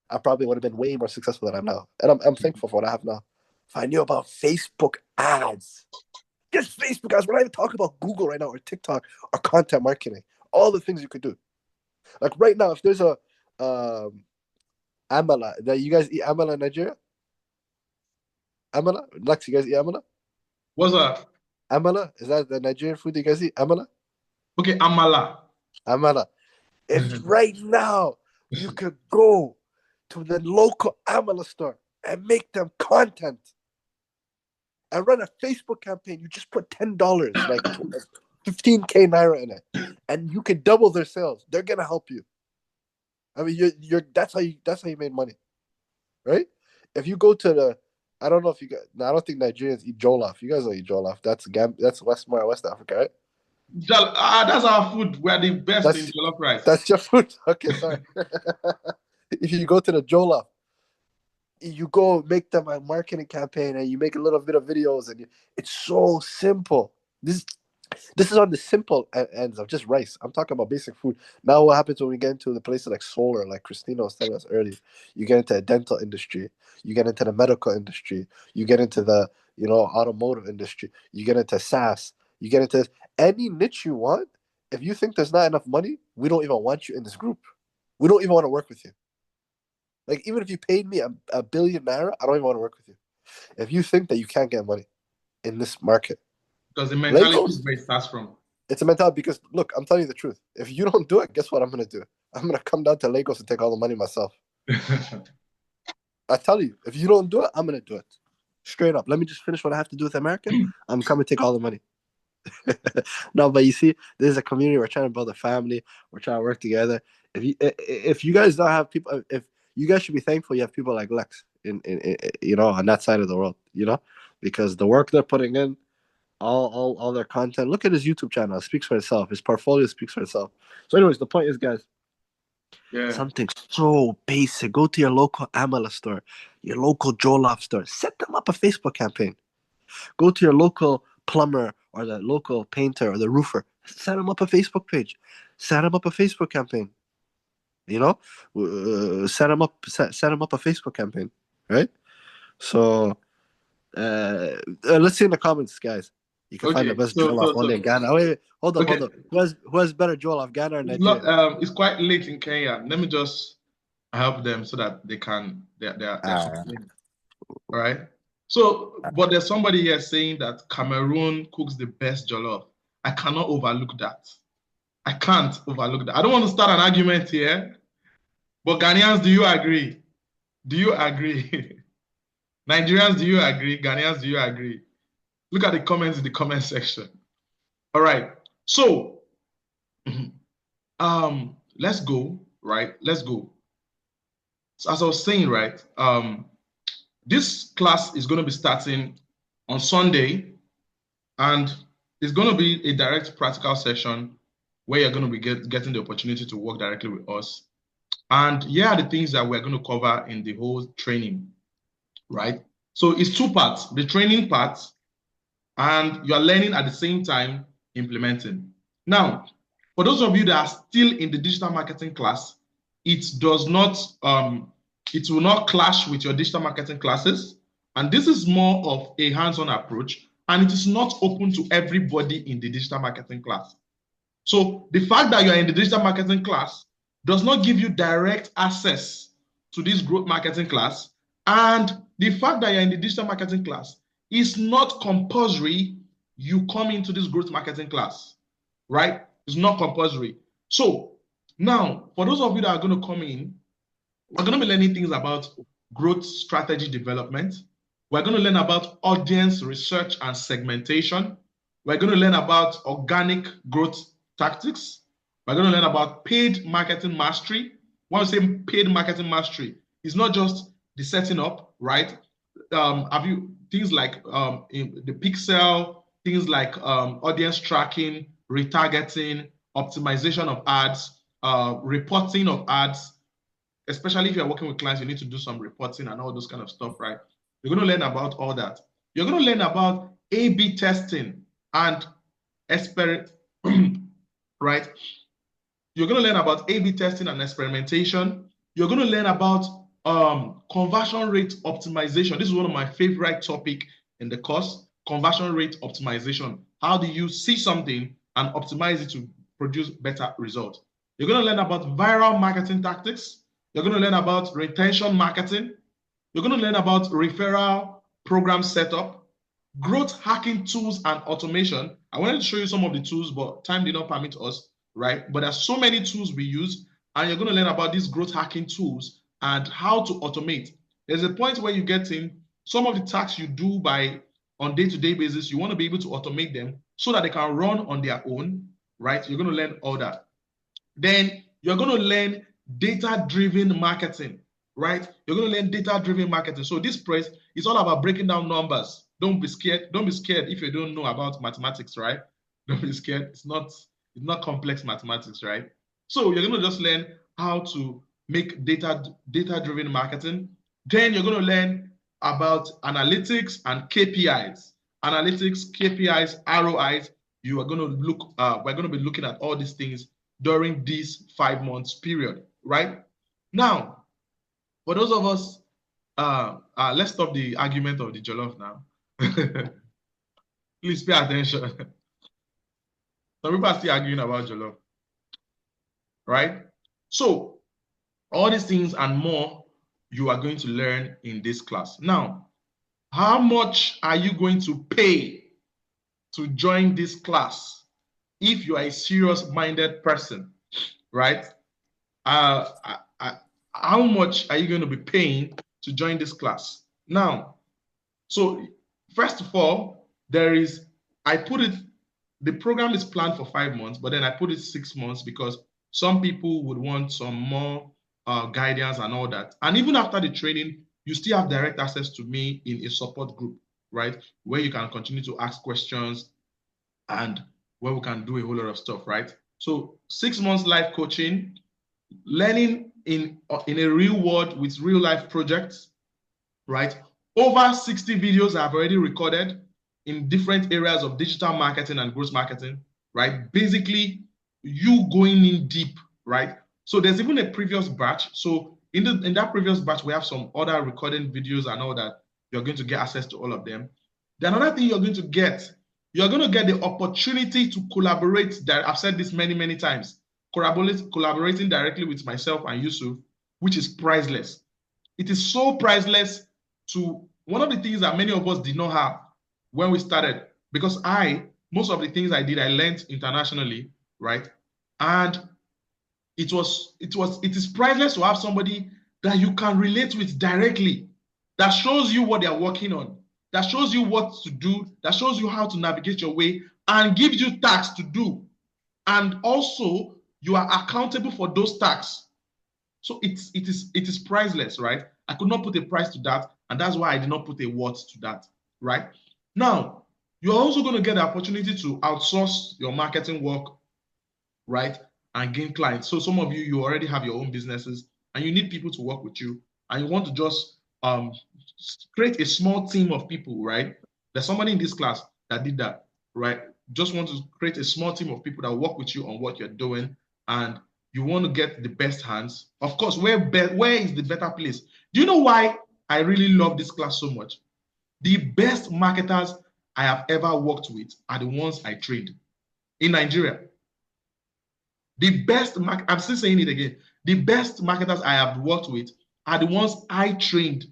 I probably would have been way more successful than I am now. And I'm thankful for what I have now. If I knew about Facebook ads, just Facebook ads, we're not even talking about Google right now or TikTok or content marketing, all the things you could do. Like right now, if there's a amala, that you guys eat amala in Nigeria? Amala? Lex, you guys eat amala? What's that? Amala? Is that the Nigerian food that you guys eat? Amala? Okay, amala. Amala. If right now you could go to the local amala store and make them content and run a Facebook campaign, you just put $10, like 15K naira in it, and you can double their sales. They're gonna help you. I mean, that's how you made money, right? If you go to the, I don't know if you guys, I don't think Nigerians eat jollof. You guys don't eat jollof. That's West Africa, right? That's our food. We're the best in jollof rice. That's your food. Okay, sorry. If you go to the jollof, you go make them a marketing campaign and you make a little bit of videos, and it's so simple. This is on the simple ends of just rice. I'm talking about basic food. Now, what happens when we get into the places like solar, like Christina was telling us earlier? You get into the dental industry, you get into the medical industry, you get into the automotive industry, you get into SaaS, you get into any niche you want. If you think there's not enough money, we don't even want you in this group. We don't even want to work with you. Like, even if you paid me a billion naira, I don't even want to work with you. If you think that you can't get money in this market. Because the mentality is where it starts from. It's a mentality because, look, I'm telling you the truth. If you don't do it, guess what I'm going to do? I'm going to come down to Lagos and take all the money myself. I tell you, if you don't do it, I'm going to do it. Straight up. Let me just finish what I have to do with American. I'm coming to take all the money. No, but you see, this is a community. We're trying to build a family. We're trying to work together. If you guys don't have people, if you guys should be thankful you have people like Lex in on that side of the world, because the work they're putting in, all their content. Look at his YouTube channel. It speaks for itself. His portfolio speaks for itself. So anyways, the point is, guys, something so basic. Go to your local amala store, your local jollof store. Set them up a Facebook campaign. Go to your local plumber or the local painter or the roofer. Set them up a Facebook page. Set them up a Facebook campaign. Set them up a Facebook campaign, right? So let's see in the comments, guys. You can find the best jollof only in Ghana. Wait, hold on. Who has better jollof, Ghana or Nigeria? It's quite late in Kenya. Let me just help them so that they can. All right. So, but there's somebody here saying that Cameroon cooks the best jollof. I cannot overlook that. I can't overlook that. I don't want to start an argument here, but Ghanaians, do you agree? Do you agree? Nigerians, do you agree? Ghanaians, do you agree? Look at the comments in the comment section. All right. So, let's go, right? Let's go. So as I was saying, right, this class is going to be starting on Sunday, and it's going to be a direct practical session where you're going to be getting the opportunity to work directly with us. And here are the things that we're going to cover in the whole training, right? So it's two parts, the training part, and you're learning at the same time implementing. Now, for those of you that are still in the digital marketing class, it does not, it will not clash with your digital marketing classes. And this is more of a hands-on approach. and it is not open to everybody in the digital marketing class. So the fact that you are in the digital marketing class does not give you direct access to this growth marketing class. And the fact that you're in the digital marketing class is not compulsory you come into this growth marketing class, right? It's not compulsory. So now, for those of you that are going to come in, we're going to be learning things about growth strategy development. We're going to learn about audience research and segmentation. We're going to learn about organic growth tactics. We're going to learn about paid marketing mastery. When I say paid marketing mastery, it's not just the setting up, right? Have you things like in the pixel, things like audience tracking, retargeting, optimization of ads, reporting of ads. Especially if you're working with clients, you need to do some reporting and all those kind of stuff, right? You're going to learn about all that. You're going to learn about A/B testing and experiment, right? You're going to learn about A/B testing and experimentation. You're going to learn about conversion rate optimization. This is one of my favorite topics in the course, conversion rate optimization. How do you see something and optimize it to produce better results? You're going to learn about viral marketing tactics. You're going to learn about retention marketing. You're going to learn about referral program setup, growth hacking tools and automation. I wanted to show you some of the tools, but time did not permit us, right? But there's so many tools we use, and you're going to learn about these growth hacking tools and how to automate. There's a point where you get in some of the tasks you do on day-to-day basis, you want to be able to automate them so that they can run on their own, right? You're going to learn all that. Then you're going to learn data-driven marketing, right? You're going to learn data-driven marketing. So this press is all about breaking down numbers. Don't be scared. Don't be scared if you don't know about mathematics, right? Don't be scared. It's not complex mathematics, right? So you're going to just learn how to make data-driven marketing. Then you're going to learn about analytics and KPIs. Analytics, KPIs, ROIs. You are going to look. We're going to be looking at all these things during this 5 months period, right? Now, for those of us, let's stop the argument of the jollof now. Please pay attention. Some people are still arguing about jollof, right? So, all these things and more you are going to learn in this class. Now, how much are you going to pay to join this class if you are a serious-minded person, right? How much are you going to be paying to join this class? Now, so first of all, the program is planned for 5 months, but then I put it 6 months because some people would want some more guidance and all that. And even after the training, you still have direct access to me in a support group, right? Where you can continue to ask questions and where we can do a whole lot of stuff, right? So 6 months live coaching, learning in a real world with real life projects, right? Over 60 videos I've already recorded in different areas of digital marketing and growth marketing, right? Basically, you going in deep, right? So there's even a previous batch. So in that previous batch, we have some other recording videos and all that. You're going to get access to all of them. The another thing you're going to get the opportunity to collaborate. I've said this many, many times. Collaborating directly with myself and Yusuf, which is priceless. It is so priceless to one of the things that many of us did not have when we started, because most of the things I did, I learned internationally, right? And it is priceless to have somebody that you can relate with directly, that shows you what they're working on, that shows you what to do, that shows you how to navigate your way and gives you tasks to do. And also, you are accountable for those tasks. So it is priceless, right? I could not put a price to that, and that's why I did not put a word to that, right? Now, you're also going to get the opportunity to outsource your marketing work, right? And gain clients. So some of you already have your own businesses and you need people to work with you, and you want to just create a small team of people, right? There's somebody in this class that did that, right? Just want to create a small team of people that work with you on what you're doing, and you want to get the best hands. Of course, where is the better place? Do you know why I really love this class so much? The best marketers I have ever worked with are the ones I trained in Nigeria. The best, I'm still saying it again, the best marketers I have worked with are the ones I trained.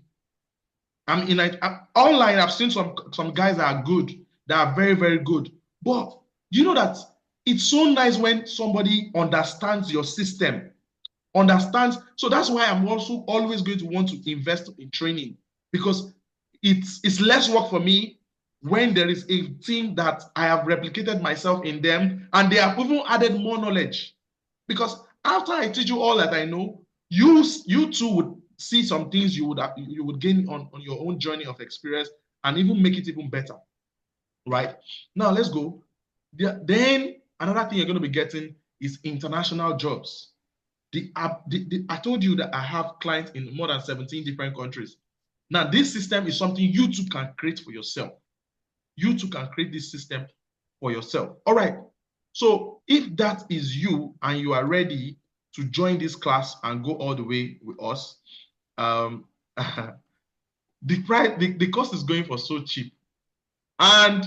Online, I've seen some guys that are good, that are very, very good. But you know that it's so nice when somebody understands your system, understands. So that's why I'm also always going to want to invest in training, because it's less work for me when there is a team that I have replicated myself in them and they have even added more knowledge. Because after I teach you all that I know, you too would see some things you would gain on your own journey of experience and even make it even better. Right? Now let's go. Then another thing you're going to be getting is international jobs. I told you that I have clients in more than 17 different countries. Now, this system is something you too can create for yourself. You too can create this system for yourself. All right. So if that is you and you are ready to join this class and go all the way with us, the cost is going for so cheap. And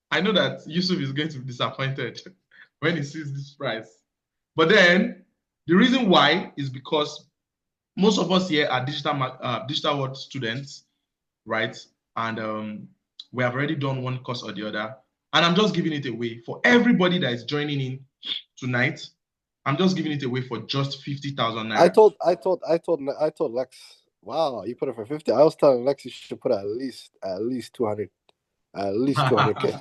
I know that Yusuf is going to be disappointed when he sees this price. But then the reason why is because most of us here are digital world students, right? And we have already done one course or the other. And I'm just giving it away for everybody that is joining in tonight. I'm just giving it away for just 50,000 naira. I told Lex, wow, you put it for 50. I was telling Lex you should put at least 200, at least 200K.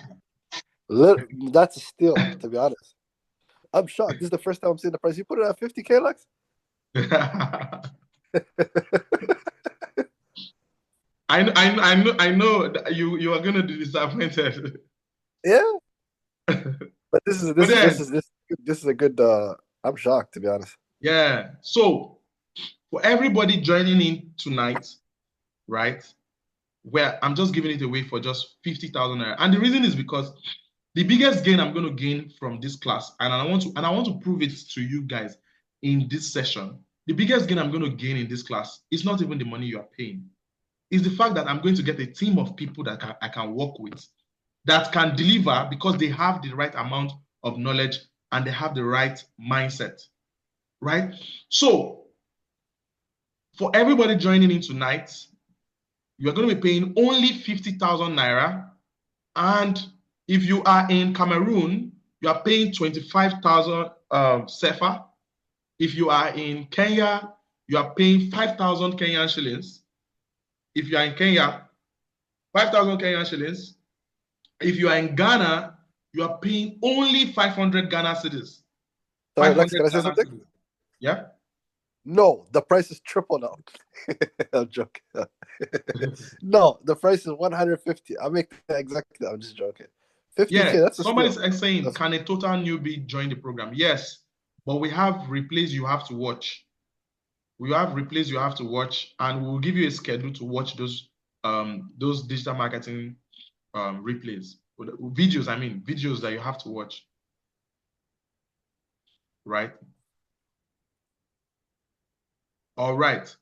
That's a steal, to be honest. I'm shocked. This is the first time I'm seeing the price. You put it at 50K, Lex? I know that you are gonna be disappointed. Yeah. But this is a good I'm shocked, to be honest. Yeah. So for everybody joining in tonight, right? Where I'm just giving it away for just 50,000 naira. And the reason is because the biggest gain I'm going to gain from this class, and I want to prove it to you guys in this session. The biggest gain I'm going to gain in this class is not even the money you are paying. It's the fact that I'm going to get a team of people that I can work with, that can deliver because they have the right amount of knowledge and they have the right mindset, right? So for everybody joining in tonight, you're going to be paying only 50,000 naira. And if you are in Cameroon, you are paying 25,000 CFA. If you are in Kenya, you are paying 5,000 Kenyan shillings. If you are in Kenya, 5,000 Kenyan shillings. If you are in Ghana, you are paying only 500 Ghana cedis. So, Lex, can I say something? Cedis. Yeah? No, the price is triple now. I'm joking. No, the price is 150. I make that exactly. I'm just joking. 50K, yeah, that's a somebody's steal. saying, can a total newbie join the program? Yes, but we have replays you have to watch. We have replays you have to watch, and we'll give you a schedule to watch those digital marketing replays, videos. I mean, videos that you have to watch, right? All right.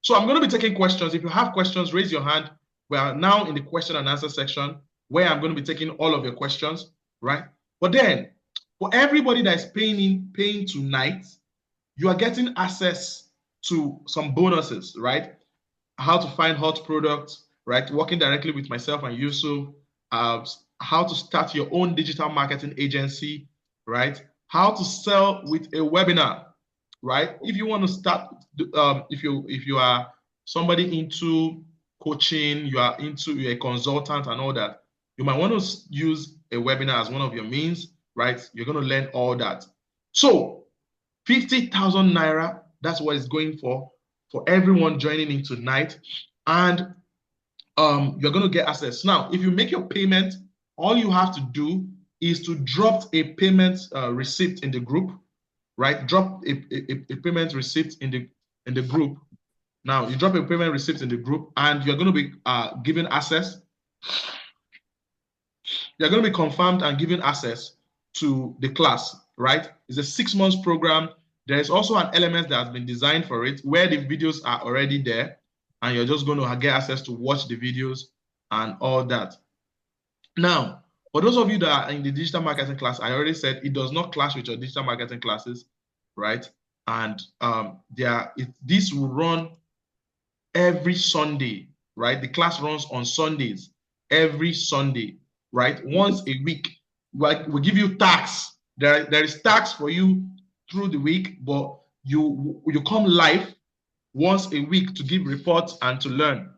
So I'm going to be taking questions. If you have questions, raise your hand. We are now in the question and answer section where I'm going to be taking all of your questions, right? But then, for everybody that is paying tonight, you are getting access to some bonuses, right? How to find hot products, right? Working directly with myself and Yusuf, how to start your own digital marketing agency, right? How to sell with a webinar, right? If you want to start, if you are somebody into coaching, you're a consultant and all that, you might want to use a webinar as one of your means, right? You're going to learn all that. So 50,000 naira, that's what it's going for everyone joining in tonight. And you're going to get access. Now, if you make your payment, all you have to do is to drop a payment receipt in the group, right? Drop a payment receipt in the group. Now, you drop a payment receipt in the group, and you're going to be given access. You're going to be confirmed and given access to the class, right? It's a 6 months program. There is also an element that has been designed for it where the videos are already there, and you're just going to get access to watch the videos and all that. Now, for those of you that are in the digital marketing class, I already said it does not clash with your digital marketing classes, right? And this will run every Sunday, right? The class runs on Sundays, every Sunday, right? Once a week. Like we give you tasks. There is tasks for you through the week, but you come live once a week to give reports and to learn,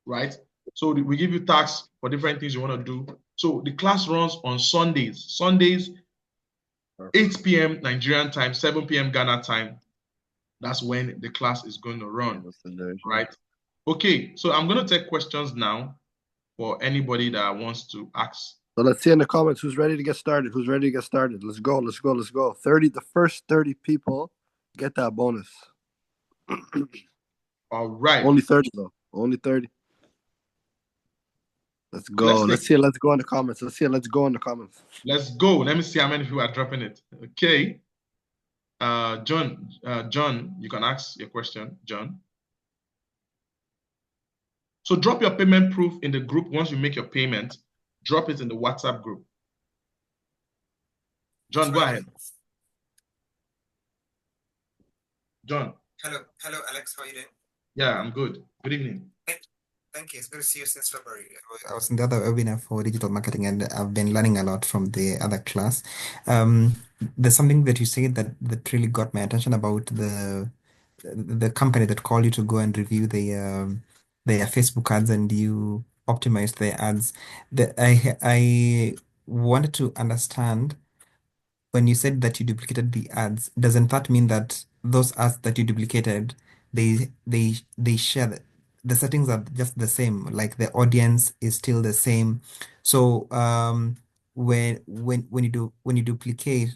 right? So we give you tasks for different things you want to do. So the class runs on Sundays. Sundays, 8 p.m. Nigerian time, 7 p.m. Ghana time. That's when the class is going to run, right? Okay, so I'm going to take questions now for anybody that wants to ask. So let's see in the comments who's ready to get started. Who's ready to get started? Let's go. Let's go. Let's go. The first 30 people get that bonus. All right. Only 30 though. Only 30. Let's go. Let's see it. Let's go in the comments. Let's see it. Let's go in the comments. Let's go. Let me see how many people are dropping it. Okay. John, you can ask your question, John. So drop your payment proof in the group. Once you make your payment, drop it in the WhatsApp group. John, go ahead. John. Hello, Alex. How are you doing? Yeah, I'm good. Good evening. Thank you. It's good to see you since February. I was in the other webinar for digital marketing, and I've been learning a lot from the other class. There's something that you said that really got my attention about the company that called you to go and review their Facebook ads, and you optimized their ads. I wanted to understand, when you said that you duplicated the ads, doesn't that mean that those ads that you duplicated, they share the settings are just the same, like the audience is still the same? So when you duplicate,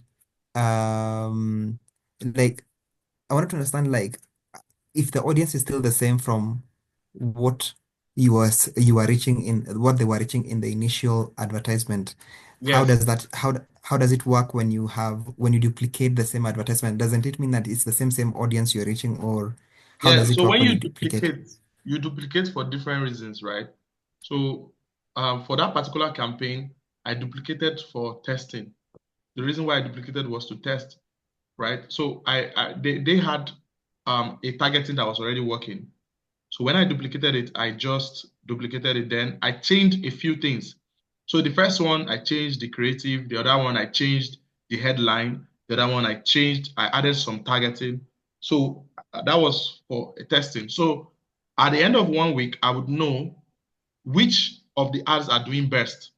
like, I wanted to understand, like, if the audience is still the same from what you are reaching in what they were reaching in the initial advertisement, how Yes. does that how does it work when you duplicate the same advertisement? Doesn't it mean that it's the same audience you're reaching, or how Yeah, does it so work when when you you duplicate? duplicate for different reasons, right? So for that particular campaign, I duplicated for testing. The reason why I duplicated was to test, right? So they had a targeting that was already working. So when I duplicated it, I just duplicated it. Then I changed a few things. So the first one, I changed the creative. The other one, I changed the headline. The other one, I added some targeting. So that was for testing. So at the end of 1 week, I would know which of the ads are doing best.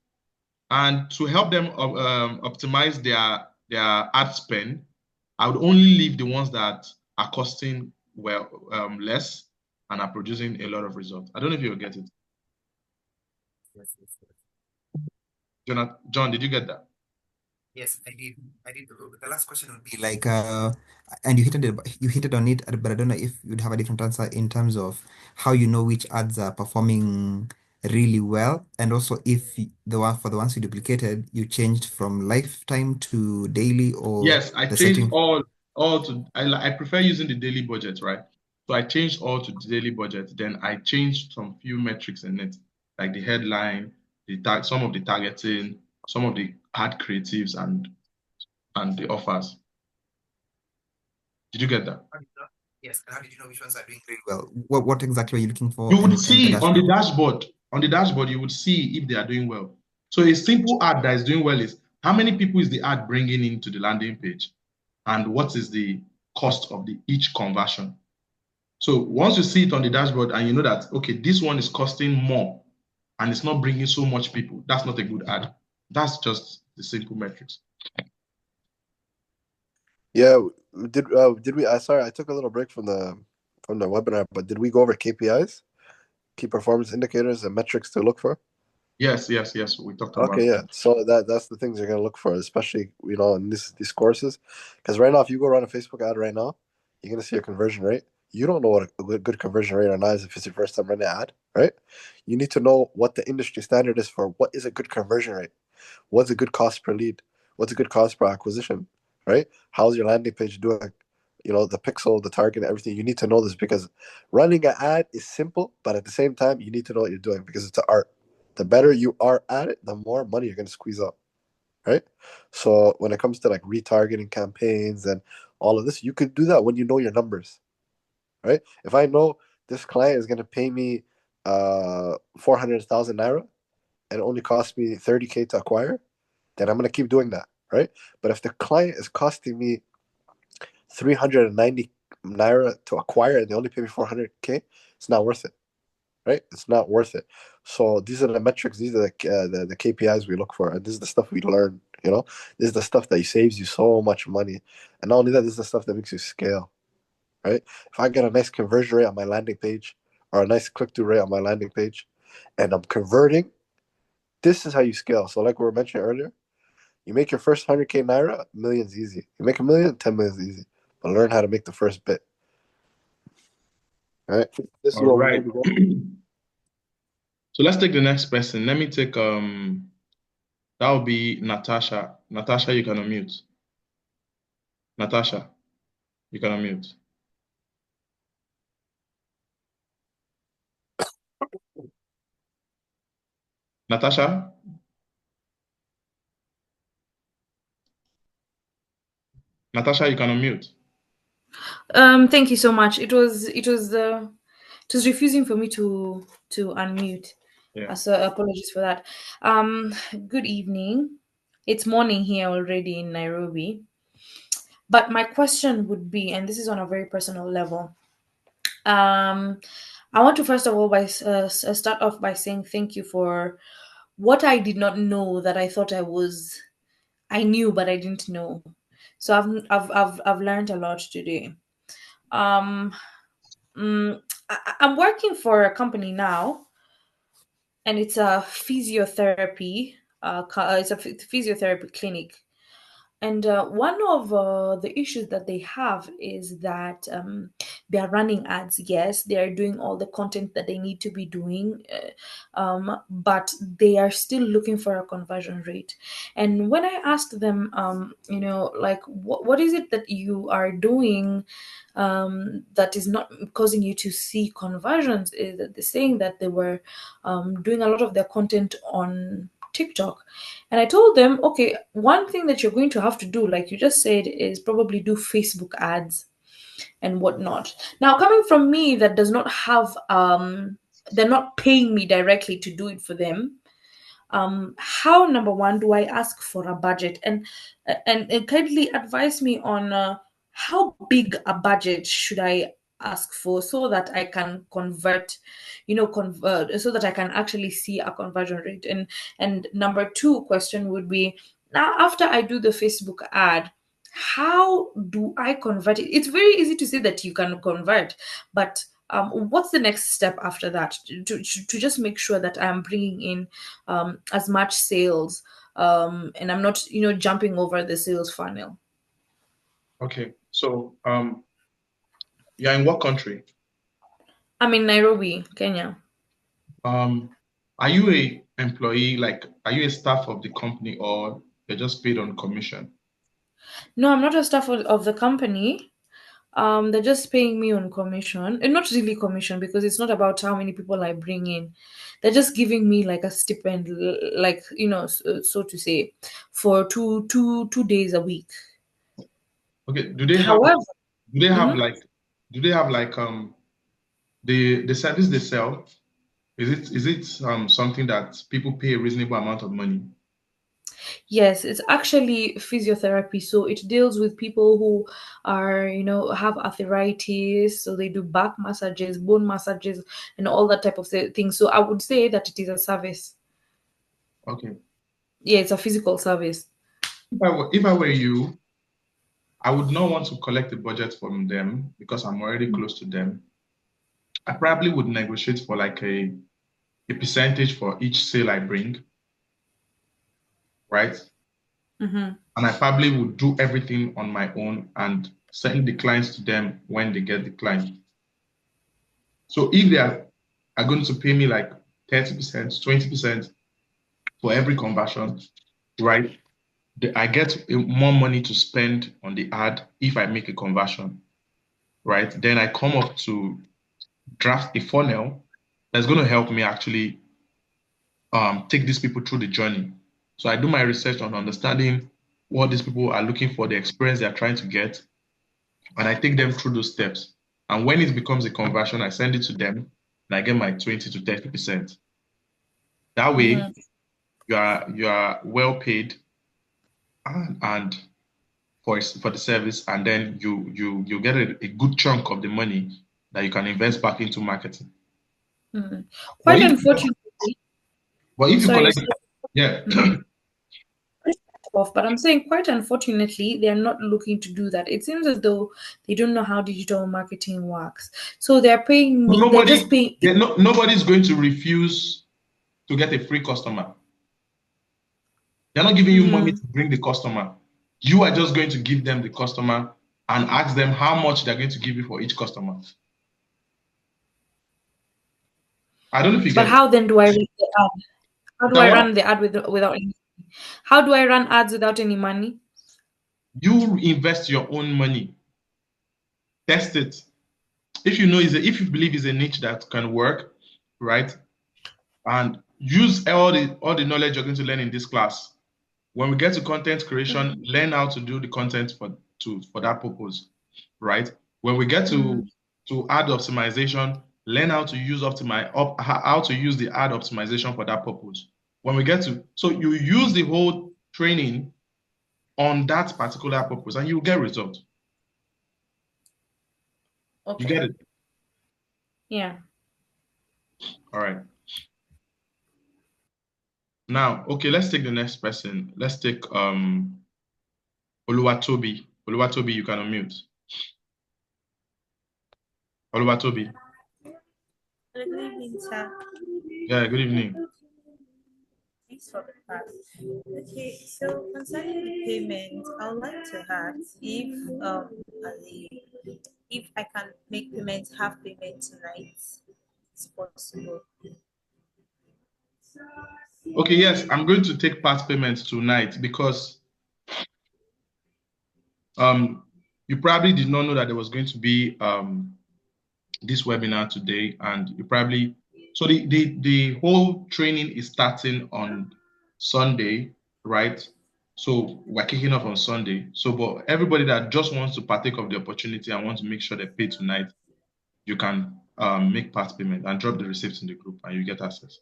And to help them optimize their ad spend, I would only leave the ones that are costing less and are producing a lot of results. I don't know if you'll get it. Yes. John, did you get that? Yes, I did. The last question would be like, and you hit it on it, but I don't know if you'd have a different answer in terms of how you know which ads are performing really well, and also if for the ones you duplicated, you changed from lifetime to daily, or Yes, I the changed setting. all to I prefer using the daily budget, right? So I changed all to the daily budget. Then I changed some few metrics in it, like the headline, some of the targeting, some of the ad creatives, and the offers. Did you get that? Yes. And how did you know which ones are doing really well? What exactly are you looking for You would in the see on the dashboard? dashboard. On the dashboard, you would see if they are doing well. So a simple ad that is doing well is how many people is the ad bringing into the landing page, and what is the cost of each conversion. So once you see it on the dashboard and you know that, okay, this one is costing more and it's not bringing so much people, that's not a good ad. That's just the simple metrics. Yeah, did we? Sorry, I took a little break from the webinar, but did we go over KPIs, key performance indicators, and metrics to look for? Yes. We talked about Okay, yeah. So that's the things you're gonna look for, especially in these courses, because right now, if you go run a Facebook ad right now, you're gonna see a conversion rate. You don't know what a good conversion rate or not is if it's your first time running an ad, right? You need to know what the industry standard is for what is a good conversion rate, what's a good cost per lead, what's a good cost per acquisition, right? How's your landing page doing? The pixel, the target, everything. You need to know this because running an ad is simple, but at the same time, you need to know what you're doing because it's an art. The better you are at it, the more money you're going to squeeze out, right? So when it comes to like retargeting campaigns and all of this, you could do that when you know your numbers, right? If I know this client is going to pay me 400,000 naira and it only costs me 30K to acquire, then I'm going to keep doing that, right? But if the client is costing me 390 naira to acquire and they only pay me 400K, it's not worth it, right? It's not worth it. So these are the metrics, these are the KPIs we look for, and this is the stuff we learn. This is the stuff that saves you so much money, and not only that, this is the stuff that makes you scale, right? If I get a nice conversion rate on my landing page or a nice click-through rate on my landing page, and I'm converting, this is how you scale. So like we were mentioning earlier, you make your first 100K naira, million's easy. You make a million, 10 million's easy. But learn how to make the first bit. All right. This is All what we're right. gonna be doing. So let's take the next person. Let me take that will be Natasha. Natasha, you can unmute. Natasha, you can unmute. Natasha? Natasha, you can unmute. Thank you so much. It was refusing for me to unmute. Yeah. So apologies for that. Good evening. It's morning here already in Nairobi. But my question would be, and this is on a very personal level. I want to first of all start off by saying thank you for what I did not know that I thought I knew but I didn't know. So I've learned a lot today. Um, I'm working for a company now, and it's a physiotherapy. It's a physiotherapy clinic, and one of the issues that they have is that they are running ads. Yes, they are doing all the content that they need to be doing, but they are still looking for a conversion rate. And when I asked them, like, what is it that you are doing that is not causing you to see conversions, is that they're saying that they were doing a lot of their content on TikTok. And I told them, okay, one thing that you're going to have to do, like you just said, is probably do Facebook ads and whatnot. Now, coming from me, that does not have, they're not paying me directly to do it for them. How, number one, do I ask for a budget? And kindly advise me on how big a budget should I ask for so that I can convert, so that I can actually see a conversion rate. And number two question would be, now after I do the Facebook ad, how do I convert it? It's very easy to say that you can convert, but what's the next step after that to just make sure that I'm bringing in as much sales, and I'm not jumping over the sales funnel? Okay. So you're in what country? I'm in Nairobi, Kenya. Are you a employee, like are you a staff of the company, or you're just paid on commission? No, I'm not a staff of the company. They're just paying me on commission, and not really commission, because it's not about how many people I bring in. They're just giving me like a stipend, like so to say, for two days a week. Okay. Do they have However, like the service they sell? Is it something that people pay a reasonable amount of money? yes, it's actually physiotherapy. So it deals with people who are, have arthritis. So they do back massages, bone massages, and all that type of thing. So I would say that it is a service. Okay. Yeah, it's a physical service. If I were you, I would not want to collect a budget from them because I'm already close to them. I probably would negotiate for like a percentage for each sale I bring, right? Mm-hmm. And I probably would do everything on my own and send the clients to them when they get the client. So if they are going to pay me like 30%, 20% for every conversion, right? I get more money to spend on the ad if I make a conversion, right? Then I come up to draft a funnel that's going to help me actually take these people through the journey. So I do my research on understanding what these people are looking for, the experience they are trying to get, and I take them through those steps. And when it becomes a conversion, I send it to them, and I get my 20 to 30%. That way, you are well paid, and for the service, and then you get a good chunk of the money that you can invest back into marketing. Quite unfortunately, But if you sorry, collect, yeah. But I'm saying quite unfortunately, they're not looking to do that. It seems as though they don't know how digital marketing works. So they're paying me, they're just paying. Nobody's going to refuse to get a free customer. They're not giving you money to bring the customer. You are just going to give them the customer and ask them how much they're going to give you for each customer. I don't know if you get But how then do I run the ad? How do I run the ad without any? How do I run ads without any money? You invest your own money. Test it. If you know if you believe it's a niche that can work, right? And use all the knowledge you're going to learn in this class. When we get to content creation, learn how to do the content for that purpose, right? When we get to ad optimization, learn how to use how to use the ad optimization for that purpose. When we get to, so you use the whole training on that particular purpose, and you get results. Okay. You get it? Yeah. All right. Now, okay, let's take the next person. Let's take Oluwatobi. Oluwatobi, you can unmute. Oluwatobi. Good evening, sir. Yeah, good evening. Thanks for the class. Okay, so concerning the payment, I would like to ask if I can make payment, half payment tonight. It's possible. Okay, yes, I'm going to take part payments tonight because you probably did not know that there was going to be this webinar today, and you probably the whole training is starting on Sunday, right? So we're kicking off on Sunday. So, but everybody that just wants to partake of the opportunity and wants to make sure they pay tonight, you can make part payment and drop the receipts in the group, and you get access.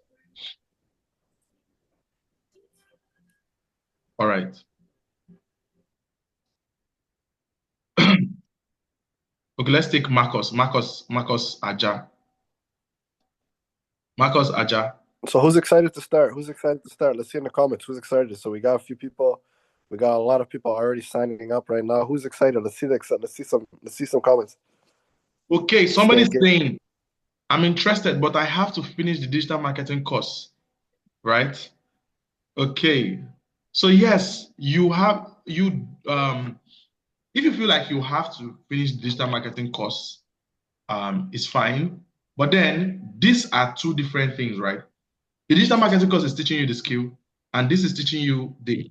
All right. Okay, let's take Marcus Aja. Marcus Aja. So who's excited to start? Who's excited to start? Let's see in the comments who's excited. So we got a few people. We got a lot of people already signing up right now. Who's excited? Let's see some comments. Okay, somebody's saying, I'm interested, but I have to finish the digital marketing course, right? Okay. So yes, if you feel like you have to finish the digital marketing course, it's fine. But then these are two different things, right? The digital marketing course is teaching you the skill, and this is teaching you the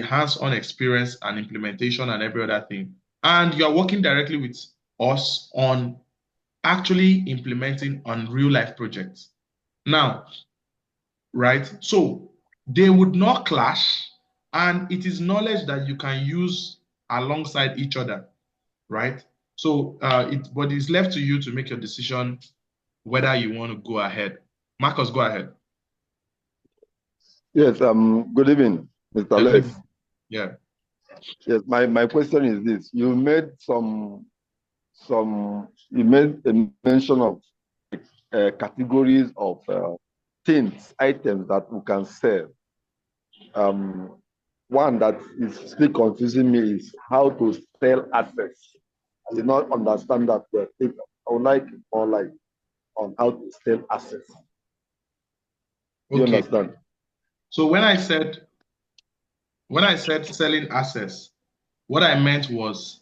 hands-on experience and implementation and every other thing. And you're working directly with us on actually implementing on real life projects. Now, right? So they would not clash, and it is knowledge that you can use alongside each other, right? So but it's left to you to make your decision whether you want to go ahead. Marcus, go ahead. Yes, good evening, Mr. Alex. Yeah. Yes, my question is this. You made you made a mention of categories of items that we can sell. One that is still confusing me is how to sell assets. I did not understand that. I would like more like on how to sell assets. Do you understand? So when I said selling assets, what I meant was,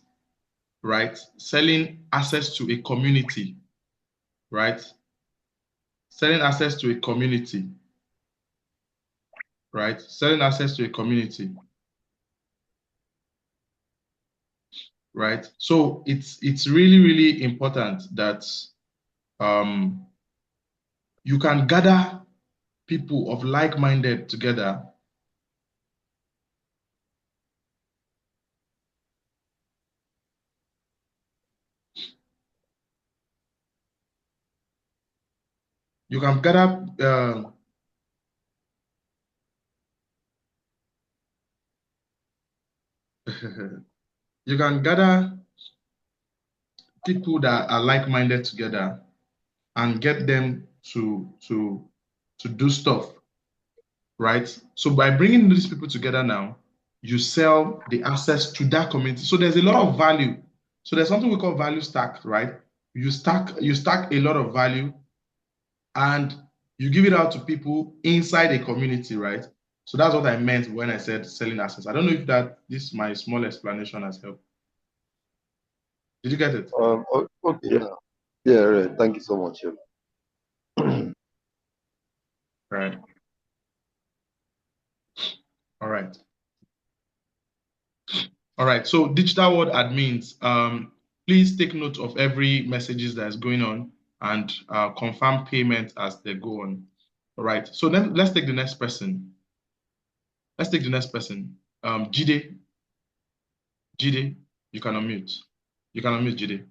right, selling assets to a community, right? Selling assets to a community, right? Selling assets to a community, right? So it's really, really important that you can gather people of like-minded together, you can gather you can gather people that are like-minded together and get them to do stuff, right? So by bringing these people together now, you sell the access to that community. So there's a lot of value. So there's something we call value stack, right? You stack a lot of value and you give it out to people inside a community, right? So that's what I meant when I said selling access. I don't know if this my small explanation has helped. Did you get it? Okay, yeah. Yeah, right. Thank you so much. Right. All right. All right. So digital world admins, please take note of every messages that is going on and confirm payment as they go on. All right. So then let's take the next person. Let's take the next person. Jide. Jide, you can unmute. You can unmute, Jide.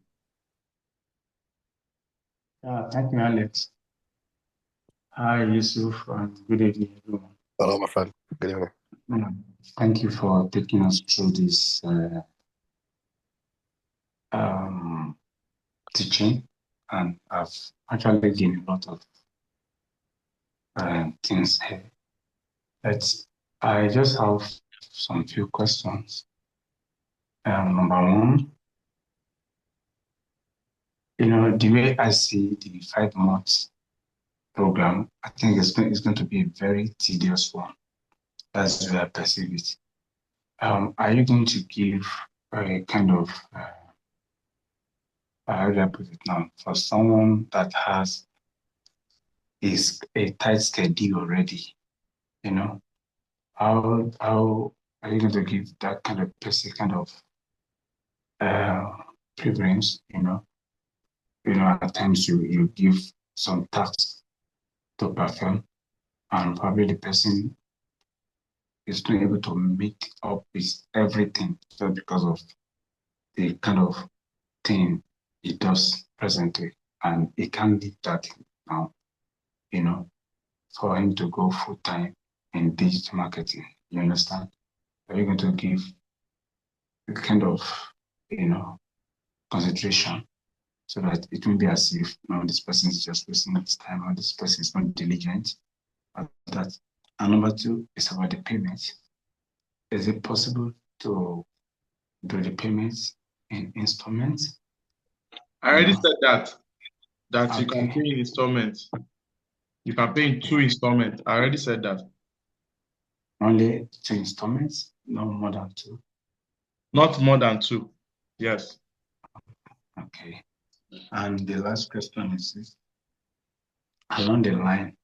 Thank you, Alex. Hi, Yusuf, and good evening, everyone. Hello, my friend. Good evening. Thank you for taking us through this teaching, and I've actually gained a lot of things here. But I just have some few questions. Number one, the way I see the 5 months program, I think it's going to be a very tedious one. That's the way I perceive it. Are you going to give a kind of, how do I put it now, for someone that has a tight schedule already, how are you going to give that kind of person kind of preference, at times you give some tasks to perform and probably the person is not able to meet up with everything just because of the kind of thing he does presently, and he can't leave that now, for him to go full time in digital marketing. You understand? Are you going to give a kind of, concentration so that it won't be as if this person is just wasting his time or this person is not diligent? That. And number 2 is about the payment. Is it possible to do the payments in installments? I already said that Okay. you can pay in installments. You can pay in 2 installments. I already said that. Only 2 installments, no more than 2. Not more than 2. Yes. Okay. And the last question is this. Along the line,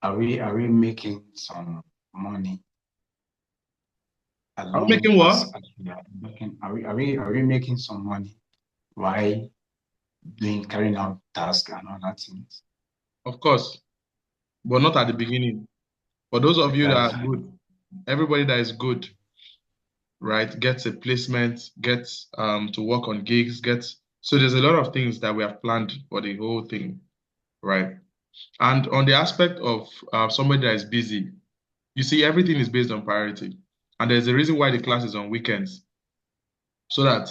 are we making some money? Are we making what? Are we making some money while carrying out tasks and other things? Of course, but not at the beginning. For those of you that are good, everybody that is good, right, gets a placement, gets to work on gigs, so there's a lot of things that we have planned for the whole thing, right? And on the aspect of somebody that is busy, you see, everything is based on priority. And there's a reason why the class is on weekends, so that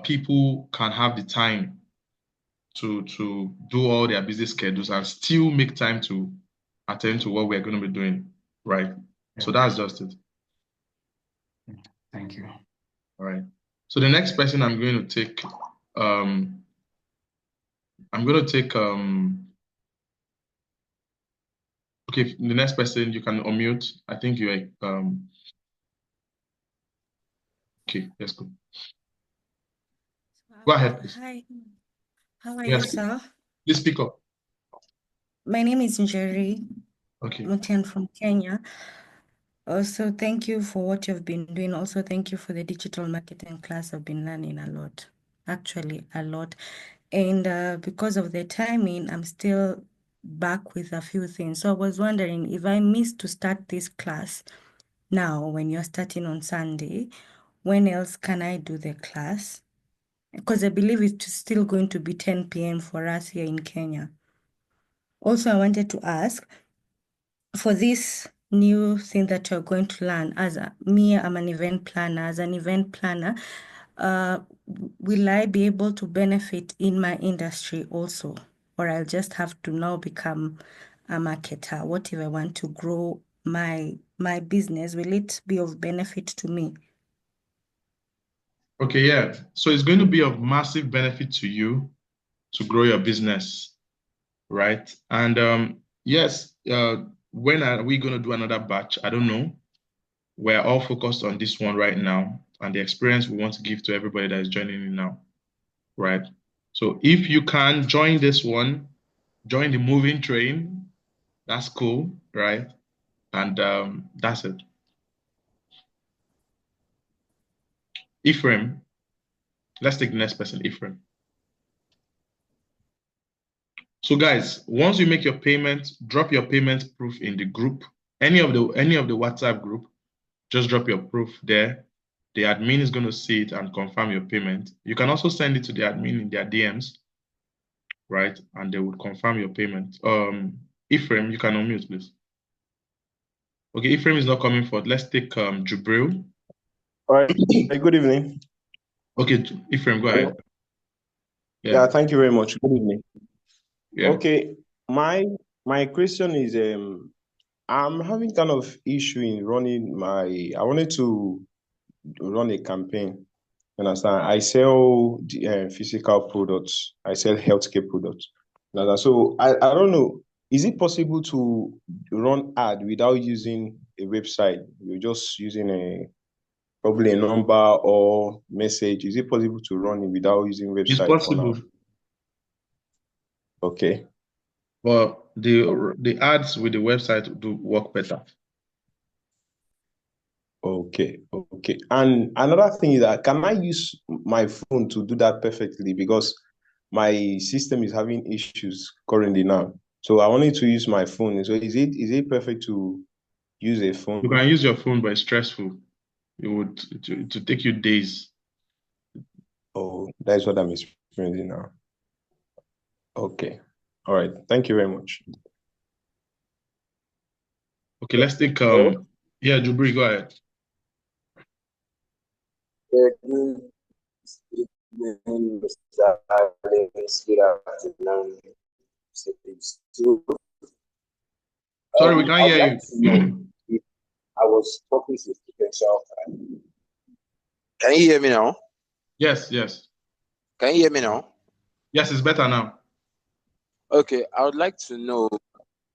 people can have the time to do all their busy schedules and still make time to attend to what we're going to be doing, right? Yeah. So that's just it. Thank you. All right. So the next person I'm going to take, okay, the next person you can unmute. I think you're, okay, let's go. Go ahead, please. Hi, how are you, sir? Please speak up. My name is Njeri Okay. Mutian from Kenya. Also, thank you for what you've been doing. Also, thank you for the digital marketing class. I've been learning a lot, actually a lot. And because of the timing, I'm still back with a few things. So I was wondering if I miss to start this class now when you're starting on Sunday, when else can I do the class? Because I believe it's still going to be 10 p.m. for us here in Kenya. Also, I wanted to ask, for this new thing that you're going to learn, I'm an event planner. As an event planner, will I be able to benefit in my industry also? Or I'll just have to now become a marketer? What if I want to grow my business? Will it be of benefit to me? Okay, yeah. So it's going to be of massive benefit to you to grow your business, right? And yes, when are we going to do another batch? I don't know. We're all focused on this one right now and the experience we want to give to everybody that is joining in now, right? So if you can join this one, join the moving train, that's cool, right? And that's it. Ephraim, let's take the next person, Ephraim. So guys, once you make your payment, drop your payment proof in the group. Any of the WhatsApp group, just drop your proof there. The admin is going to see it and confirm your payment. You can also send it to the admin in their DMs, right? And they will confirm your payment. Ephraim, you can unmute, please. Okay, Ephraim is not coming forward. Let's take Jubril. All right. Good evening. Okay, Ephraim, go ahead. Yeah, thank you very much. Good evening. Yeah. Okay, my question is I'm having kind of issue in running I wanted to run a campaign. You understand? I sell physical products. I sell healthcare products. So I don't know. Is it possible to run ad without using a website? You're just using probably a number or message. Is it possible to run it without using website? It's possible. Okay. But the ads with the website do work better. Okay. And another thing is that can I use my phone to do that perfectly, because my system is having issues currently now. So I wanted to use my phone. So is it perfect to use a phone? You can use your phone, but it's stressful. It would take you days. Oh, that's what I'm experiencing now. Okay. All right. Thank you very much. Okay, let's take yeah, Jubri, go ahead. Good evening, Mr. Alex. Good afternoon. Sorry, we can't hear you. If I was talking to potential. Can you hear me now? Yes. Can you hear me now? Yes, it's better now. Okay, I would like to know.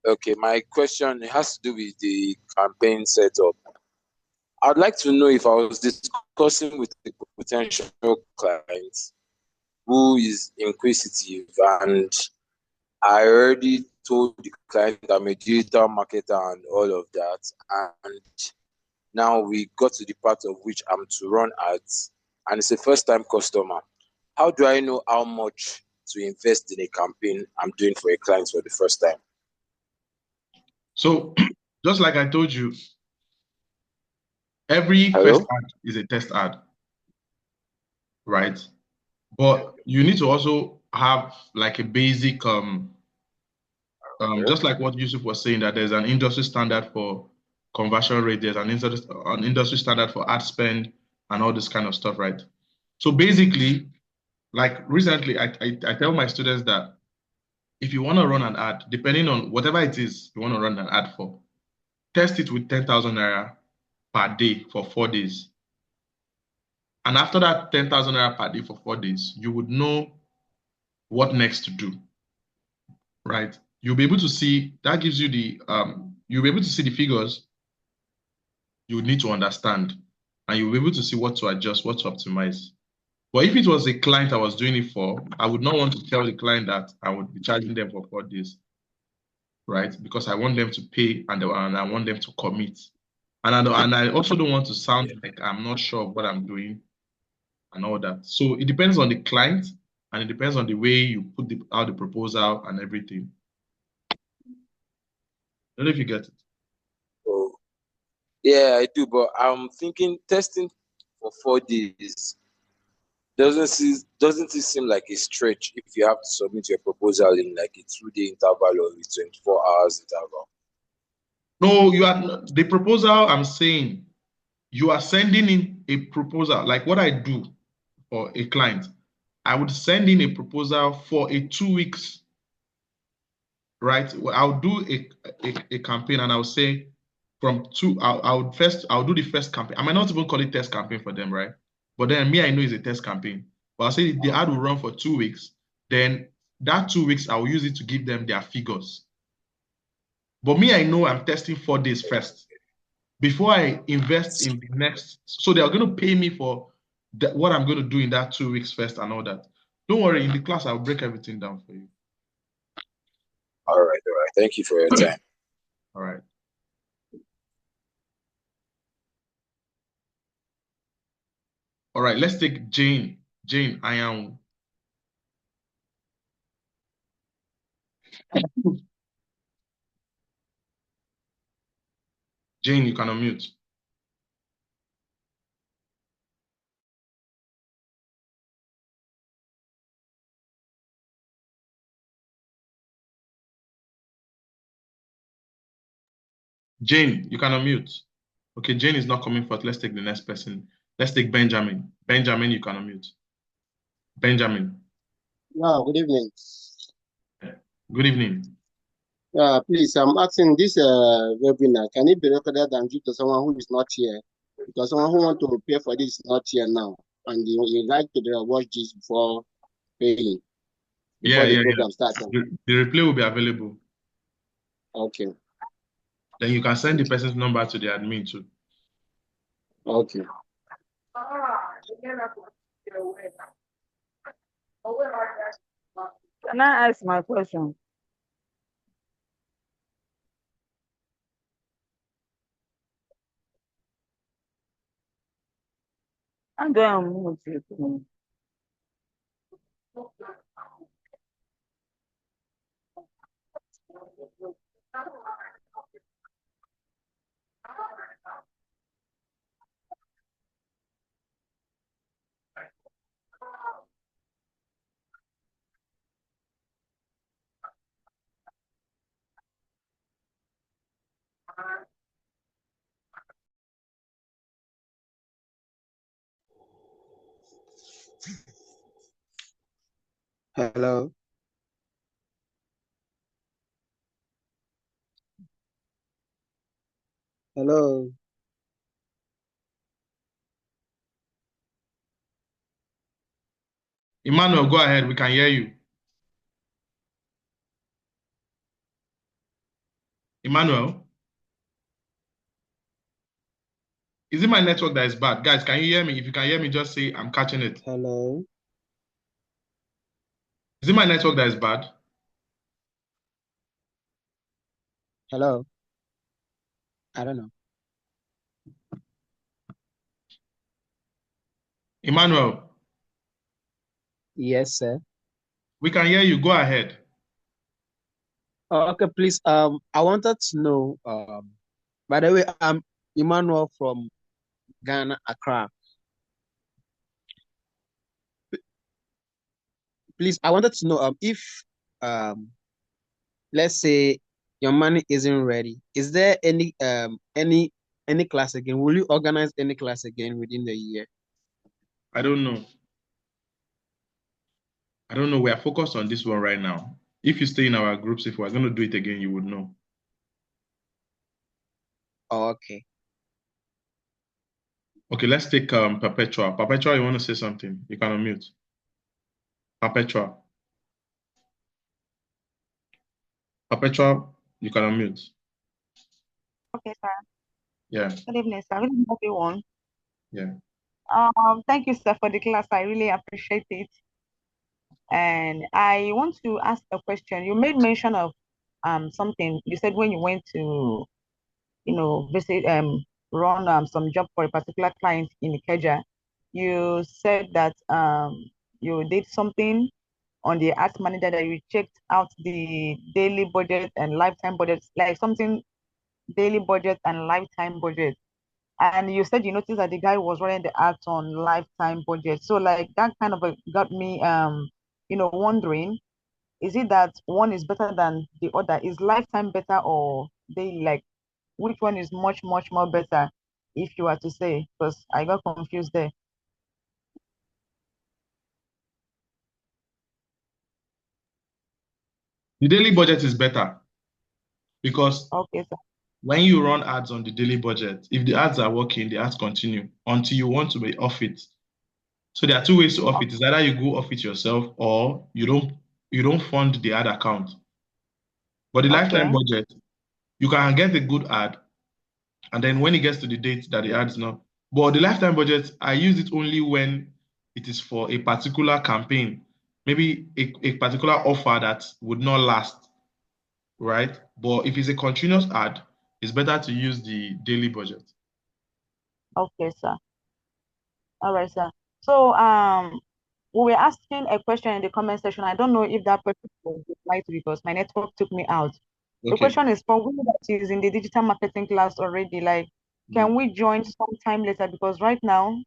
Okay, my question has to do with the campaign setup. I'd like to know if I was discussing with a potential client who is inquisitive, and I already told the client I'm a digital marketer and all of that, and now we got to the part of which I'm to run ads, and it's a first-time customer. How do I know how much to invest in a campaign I'm doing for a client for the first time? So, just like I told you, every first ad is a test ad, right? But you need to also have like a basic, just like what Yusuf was saying, that there's an industry standard for conversion rate, there's an industry standard for ad spend and all this kind of stuff, right? So basically, like recently, I tell my students that if you want to run an ad, depending on whatever it is you want to run an ad for, test it with 10,000 naira per day for 4 days. And after that 10,000 naira per day for 4 days, you would know what next to do, right? You'll be able to see, that gives you the, you'll be able to see the figures you would need to understand, and you'll be able to see what to adjust, what to optimize. But if it was a client I was doing it for, I would not want to tell the client that I would be charging them for 4 days, right? Because I want them to pay and I want them to commit. And I also don't want to sound like I'm not sure of what I'm doing and all that. So it depends on the client, and it depends on the way you put out the proposal and everything. don't know if you get it. Oh, yeah, I do, but I'm thinking testing for 4 days doesn't it seem like a stretch if you have to submit your proposal in like a 2-day interval or a 24 hours interval? No, you are the proposal. I'm saying you are sending in a proposal. Like what I do for a client, I would send in a proposal for a 2 weeks, right? I'll do a campaign and I'll say from two. I'll do the first campaign. I might not even call it test campaign for them, right? But then me, I know it's a test campaign. But I'll say the ad will run for 2 weeks. Then that 2 weeks, I will use it to give them their figures. But me, I know I'm testing 4 days first before I invest in the next. So they are going to pay me for what I'm going to do in that 2 weeks first and all that. Don't worry, in the class, I'll break everything down for you. All right. Thank you for your time. All right. All right, let's take Jane. Jane, I am. Jane, you can unmute. Jane, you can unmute. Okay, Jane is not coming forth. Let's take the next person. Let's take Benjamin. Benjamin, you can unmute. Benjamin. Yeah, good evening. Good evening. Please, I'm asking this webinar, can it be recorded and give to someone who is not here? Because someone who want to pay for this is not here now, and you like to watch this before paying, before the program starts. The replay will be available. Okay. Then you can send the person's number to the admin too. Okay. Can I ask my question? I'm going to move you. Hello. Hello. Emmanuel, go ahead. We can hear you. Emmanuel? Is it my network that is bad? Guys, can you hear me? If you can hear me, just say I'm catching it. Hello. Is it my network that is bad? Hello. I don't know. Emmanuel? Yes, sir. We can hear you. Go ahead. Okay, please. I wanted to know. By the way, I'm Emmanuel from Ghana, Accra. Please, I wanted to know if let's say your money isn't ready, is there any class again? Will you organize any class again within the year? I don't know. I don't know. We are focused on this one right now. If you stay in our groups, if we're going to do it again, you would know. Oh, okay. Okay, let's take Perpetua. Perpetua, you want to say something? You can unmute. Perpetua. Perpetua, you can unmute. Okay, sir. Yeah. Good evening, sir. Good evening, everyone. Yeah. Thank you, sir, for the class. I really appreciate it. And I want to ask a question. You made mention of something. You said when you went to, visit run some job for a particular client in Ikeja, you said that you did something on the ads manager that you checked out the daily budget and lifetime budget, like something daily budget and lifetime budget. And you said you noticed that the guy was running the ads on lifetime budget. So like that kind of got me wondering, is it that one is better than the other? Is lifetime better or daily? Like which one is much, much more better if you were to say? Because I got confused there. The daily budget is better because Okay, sir. when you run ads on the daily budget, if the ads are working, the ads continue until you want to be off it. So there are two ways to off it. It's either you go off it yourself or you don't fund the ad account. But the lifetime Okay. budget, you can get a good ad, and then when it gets to the date that the ad is not. But the lifetime budget, I use it only when it is for a particular campaign, maybe a particular offer that would not last, right? But if it's a continuous ad, it's better to use the daily budget. Okay, sir. All right, sir. So we were asking a question in the comment section. I don't know if that person will reply to because my network took me out. The Okay. question is for we that is in the digital marketing class already, like, can we join sometime later? Because right now,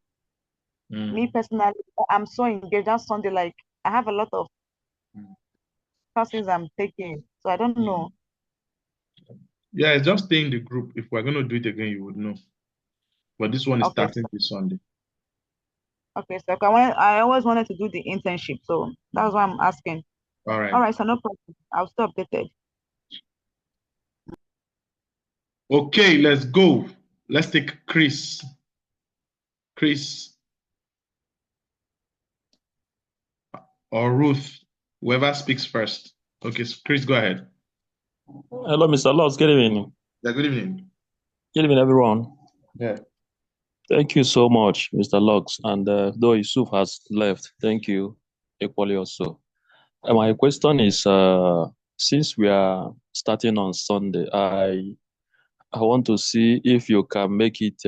me personally, I'm so engaged that Sunday, like I have a lot of classes I'm taking. So I don't know. Yeah, just stay in the group. If we're going to do it again, you would know. But this one is Okay, starting this Sunday. Okay, so I always wanted to do the internship, so that's why I'm asking. All right. All right, so no problem. I'll stay updated. Okay, let's go. Let's take Chris. Chris or Ruth, whoever speaks first. Okay, so Chris, go ahead. Hello, Mr. Lutz. Good evening. Yeah, good evening. Good evening, everyone. Yeah. Thank you so much, Mr. Lux. And though Yusuf has left, thank you equally also. My question is, since we are starting on Sunday, I want to see if you can make it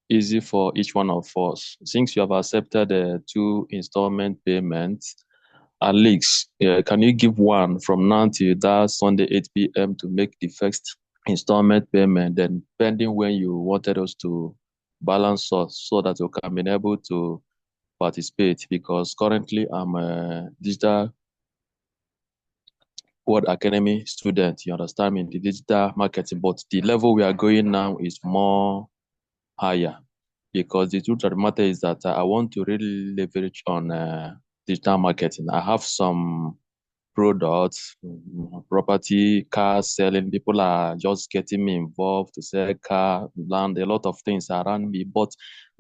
easy for each one of us. Since you have accepted 2 installment payments, at least, can you give one from now till that Sunday 8 p.m. to make the first installment payment, then pending when you wanted us to balance us so that you can be able to participate? Because currently I'm a digital World Academy student, you understand me, in the digital marketing, but the level we are going now is more higher, because the truth of the matter is that I want to really leverage on digital marketing. I have some products, property, car selling. People are just getting me involved to sell car, land, a lot of things around me, but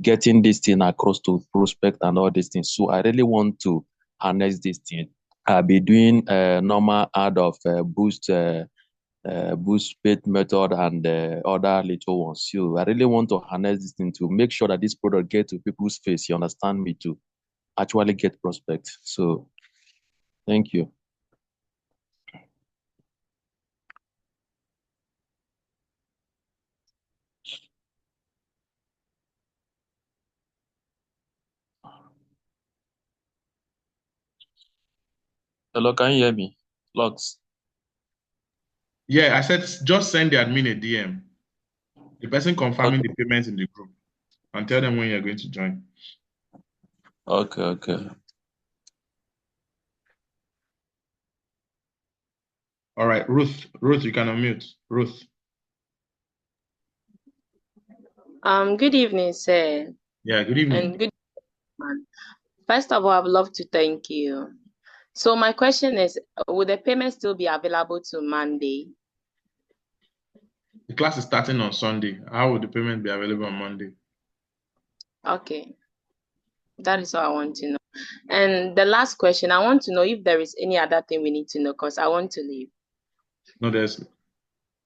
getting this thing across to prospect and all these things. So I really want to harness this thing. I'll be doing a normal ad of boost paid method and other little ones. So I really want to harness this thing to make sure that this product get to people's face. You understand me, to actually get prospect. So thank you. Hello, can you hear me? Lux. Yeah, I said just send the admin a DM. The person confirming the payments in the group, and tell them when you're going to join. Okay. All right, Ruth, you can unmute. Ruth. Good evening, sir. Yeah, good evening. And good evening. First of all, I would love to thank you. So my question is, will the payment still be available to Monday? The class is starting on Sunday. How will the payment be available on Monday? Okay. That is all I want to know. And the last question, I want to know if there is any other thing we need to know, because I want to leave. No, there's...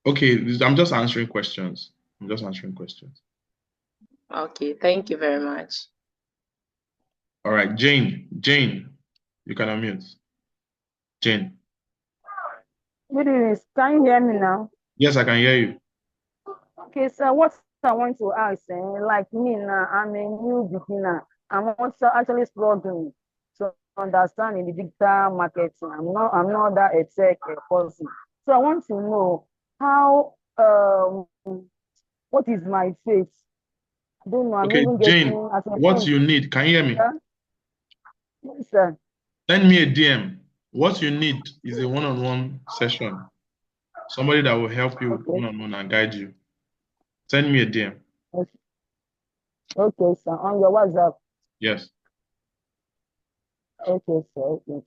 Okay, I'm just answering questions. Okay, thank you very much. All right, Jane, you can unmute. Jane. Good evening. Can you hear me now? Yes, I can hear you. Okay, so what I want to ask, like me now, I'm a new beginner. I'm also actually struggling. So understand in the digital marketing. I'm not that a tech person. So I want to know how what is my fate? I don't know. I'm Okay, even Jane, getting as a what friend. you need? Can you hear me? Yeah? Yes, sir. Send me a DM. What you need is a one-on-one session. Somebody that will help you Okay. one-on-one and guide you. Send me a DM. Okay, sir. On your WhatsApp. Yes. Okay, sir. Okay.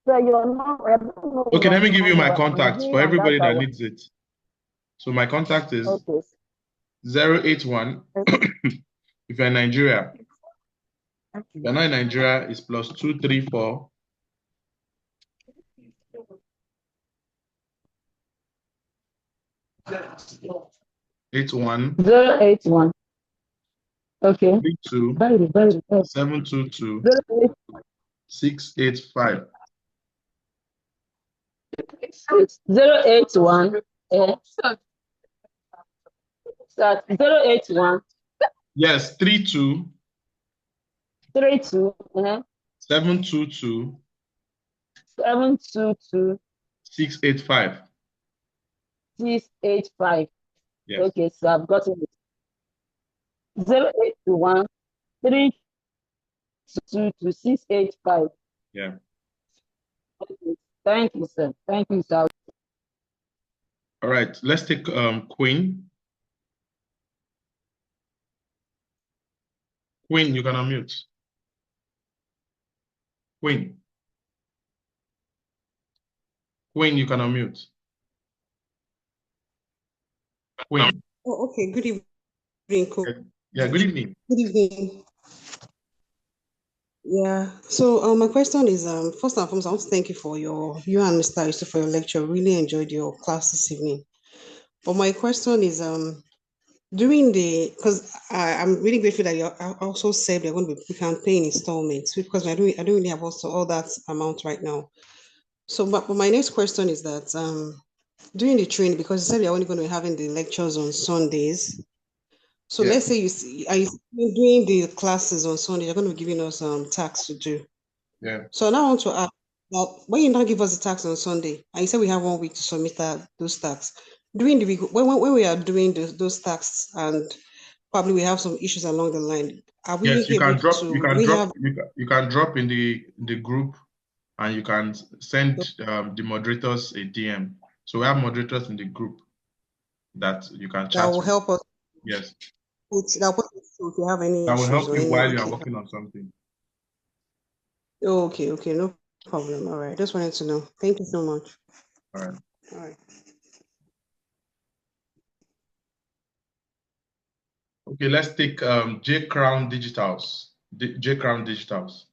So you're not. I don't know Okay, let your me give you my number. I'm contacts here for and that's everybody that our. needs it. So my contact is Okay. 081. If you're in Nigeria, Okay. if you're not in Nigeria, it's +234 81 081. Okay. 32 Very. 722 081. 685. 081. Start 081 Yes, 32 32 722 722 685. 685. Yes. Okay, so I've gotten it. 081 322 685. Yeah. Okay. Thank you, sir. Thank you, sir. All right. Let's take Queen. Queen, you can unmute. Queen. Queen, you can unmute. Queen. Oh, okay. Good evening, Coach. Yeah, good evening. Good evening. Yeah. So my question is, first and foremost, I want to thank you for you and Mr. Yusuf for your lecture. Really enjoyed your class this evening. But my question is, because I'm really grateful that you also said we're going to be paying installments, because I don't really have also all that amount right now. So, but my next question is that during the training, because you said we're only going to be having the lectures on Sundays. So Yeah. let's say are you doing the classes on Sunday, you're going to be giving us tasks to do. Yeah. So now I want to ask, well, when you not give us the tasks on Sunday, and you said we have 1 week to submit those tasks, during the week, when we are doing those tasks, and probably we have some issues along the line, are we Yes, you able can drop. to? You can We drop. have You can drop in the group, and you can send the moderators a DM. So we have moderators in the group that you can that chat will with. help us. Yes. That will if you have any That will issues help or you any. while you are Okay. working on something. Okay. No problem. All right. Just wanted to know. Thank you so much. All right. All right. Okay, let's take J Crown Digitals. J Crown Digitals.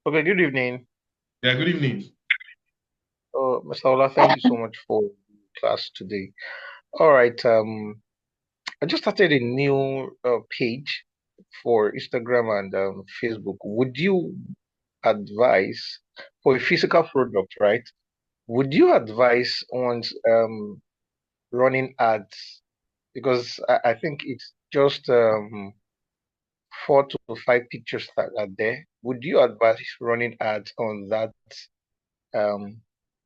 Okay, good evening. Yeah, good evening. Mr. Ola, thank you so much for the class today. All right, I just started a new page for Instagram and Facebook. Would you advise for a physical product, right? Would you advise on running ads? Because I think it's just 4 to 5 pictures that are there. Would you advise running ads on that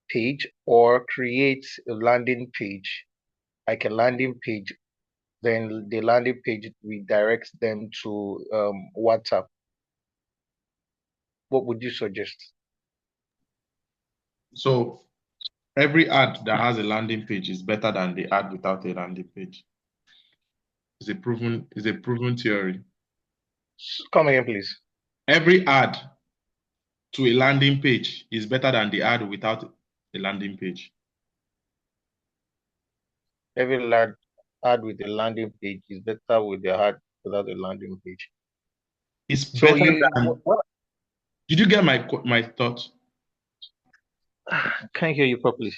page, or create a landing page, like a landing page, then the landing page redirects them to WhatsApp? What would you suggest? So every ad that has a landing page is better than the ad without a landing page. It's a proven theory. Come again, please. Every ad to a landing page is better than the ad without a landing page. Every ad with a landing page is better with the ad without a landing page. It's So better than. Did you get my thought? Can't hear you properly.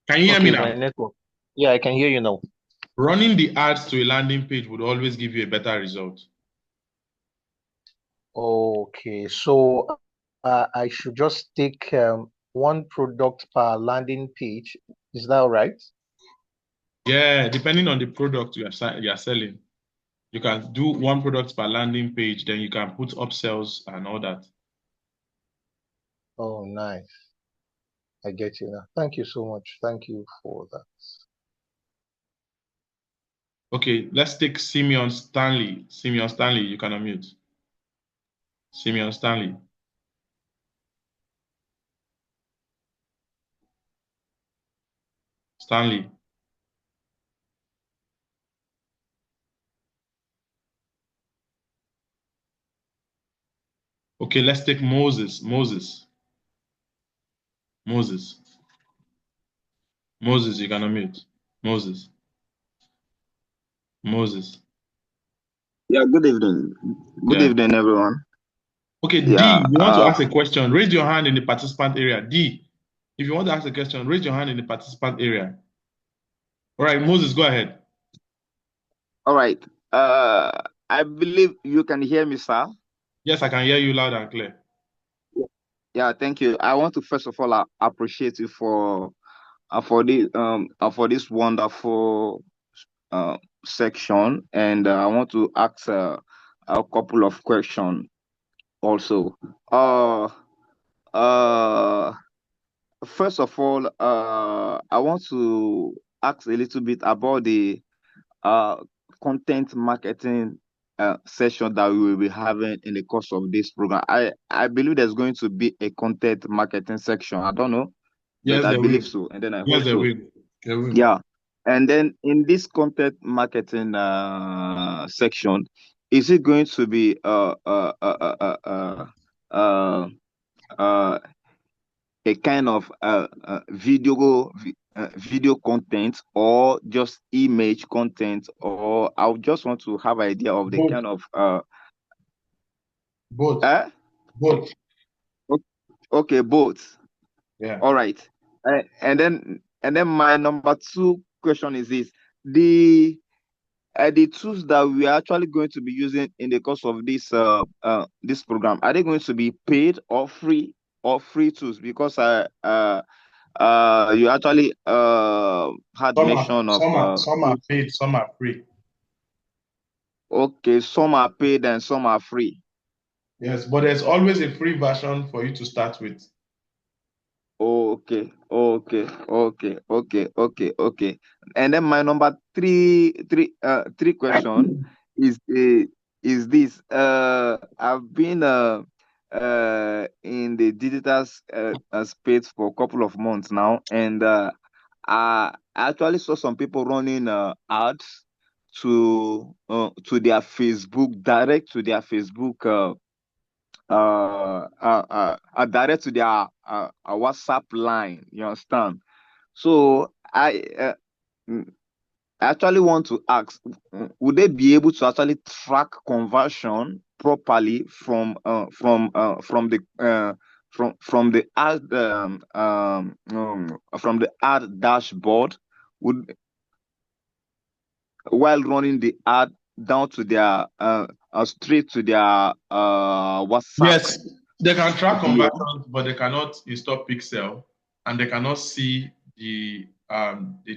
Can you hear me now? My network. Yeah, I can hear you now. Running the ads to a landing page would always give you a better result. Okay, so I should just take one product per landing page. Is that right? Yeah, depending on the product you are selling. You can do one product per landing page, then you can put upsells and all that. Oh, nice. I get you now. Thank you so much. Thank you for that. Okay, let's take Simeon Stanley. Simeon Stanley, you can unmute. Simeon Stanley. Stanley. Okay, let's take Moses. Moses, you can unmute. Moses. Yeah, good evening. Good Yeah. evening, everyone. Okay, Yeah, D, you want to ask a question? Raise your hand in the participant area. D, if you want to ask a question, raise your hand in the participant area. All right, Moses, go ahead. all right. I believe you can hear me, sir. Yes, I can hear you loud and clear. Yeah, thank you. I want to first of all appreciate you for this wonderful section, and I want to ask a couple of questions also. First of all, I want to ask a little bit about the content marketing session that we will be having in the course of this program. I believe there's going to be a content marketing section. I don't know, Yes, but I there believe will. so, and then I Yes, hope there so. will. There will. Yeah, and then in this content marketing section, is it going to be a kind of video content, or just image content, or I would just want to have idea of the Both. kind of Both. Both. Okay, both. Yeah. All right. And then my number two question is this: the tools that we are actually going to be using in the course of this program, are they going to be paid or free tools? Because you actually had mention of some are paid, some are free. Okay, some are paid and some are free. Yes, but there's always a free version for you to start with. Okay. And then my number three question is this: I've been in the digital space for a couple of months now, and I actually saw some people running ads to their Facebook, direct to their Facebook, direct to their WhatsApp line. You understand? So I actually want to ask: would they be able to actually track conversion properly from the ad from the ad dashboard, while running the ad down to their straight to their WhatsApp? Yes, they can track DM. conversions, but they cannot install Pixel, and they cannot see the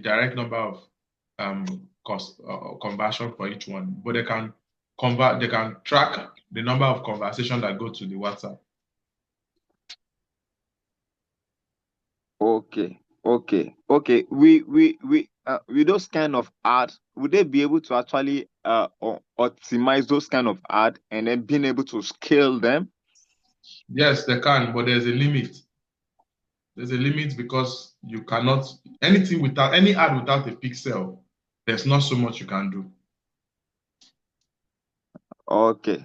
direct number of cost conversion for each one. But they can convert. They can track the number of conversations that go to the WhatsApp. Okay. With those kind of ads, would they be able to actually optimize those kind of ad and then being able to scale them? Yes, they can, but there's a limit. There's a limit because you cannot anything without any ad without a pixel. There's not so much you can do. Okay.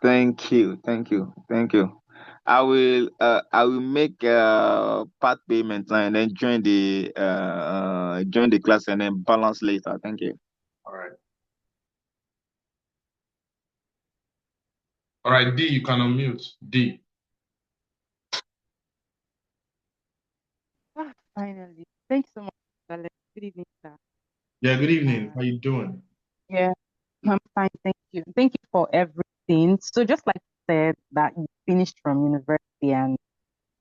Thank you. I will make part payment now and then join the class and then balance later. Thank you. All right. All right, D, you can unmute. D. Finally. Thanks so much, Alex. Good evening, sir. Yeah, good evening. How you doing? Yeah, I'm fine. Thank you. Thank you for everything. So just like you said that you finished from university and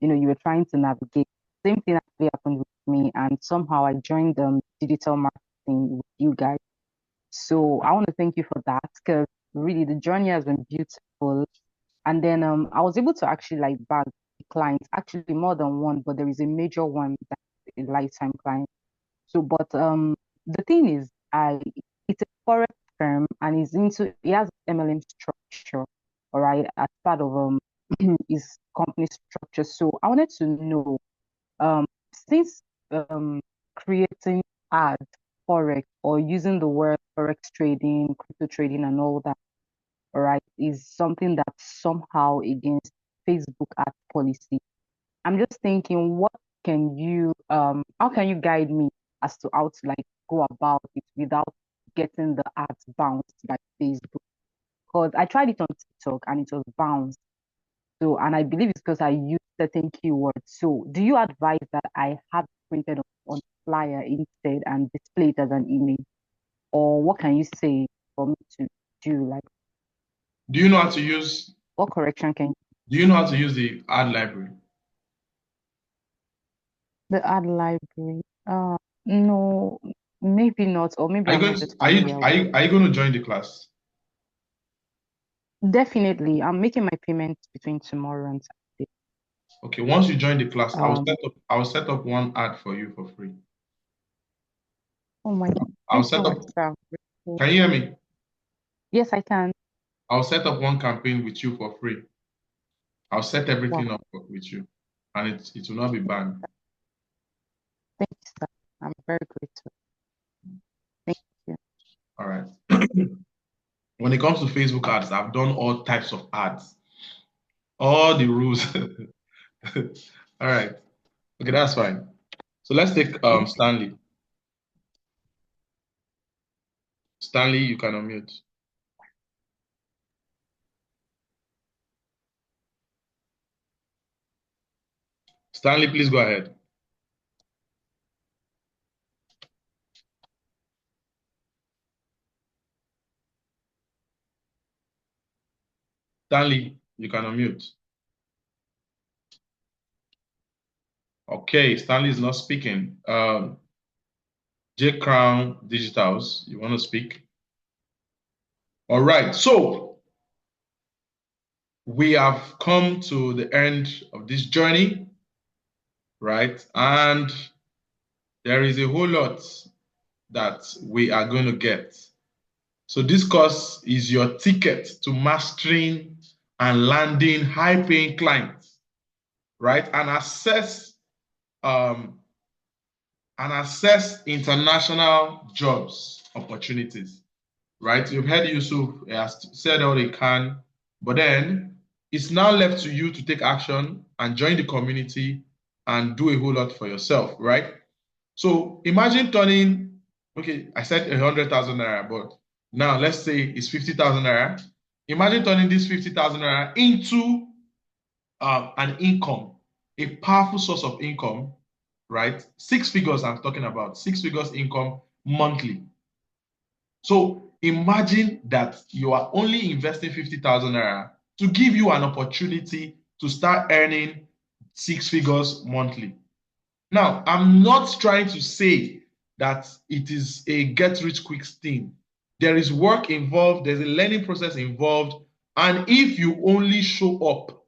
you were trying to navigate. Same thing actually happened with me, and somehow I joined digital marketing with you guys. So I want to thank you for that because really the journey has been beautiful. And then I was able to actually like bag clients, actually more than one, but there is a major one that's a lifetime client. So, but the thing is, it's a forex firm and he has MLM structure, all right, as part of his company structure. So I wanted to know, since creating ads forex or using the word forex trading, crypto trading, and all that, all right, is something that's somehow against Facebook ad policy. I'm just thinking, how can you guide me as to how to like go about it without getting the ads bounced by Facebook? Because I tried it on TikTok and it was bounced. So, and I believe it's because I used certain keywords. So, do you advise that I have printed on flyer instead and display it as an email? Or what can you say for me to do? Like, Do you know how to use? what correction can you? Do you know how to use the ad library? The ad library? No, maybe not, or maybe Are you I'm going not to, just are you familiar are with you are you going to join the class? Definitely. I'm making my payments between tomorrow and Saturday. Okay, once you join the class, Um, I'll set up one ad for you for free. oh my God. I'll Thanks so set much, up. sir. Can you hear me? Yes, I can. I'll set up one campaign with you for free. I'll set everything Wow. up with you, and it will not be banned. Thank you, sir. I'm very grateful. Thank you. All right. When it comes to Facebook ads, I've done all types of ads, all the rules. All right. Okay, that's fine. So let's take Stanley. Stanley, you can unmute. Stanley, please go ahead. Stanley, you can unmute. Okay, Stanley is not speaking. J Crown Digitals, you want to speak? All right, so we have come to the end of this journey, right? And there is a whole lot that we are going to get. So this course is your ticket to mastering and landing high-paying clients, right? And assess international jobs opportunities, right? You've heard Yusuf has said all he can, but then it's now left to you to take action and join the community and do a whole lot for yourself, right? So imagine turning, okay, I said 100,000 naira, but now let's say it's 50,000 naira. Imagine turning this 50,000 naira into an income, a powerful source of income, right? 6 figures I'm talking about, 6 figures income monthly. So imagine that you are only investing 50,000 naira to give you an opportunity to start earning 6 figures monthly. Now, I'm not trying to say that it is a get rich quick thing. There is work involved, there's a learning process involved, and if you only show up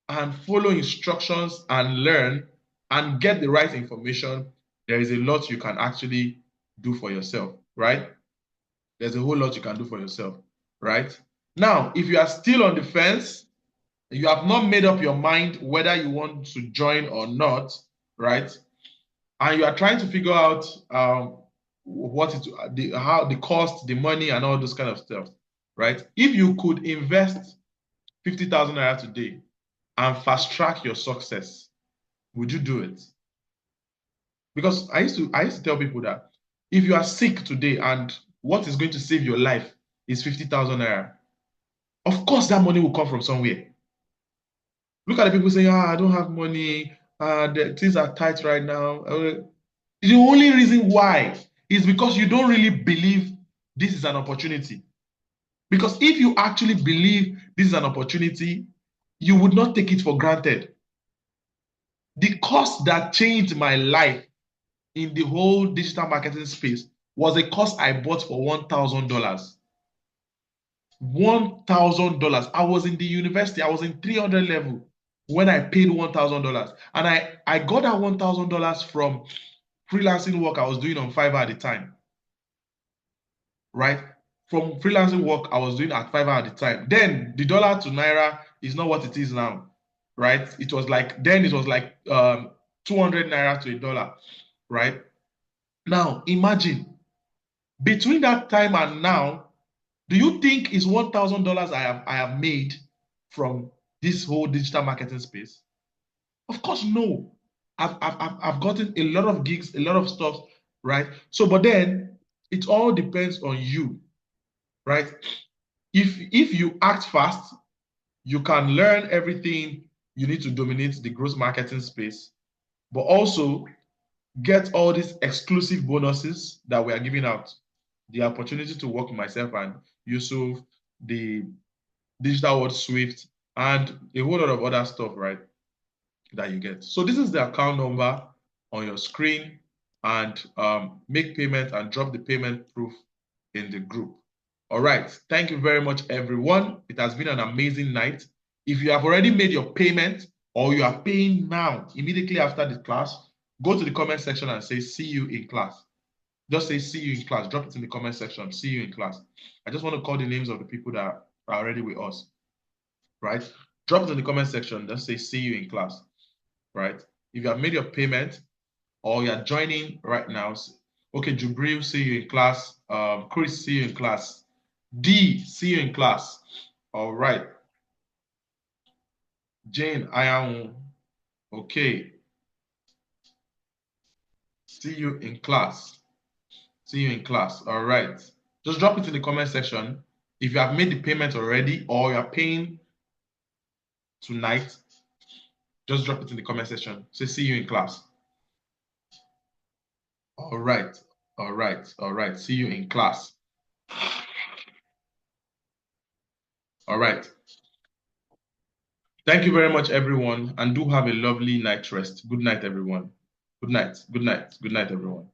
and follow instructions and learn and get the right information, there is a lot you can actually do for yourself, right? There's a whole lot you can do for yourself, right? Now, if you are still on the fence, you have not made up your mind whether you want to join or not, right? And you are trying to figure out how the cost, the money, and all those kind of stuff, right? If you could invest 50,000 naira today and fast track your success, would you do it? Because I used to tell people that if you are sick today and what is going to save your life is 50,000 naira, of course that money will come from somewhere. Look at the people saying, I don't have money, things are tight right now. The only reason why is because you don't really believe this is an opportunity. Because if you actually believe this is an opportunity, you would not take it for granted. The course that changed my life in the whole digital marketing space was a course I bought for $1,000. $1,000. I was in the university. I was in 300 level when I paid $1,000. And I got that $1,000 from freelancing work I was doing on Fiverr at the time. Right? From freelancing work I was doing at Fiverr at the time. Then the dollar to Naira is not what it is now. Right? It was like 200 Naira to $1. Right? Now, imagine, between that time and now, do you think it's $1,000 I have made from this whole digital marketing space? Of course, no. I've gotten a lot of gigs, a lot of stuff, right? So, but then it all depends on you, right? If you act fast, you can learn everything you need to dominate the growth marketing space, but also get all these exclusive bonuses that we are giving out. The opportunity to work with myself and Yusuf, the Digital World Swift, and a whole lot of other stuff, right, that you get. So this is the account number on your screen, and make payment and drop the payment proof in the group. All right. Thank you very much, everyone. It has been an amazing night. If you have already made your payment or you are paying now, immediately after the class, go to the comment section and say, see you in class. Just say, see you in class. Drop it in the comment section. See you in class. I just want to call the names of the people that are already with us, right? Drop it in the comment section. Just say, see you in class, right? If you have made your payment or you're joining right now, okay, Jubril, see you in class. Chris, see you in class. D, see you in class. All right. Jane, I am okay. See you in class. See you in class. All right. Just drop it in the comment section. If you have made the payment already or you're paying tonight, just drop it in the comment section. Say, see you in class. All right. All right. All right. See you in class. All right. Thank you very much, everyone, and do have a lovely night rest. Good night, everyone. Good night. Good night. Good night, everyone.